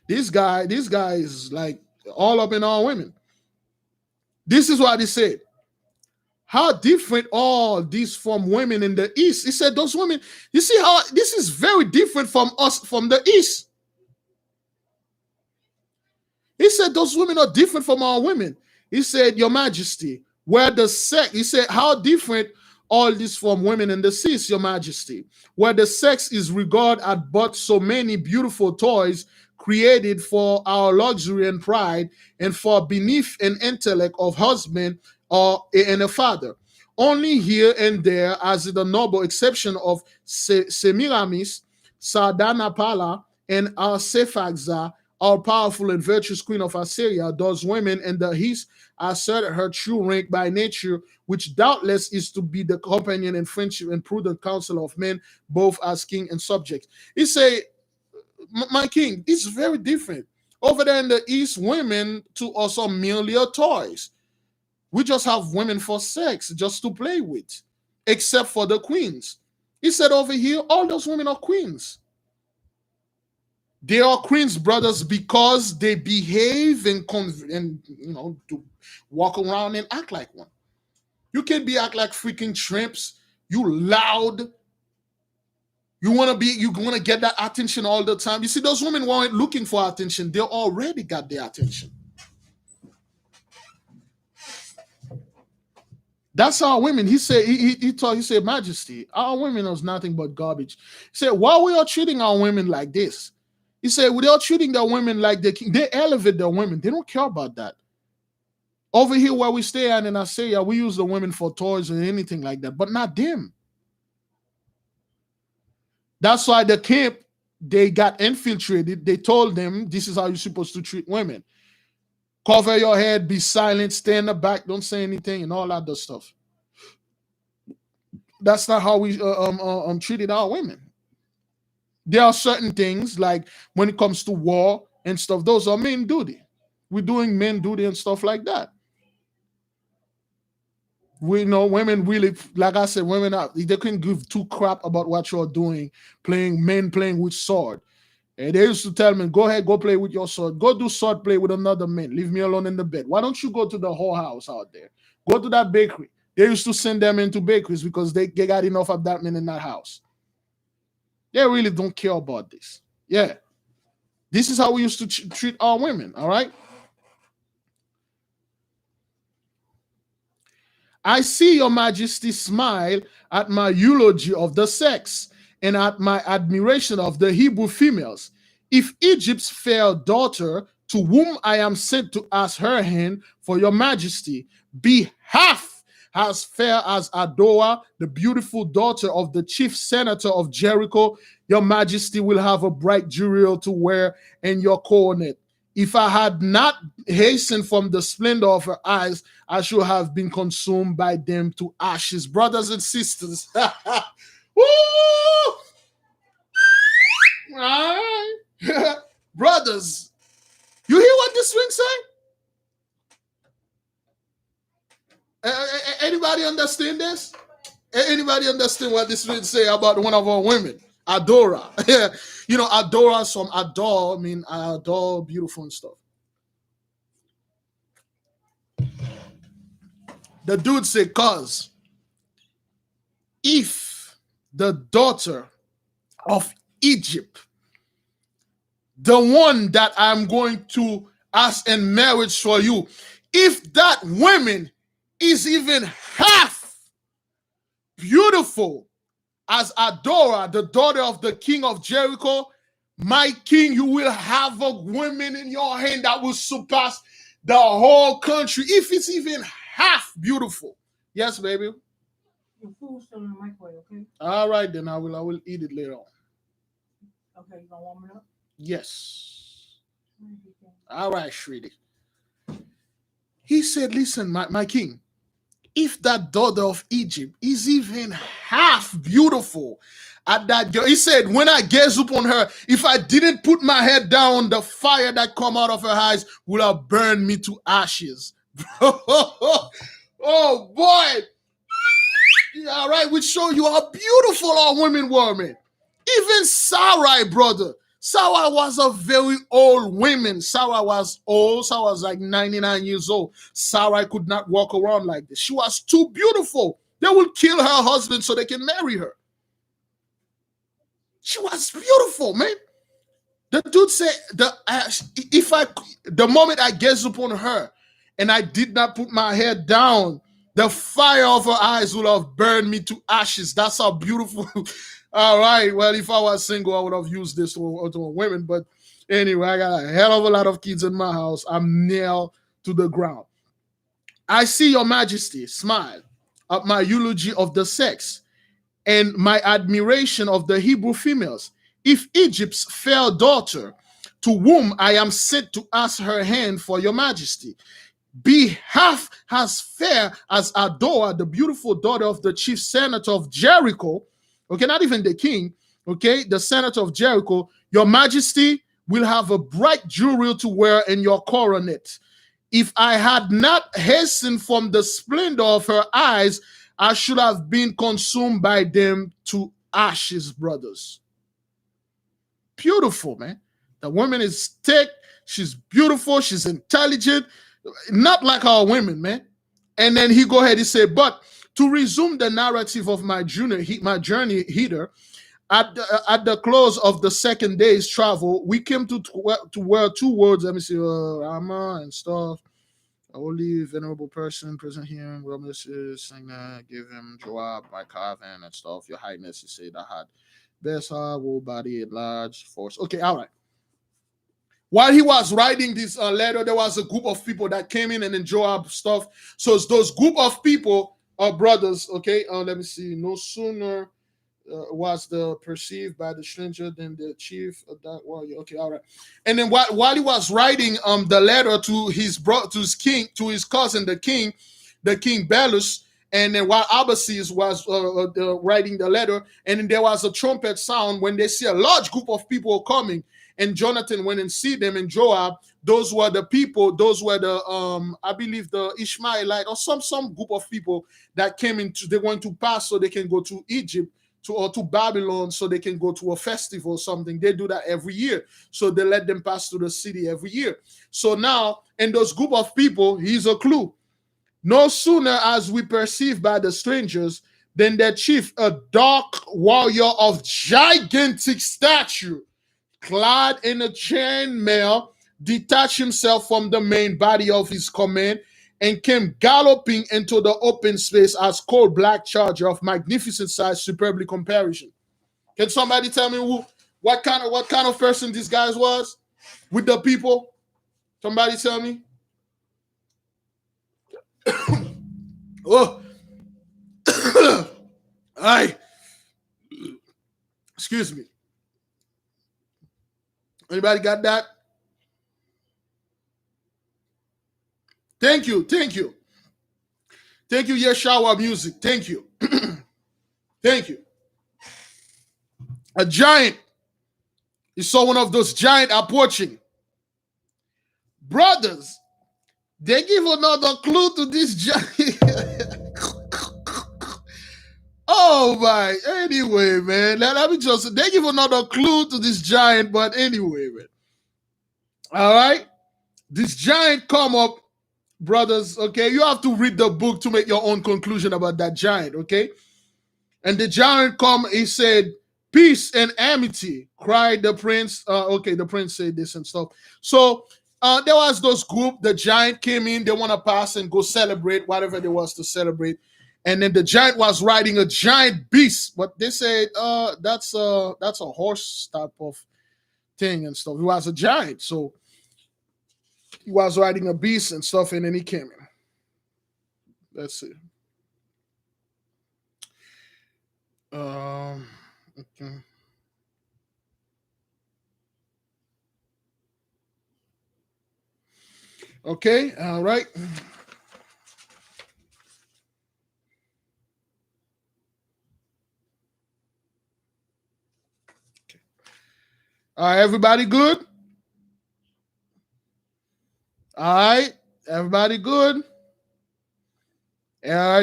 This guy is like all up in our women. This is what he said. How different all these from women in the East. He said, those women, you see how this is very different from us from the East. He said, those women are different from our women. He said, Your Majesty, where the sex, he said, how different all this from women in the East, Your Majesty, where the sex is regarded as but so many beautiful toys created for our luxury and pride, and for beneath an intellect of husband and a father. Only here and there, as the noble exception of Semiramis, Sardanapala, and Arsaphagza, our powerful and virtuous queen of Assyria, those women in the East assert her true rank by nature, which doubtless is to be the companion and friendship and prudent counsel of men, both as king and subject. He say, my king, it's very different. Over there in the East, women to us are merely toys. We just have women for sex, just to play with, except for the queens. He said over here, all those women are queens. They are queens, brothers, because they behave and to walk around and act like one. You can't act like freaking tramps. You loud. You want to get that attention all the time. You see, those women weren't looking for attention. They already got their attention. That's our women. He said, he said, Majesty, our women is nothing but garbage. He said, why we are treating our women like this? He said, well, they are treating their women like the king. They elevate their women. They don't care about that. Over here where we stay at in Assyria, we use the women for toys or anything like that, but not them. That's why the camp, they got infiltrated. They told them, this is how you're supposed to treat women. Cover your head, be silent, stay in the back, don't say anything, and all that other stuff. That's not how we treated our women. There are certain things, like when it comes to war and stuff, those are men duty. We're doing men duty and stuff like that. We know women really, like I said, women they couldn't give two crap about what you're doing, men playing with sword. And they used to tell me, go ahead, go play with your sword. Go do sword play with another man. Leave me alone in the bed. Why don't you go to the whole house out there? Go to that bakery. They used to send them into bakeries because they got enough of that man in that house. They really don't care about this. Yeah. This is how we used to treat our women, all right? I see your majesty smile at my eulogy of the sex and at my admiration of the Hebrew females. If Egypt's fair daughter, to whom I am sent to ask her hand for your majesty, be half as fair as Adoah, the beautiful daughter of the chief senator of Jericho, your majesty will have a bright jewel to wear and your coronet. If I had not hastened from the splendor of her eyes, I should have been consumed by them to ashes. Brothers and sisters. Woo! All right. Brothers, you hear what this ring say? Anybody understand this? Anybody understand what this ring say about one of our women? Adora. You know, Adora from adore, I mean, I adore beautiful and stuff. The dude said, cause if the daughter of Egypt, the one that I'm going to ask in marriage for you, if that woman is even half beautiful as Adora, the daughter of the king of Jericho, my king, you will have a woman in your hand that will surpass the whole country, if it's even half beautiful. Yes, baby. Your food's still in the microwave, okay? All right, then I will eat it later on. Okay, you gonna warm it up? Yes. All right, Shridi. He said, listen, my king, if that daughter of Egypt is even half beautiful at that girl, he said, when I gaze upon her, if I didn't put my head down, the fire that come out of her eyes will have burned me to ashes. Oh boy. Yeah, all right, we show you how beautiful our women were, man. Even Sarai, brother. Sarai was a very old woman. Sarai was old. Sarai was like 99 years old. Sarai could not walk around like this. She was too beautiful. They will kill her husband so they can marry her. She was beautiful, man. The dude said, the moment I gazed upon her and I did not put my head down, the fire of her eyes would have burned me to ashes. That's how beautiful. All right. Well, if I was single, I would have used this to women. But anyway, I got a hell of a lot of kids in my house. I'm nailed to the ground. I see your majesty smile at my eulogy of the sex and my admiration of the Hebrew females. If Egypt's fair daughter, to whom I am sent to ask her hand for your majesty, be half as fair as Adoah, the beautiful daughter of the chief senator of Jericho, okay, not even the king, okay, the senator of Jericho, your majesty will have a bright jewel to wear in your coronet. If I had not hastened from the splendor of her eyes, I should have been consumed by them to ashes, brothers. Beautiful, man. The woman is thick, she's beautiful, she's intelligent, not like our women, man. And then he go ahead, he said, but to resume the narrative of my journey hither, at the close of the second day's travel, we came to where two words, let me see, Rama and stuff. Holy venerable person present here in Romesis, saying that give him Joab, my caravan and stuff. Your highness, he said, I had best whole body at large force. Okay, all right. While he was writing this letter, there was a group of people that came in and then Joab stuff. So it's those group of people, brothers, okay, let me see. No sooner was the perceived by the stranger than the chief of that warrior. Okay, all right. And then while he was writing the letter to his king, to his cousin, the king Belus, and then while Abbasis was writing the letter, and then there was a trumpet sound when they see a large group of people coming. And Jonathan went and see them, and Joab, those were the people, those were the I believe the Ishmaelite or some group of people that came into, they want to pass so they can go to Egypt or to Babylon so they can go to a festival or something. They do that every year. So they let them pass through the city every year. So now in those group of people, here's a clue. No sooner as we perceive by the strangers than their chief, a dark warrior of gigantic stature, clad in a chain mail, detached himself from the main body of his command and came galloping into the open space as cold black charger of magnificent size, superbly comparison. Can somebody tell me what kind of person this guy was with the people? Somebody tell me. Oh, I excuse me. Anybody got that? Thank you, thank you. Thank you, YAHAWAH music. Thank you. Thank you. A giant. You saw one of those giant approaching. Brothers, they give another clue to this giant. Oh my. Anyway, man. Let me just, they give another clue to this giant, but anyway, man. All right. This giant come up, brothers, okay? You have to read the book to make your own conclusion about that giant, okay? And the giant come, he said, peace and amity, cried the prince. Okay, the prince said this and stuff. So there was those group, the giant came in, they want to pass and go celebrate, whatever there was to celebrate. And then the giant was riding a giant beast, but they said that's a horse type of thing and stuff. He was a giant, so he was riding a beast and stuff, and then he came in. Let's see. Okay. Okay, all right. All right, everybody good? All right, everybody good?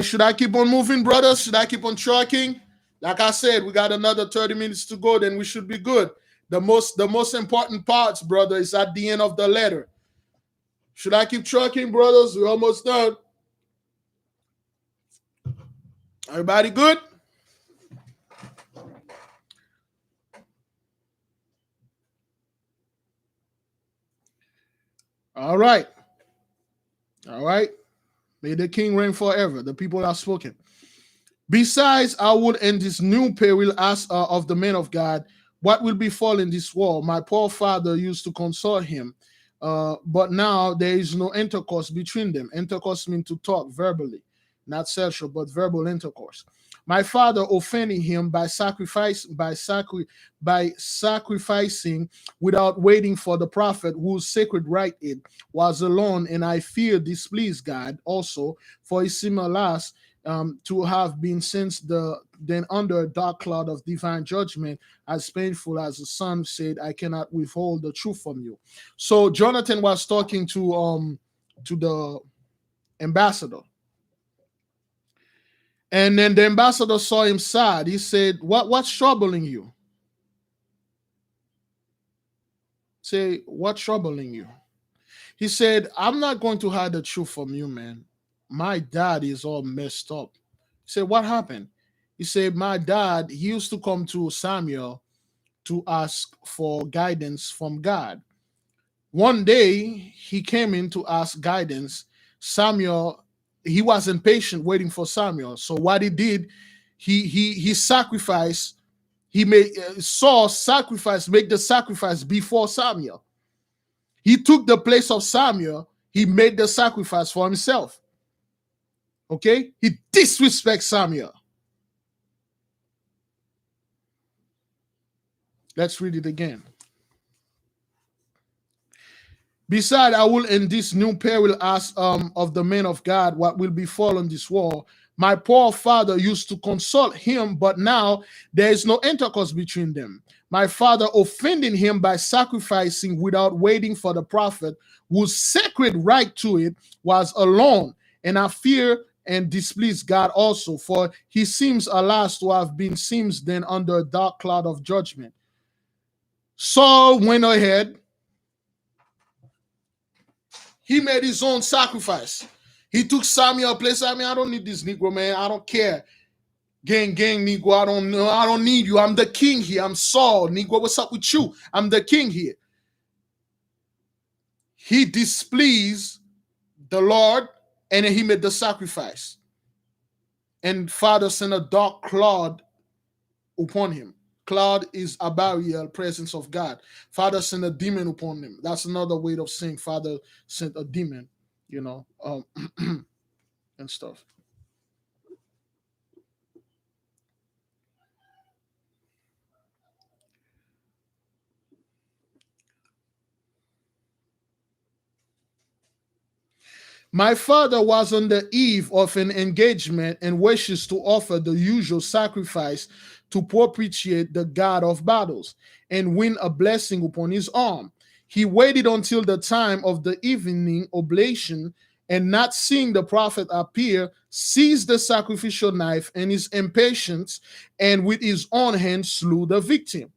Should I keep on moving, brothers? Should I keep on trucking? Like I said, we got another 30 minutes to go, then we should be good. The most important parts, brother, is at the end of the letter. Should I keep trucking, brothers? We're almost done. Everybody good? All right. All right. May the king reign forever. The people are spoken. Besides, I would end this new peril ask of the men of God, what will befall in this war? My poor father used to console him, but now there is no intercourse between them. Intercourse means to talk verbally, not sexual, but verbal intercourse. My father offending him by sacrificing without waiting for the prophet whose sacred right it was alone, and I fear displeased God also, for his similar to have been since then under a dark cloud of divine judgment, as painful as the son said, I cannot withhold the truth from you. So Jonathan was talking to the ambassador. And then the ambassador saw him sad. He said, what's troubling you? Say, what's troubling you? He said, I'm not going to hide the truth from you, man. My dad is all messed up. He said, what happened? He said, my dad, he used to come to Samuel to ask for guidance from God. One day, he came in to ask guidance. Samuel, he was impatient waiting for Samuel. So what he did, he sacrificed. He made Saul sacrifice, make the sacrifice before Samuel. He took the place of Samuel. He made the sacrifice for himself. Okay? He disrespects Samuel. Let's read it again. Beside, I will in this new peril ask of the men of God what will befall on this war. My poor father used to consult him, but now there is no intercourse between them. My father offending him by sacrificing without waiting for the prophet, whose sacred right to it was alone. And I fear and displease God also, for he seems, alas, to have been since then under a dark cloud of judgment. Saul went ahead. He made his own sacrifice. He took Samuel place. I mean, I don't need this Negro, man. I don't care. Gang, Negro. I don't know. I don't need you. I'm the king here. I'm Saul, Negro. What's up with you? I'm the king here. He displeased the Lord, and then he made the sacrifice. And Father sent a dark cloud upon him. Cloud is a barrier, presence of God. Father sent a demon upon him. That's another way of saying Father sent a demon, and stuff. My father was on the eve of an engagement and wishes to offer the usual sacrifice to propitiate the God of battles and win a blessing upon his arm. He waited until the time of the evening oblation, and not seeing the prophet appear, seized the sacrificial knife in his impatience, and with his own hand slew the victim.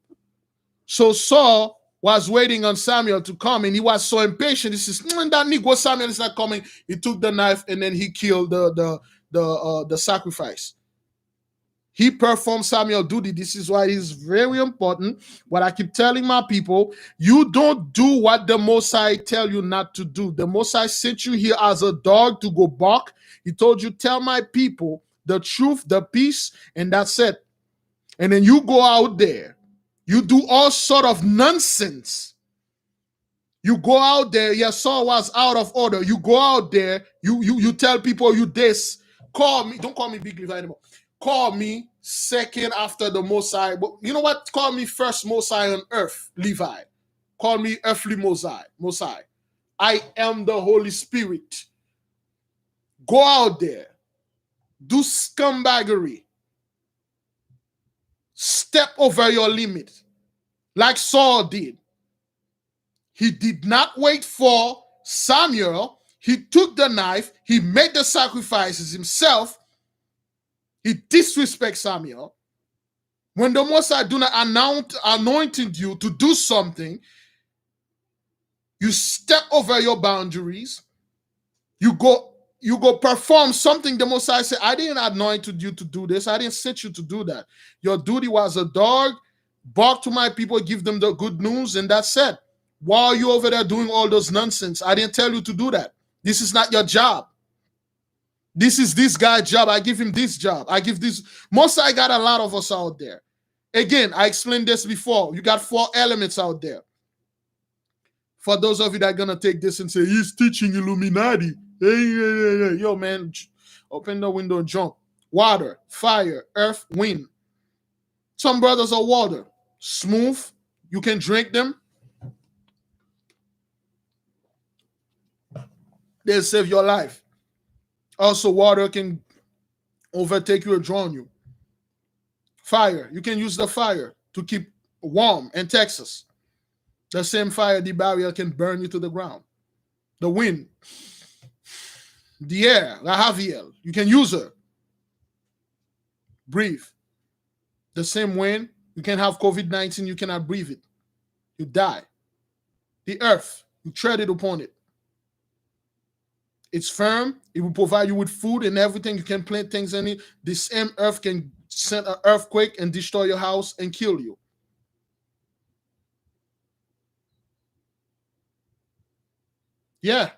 So Saul was waiting on Samuel to come, and he was so impatient. He says, "That Negro Samuel is not coming." He took the knife and then he killed the sacrifice. He performed Samuel duty. This is why it is very important. What I keep telling my people, you don't do what the Most High tell you not to do. The Most High sent you here as a dog to go bark. He told you, tell my people the truth, the peace, and that's it. And then you go out there. You do all sort of nonsense. You go out there, your Saul was out of order. You go out there, you tell people you this. Call me, don't call me Big Levi anymore. Call me second after the Most High. But you know what? Call me first Most High on earth, Levi. Call me earthly Most High. I am the Holy Spirit. Go out there. Do scumbaggery. Step over your limit. Like Saul did. He did not wait for Samuel. He took the knife. He made the sacrifices himself. He disrespects Samuel. When the Most High do not anointed you to do something, you step over your boundaries. You go perform something. The Most High said, I didn't anoint you to do this. I didn't set you to do that. Your duty was a dog, bark to my people, give them the good news, and that's it. Why are you over there doing all those nonsense? I didn't tell you to do that. This is not your job. This is this guy's job. I give him this job. I give this. Most I got a lot of us out there. Again, I explained this before. You got 4 elements out there. For those of you that are going to take this and say, he's teaching Illuminati. Hey, yo, man, open the window and jump. Water, fire, earth, wind. Some brothers are water. Smooth. You can drink them. They'll save your life. Also, water can overtake you or drown you. Fire, you can use the fire to keep warm in Texas. The same fire, the barrier can burn you to the ground. The wind, the air, YAHAWAH, you can use her. Breathe. The same wind, you can have COVID-19, you cannot breathe it. You die. The earth, you tread it upon it. It's firm. It will provide you with food and everything. You can plant things in it. The same earth can send an earthquake and destroy your house and kill you. Yeah.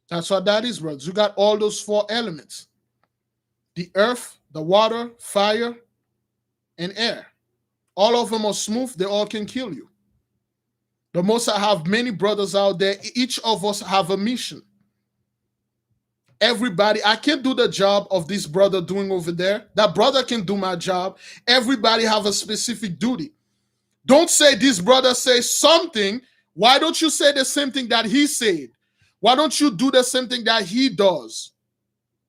That's what that is, brothers. You got all those 4 elements. The earth, the water, fire, and air. All of them are smooth. They all can kill you. The Most I have many brothers out there. Each of us have a mission. Everybody, I can't do the job of this brother doing over there. That brother can do my job. Everybody have a specific duty. Don't say this brother says something. Why don't you say the same thing that he said? Why don't you do the same thing that he does?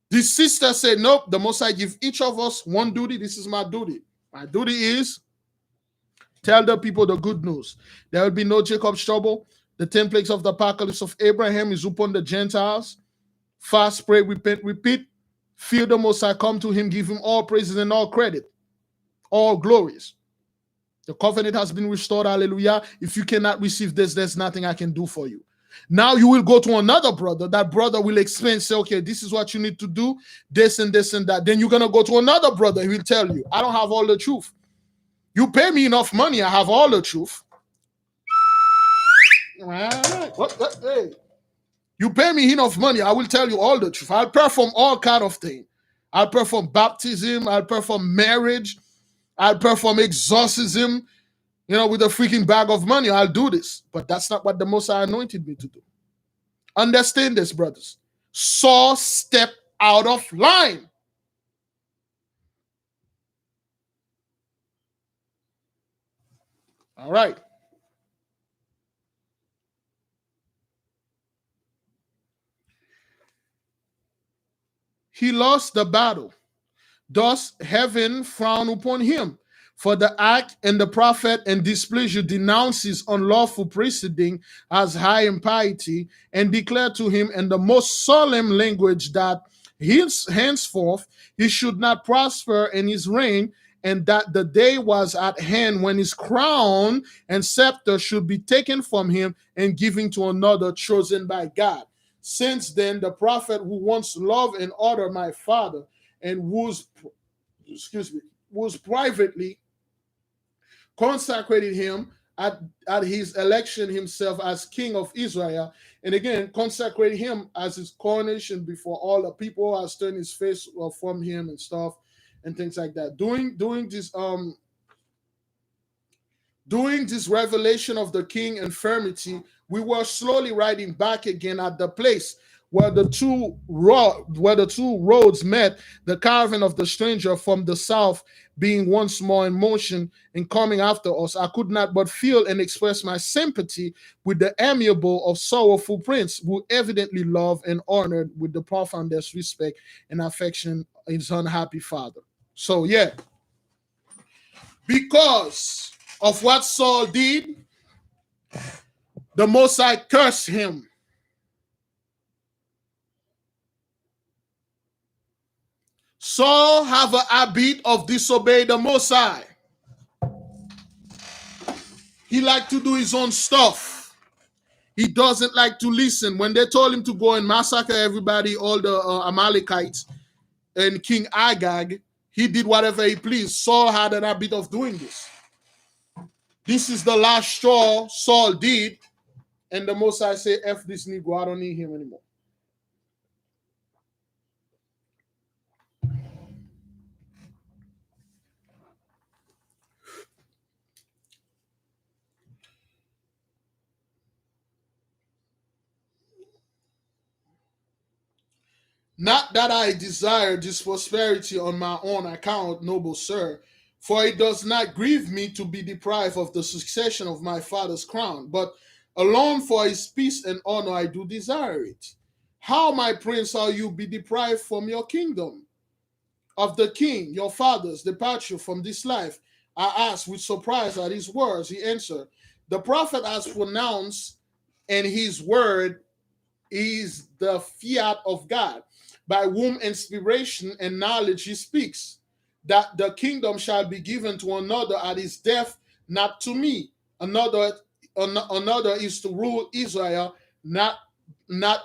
This sister said, nope, the Most I give each of us one duty. This is my duty. My duty is tell the people the good news. There will be no Jacob's trouble. The 10 plagues of the apocalypse of Abraham is upon the Gentiles. Fast, pray, repent, repeat. Fear the Most High, come to him, give him all praises and all credit. all glories. The covenant has been restored. Hallelujah. If you cannot receive this, there's nothing I can do for you. Now you will go to another brother. That brother will explain, say, okay, this is what you need to do, this and this and that. Then you're going to go to another brother. He will tell you, I don't have all the truth. You pay me enough money, I have all the truth. Hey. You pay me enough money, I will tell you all the truth. I'll perform all kind of things. I'll perform baptism. I'll perform marriage. I'll perform exorcism. With a freaking bag of money, I'll do this. But that's not what the Most High anointed me to do. Understand this, brothers. Saul stepped out of line. All right. He lost the battle. Thus heaven frowned upon him for the act, and the prophet and displeasure denounces unlawful preceding as high impiety, and declared to him in the most solemn language that henceforth he should not prosper in his reign, and that the day was at hand when his crown and scepter should be taken from him and given to another chosen by God. Since then, the prophet who once loved and honored my father and was privately consecrated him at his election himself as king of Israel, and again consecrated him as his coronation before all the people, has turned his face from him and stuff and things like that. During this revelation of the king infirmity, we were slowly riding back again at the place where the two roads met, the caravan of the stranger from the south being once more in motion and coming after us. I could not but feel and express my sympathy with the amiable of sorrowful prince, who evidently loved and honored with the profoundest respect and affection his unhappy father. So yeah, because of what Saul did, the Most High cursed him. Saul have a habit of disobey the Most High. He like to do his own stuff. He doesn't like to listen. When they told him to go and massacre everybody, all the Amalekites and King Agag, he did whatever he pleased. Saul had an habit of doing this. This is the last straw Saul did, and the Most High say, F this Negro, I don't need him anymore. Not that I desire this prosperity on my own account, noble sir, for it does not grieve me to be deprived of the succession of my father's crown, but alone for his peace and honor I do desire it. How, my prince, shall you be deprived from your kingdom, of the king, your father's departure from this life? I asked with surprise at his words. He answered, the prophet has pronounced, and his word is the fiat of God, by whom inspiration and knowledge he speaks, that the kingdom shall be given to another at his death, not to me. Another is to rule Israel, not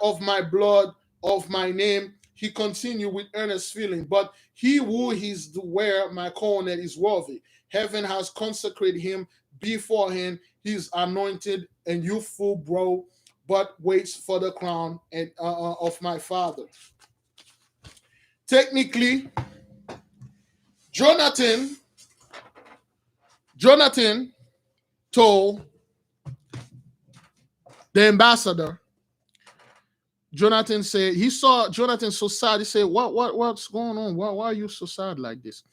of my blood, of my name. He continued with earnest feeling, but he who is to wear my coronet is worthy. Heaven has consecrated him beforehand. He is anointed and youthful, but waits for the crown and of my father. Technically, Jonathan told the ambassador. Jonathan said he saw Jonathan so sad. He said, "What's going on? Why are you so sad like this?"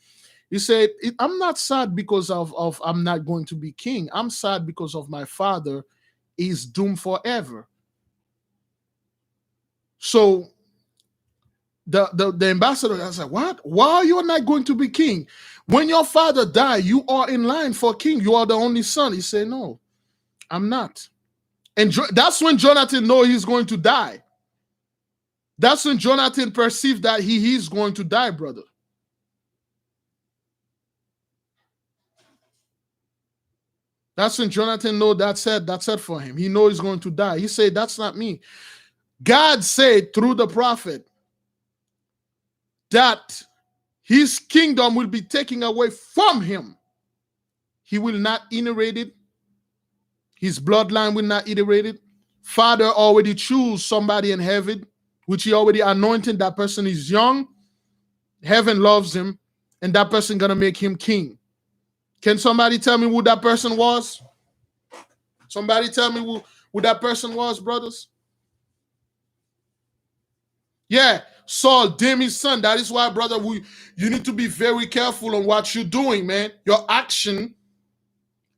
He said, "I'm not sad because of I'm not going to be king. I'm sad because of my father is doomed forever." So the ambassador was like, "What? Why are you not going to be king? When your father died, you are in line for king. You are the only son." He said, "No, I'm not." And that's when Jonathan knows he's going to die. That's when Jonathan perceived that he is going to die, brother. That's when Jonathan know that's it for him. He know he's going to die. He said, that's not me. God said through the prophet that his kingdom will be taken away from him. He will not inherit it. His bloodline will not inherit it. Father already choose somebody in heaven, which he already anointed. That person is young. Heaven loves him, and that person gonna make him king. Can somebody tell me who that person was? Somebody tell me who that person was, brothers? Yeah, Saul, David's son. That is why, brother, you need to be very careful on what you're doing, man. Your action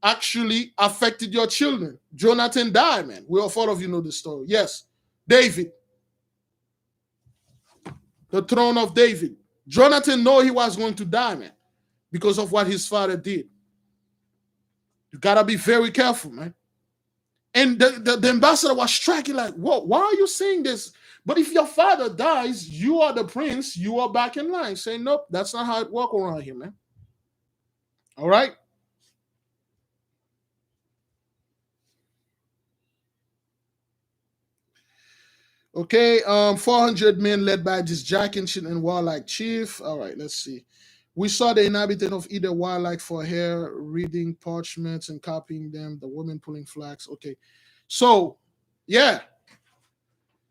actually affected your children. Jonathan died, man. We all thought of you know the story. Yes, David, the throne of David. Jonathan know he was going to die, man, because of what his father did. You gotta be very careful, man. And the ambassador was striking like, "What? Why are you saying this? But if your father dies, you are the prince. You are back in line." Saying, "Nope, that's not how it works around here, man." All right. Okay. 400 men led by this jack ancient and warlike chief. All right. Let's see. We saw the inhabitant of either warlike for hair, reading parchments and copying them. The women pulling flags. Okay. So, yeah.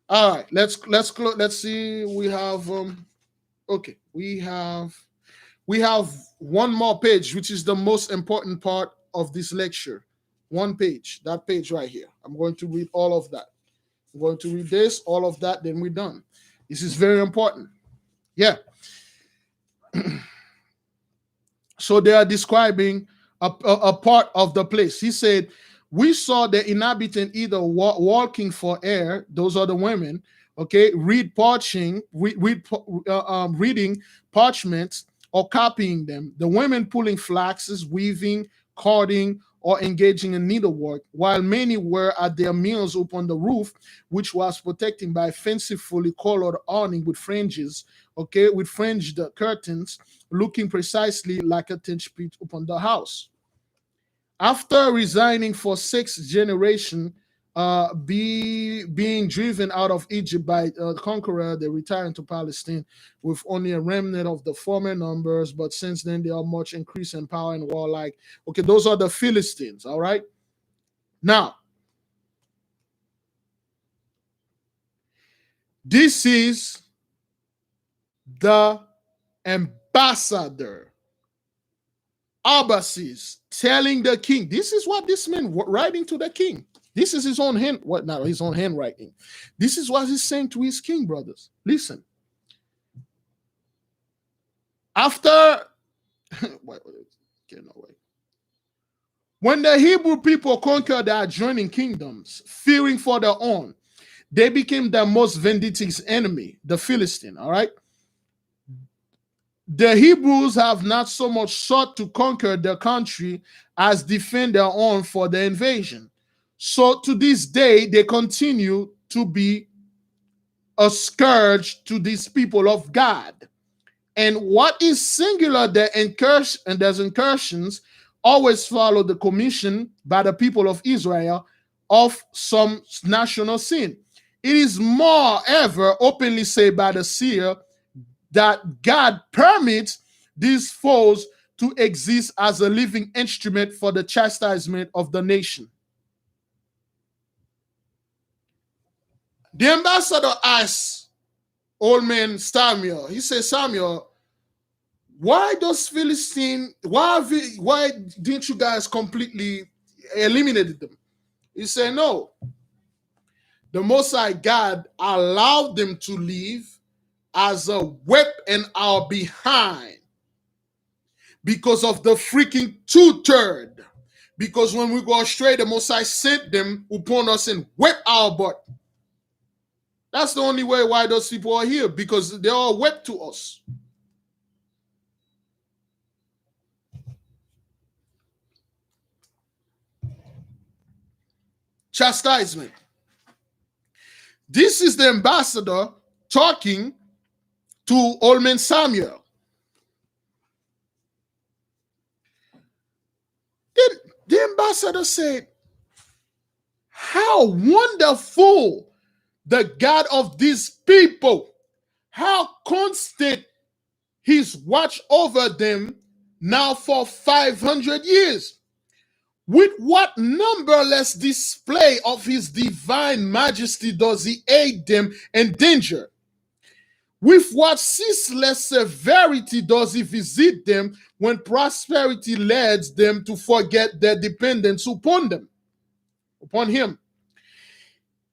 All right. Let's see. We have okay. We have one more page, which is the most important part of this lecture. One page, that page right here. I'm going to read all of that. I'm going to read this, all of that, then we're done. This is very important. Yeah. So they are describing a part of the place. He said, we saw the inhabitant either walking for air, those are the women, okay, reading parchments or copying them. The women pulling flaxes, weaving, carding, or engaging in needlework, while many were at their meals upon the roof, which was protected by fancifully colored awning with fringes, okay, with fringed curtains, looking precisely like a tent pit upon the house. After resigning for 6 generations, being driven out of Egypt by the conqueror, they returned to Palestine with only a remnant of the former numbers. But since then, they are much increased in power and warlike. Okay, those are the Philistines. All right. Now, this is the ambassador, Abbasis, telling the king. This is what this man writing to the king. This is his own hand. What now? His own handwriting. This is what he's saying to his king, brothers. Listen. After when the Hebrew people conquered the adjoining kingdoms, fearing for their own, they became the most vindictive enemy, the Philistine. All right. The Hebrews have not so much sought to conquer the country as defend their own for the invasion. So to this day, they continue to be a scourge to these people of God. And what is singular, their incursions always follow the commission by the people of Israel of some national sin. It is moreover openly said by the seer that God permits these foes to exist as a living instrument for the chastisement of the nation. The ambassador asked old man Samuel, he said, Samuel, why those Philistines, why didn't you guys completely eliminate them? He said, no. The Most High God allowed them to leave as a whip in our behind because of the freaking 2/3. Because when we go astray, the Most High sent them upon us and whip our butt. That's the only way why those people are here, because they are whipped to us. Chastisement. This is the ambassador talking to old man Samuel. The ambassador said, how wonderful the God of these people, how constant his watch over them now for 500 years. With what numberless display of his divine majesty does he aid them in danger? With what ceaseless severity does he visit them when prosperity leads them to forget their dependence upon him?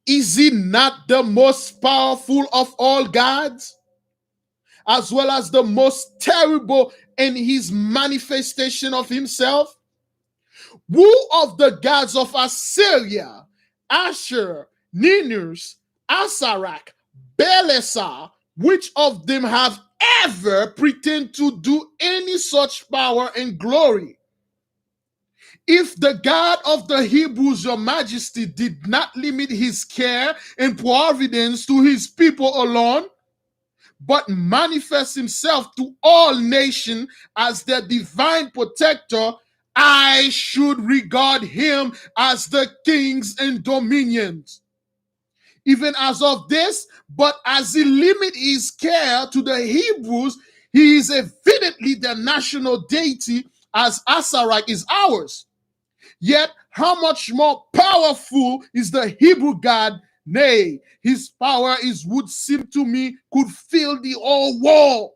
Is he not the most powerful of all gods, as well as the most terrible in his manifestation of himself? Who of the gods of Assyria, Asher, Ninus, Asarak, Belisar, which of them have ever pretend to do any such power and glory? If the God of the Hebrews, your majesty, did not limit his care and providence to his people alone, but manifest himself to all nations as their divine protector, I should regard him as the kings and dominions. Even as of this, but as he limit his care to the Hebrews, he is evidently their national deity, as Asarak is ours. Yet, how much more powerful is the Hebrew God? Nay, his power is would seem to me could fill the whole world,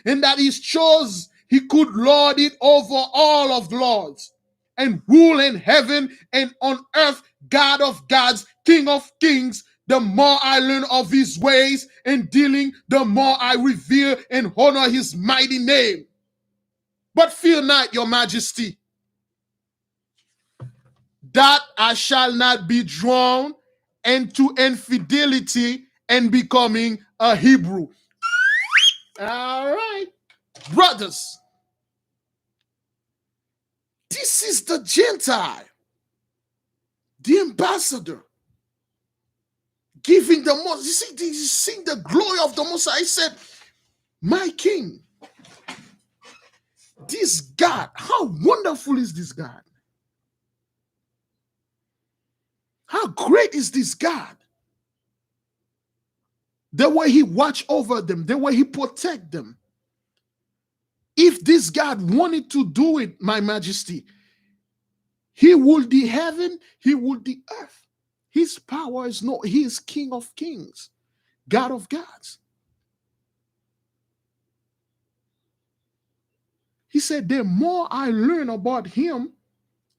and that he chose he could lord it over all of lords, and rule in heaven and on earth, God of gods, King of kings. The more I learn of his ways and dealing, the more I revere and honor his mighty name. But fear not, your majesty, that I shall not be drawn into infidelity and becoming a Hebrew. All right, brothers, this is the Gentile, the ambassador, giving the most. You see the glory of the Most High. He said, my king, this God, how wonderful is this God? How great is this God? The way he watch over them, the way he protect them. If this God wanted to do it, my majesty, he ruled the heaven, he ruled the earth. His power is no, he is King of kings, God of gods. He said, the more I learn about him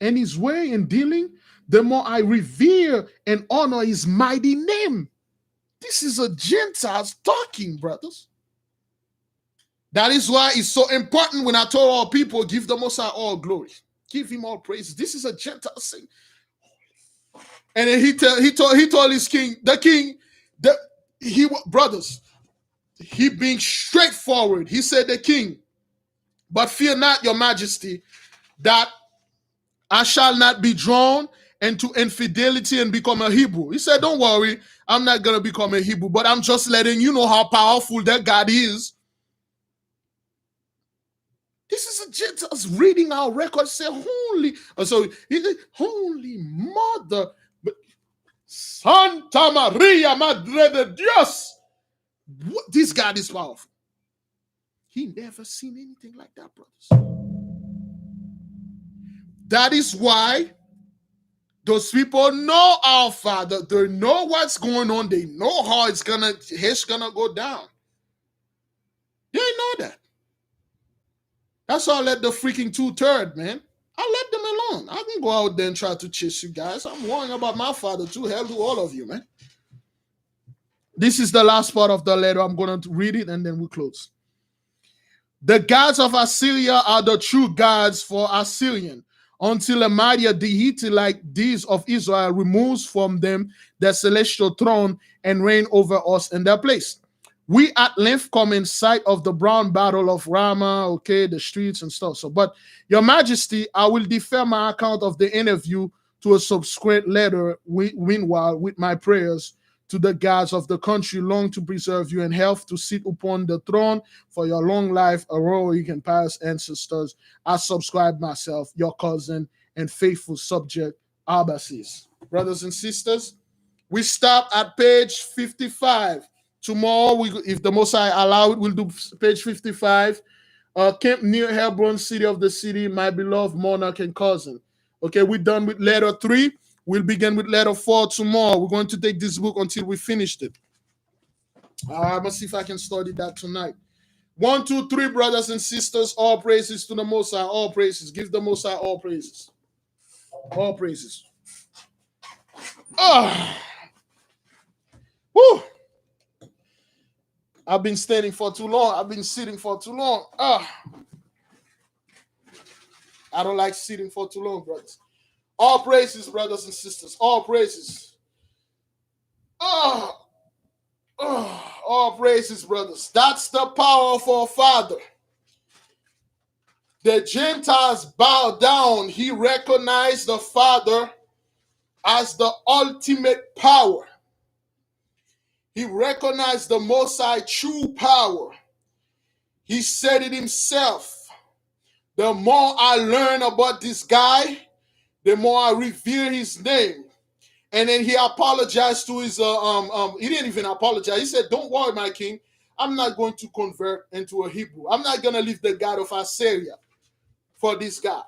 and his way and dealing, the more I revere and honor his mighty name. This is a Gentile talking, brothers. That is why it's so important when I told all people, give the Most High all glory. Give him all praise. This is a Gentile saying. And then he told his king, the king, brothers, he being straightforward. He said, the king, but fear not, your majesty, that I shall not be drawn into infidelity and become a Hebrew. He said, don't worry, I'm not going to become a Hebrew, but I'm just letting you know how powerful that God is. This is a Gentiles reading our record, say, holy, so he said, holy mother, Santa Maria, Madre de Dios. What, this God is powerful. He never seen anything like that, brothers. That is why those people know our Father. They know what's going on. They know how it's gonna go down. They know that. That's why I let the freaking 2/3, man. I let them alone. I can go out there and try to chase you guys. I'm worrying about my Father too. Hell to all of you, man. This is the last part of the letter. I'm going to read it and then we close. The gods of Assyria are the true gods for Assyrian, until a mightier deity like these of Israel removes from them their celestial throne and reign over us in their place. We at length come in sight of the brown battle of Ramah, okay, the streets and stuff. So, but your majesty, I will defer my account of the interview to a subsequent letter, meanwhile, with my prayers to the gods of the country long to preserve you in health, to sit upon the throne for your long life, heroic and pious ancestors. I subscribe myself, your cousin and faithful subject, Abbasis. Brothers and sisters, we stop at page 55. Tomorrow, if the Most High allow it, we'll do page 55. Camp near Hebron, city of the city, my beloved monarch and cousin. Okay, we're done with letter 3. We'll begin with letter 4 tomorrow. We're going to take this book until we finished it. I'm going to see if I can study that tonight. 1, 2, 3, brothers and sisters, all praises to the Most High, all praises. Give the Most High all praises. All praises. Woo! I've been standing for too long. I've been sitting for too long. I don't like sitting for too long, brothers. All praises, brothers and sisters. All praises. All praises, brothers. That's the power of our Father. The Gentiles bow down. He recognized the Father as the ultimate power. He recognized the Most High true power. He said it himself. The more I learn about this guy, the more I revere his name. And then he apologized to his, he didn't even apologize. He said, don't worry, my king. I'm not going to convert into a Hebrew. I'm not going to leave the God of Assyria for this guy.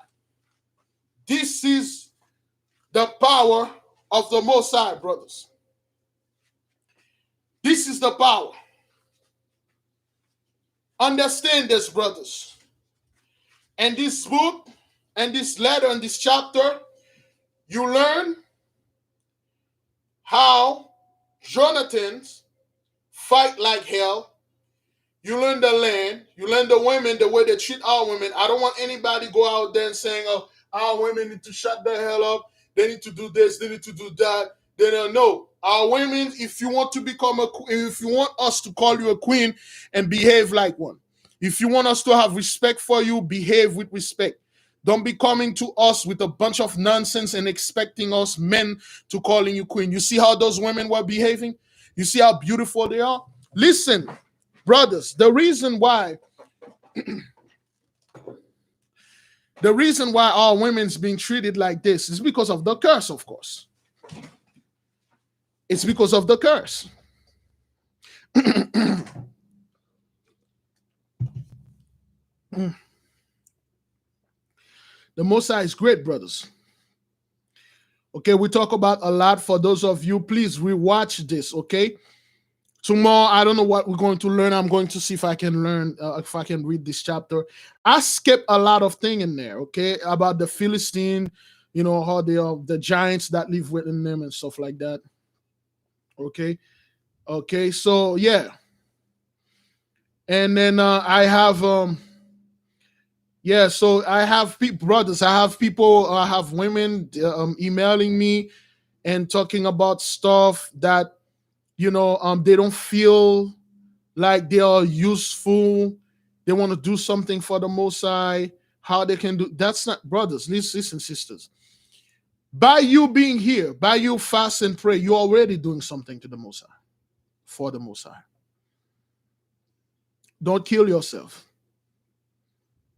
This is the power of the Most High, brothers. This is the power. Understand this, brothers. And this book, and this letter, and this chapter, you learn how Jonathans fight like hell. You learn the land. You learn the women, the way they treat our women. I don't want anybody go out there and saying, oh, our women need to shut the hell up. They need to do this. They need to do that. They don't know. Our women, if you want to become a queen, if you want us to call you a queen and behave like one, if you want us to have respect for you, behave with respect. Don't be coming to us with a bunch of nonsense and expecting us men to calling you queen. You see how those women were behaving? You see how beautiful they are? Listen, brothers, the reason why our women's being treated like this is because of the curse, of course. It's because of the curse. The Most High is great, brothers. Okay, we talk about a lot. For those of you, please rewatch this, okay? Tomorrow, I don't know what we're going to learn. I'm going to see if I can learn, if I can read this chapter. I skipped a lot of things in there, okay? About the Philistine, you know, how they are, the giants that live within them and stuff like that. Okay? Okay, so yeah. And then I have... yeah, so I have people, brothers, I have people, I have women emailing me and talking about stuff that, you know, they don't feel like they are useful. They want to do something for the Most High, how they can do. That's not, brothers, listen, sisters. By you being here, by you fast and pray, you're already doing something to the Most High, for the Most High. Don't kill yourself.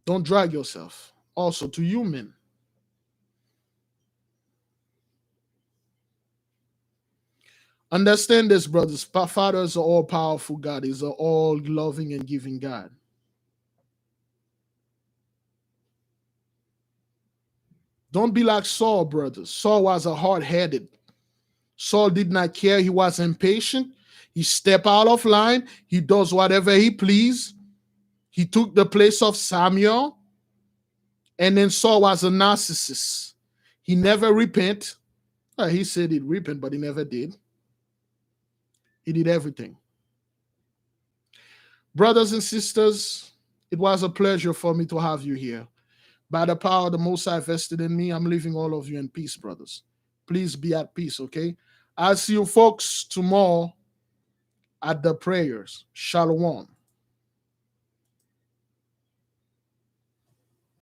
Don't drag yourself. Also to you men. Understand this, brothers. Father is an all-powerful God. He's an all-loving and giving God. Don't be like Saul, brothers. Saul was a hard-headed. Saul did not care. He was impatient. He stepped out of line. He does whatever he please. He took the place of Samuel. And then Saul was a narcissist. He never repent. He said he'd repent, but he never did. He did everything. Brothers and sisters, it was a pleasure for me to have you here. By the power of the Most High vested in me, I'm leaving all of you in peace, brothers. Please be at peace, okay? I'll see you folks tomorrow at the prayers. Shalom.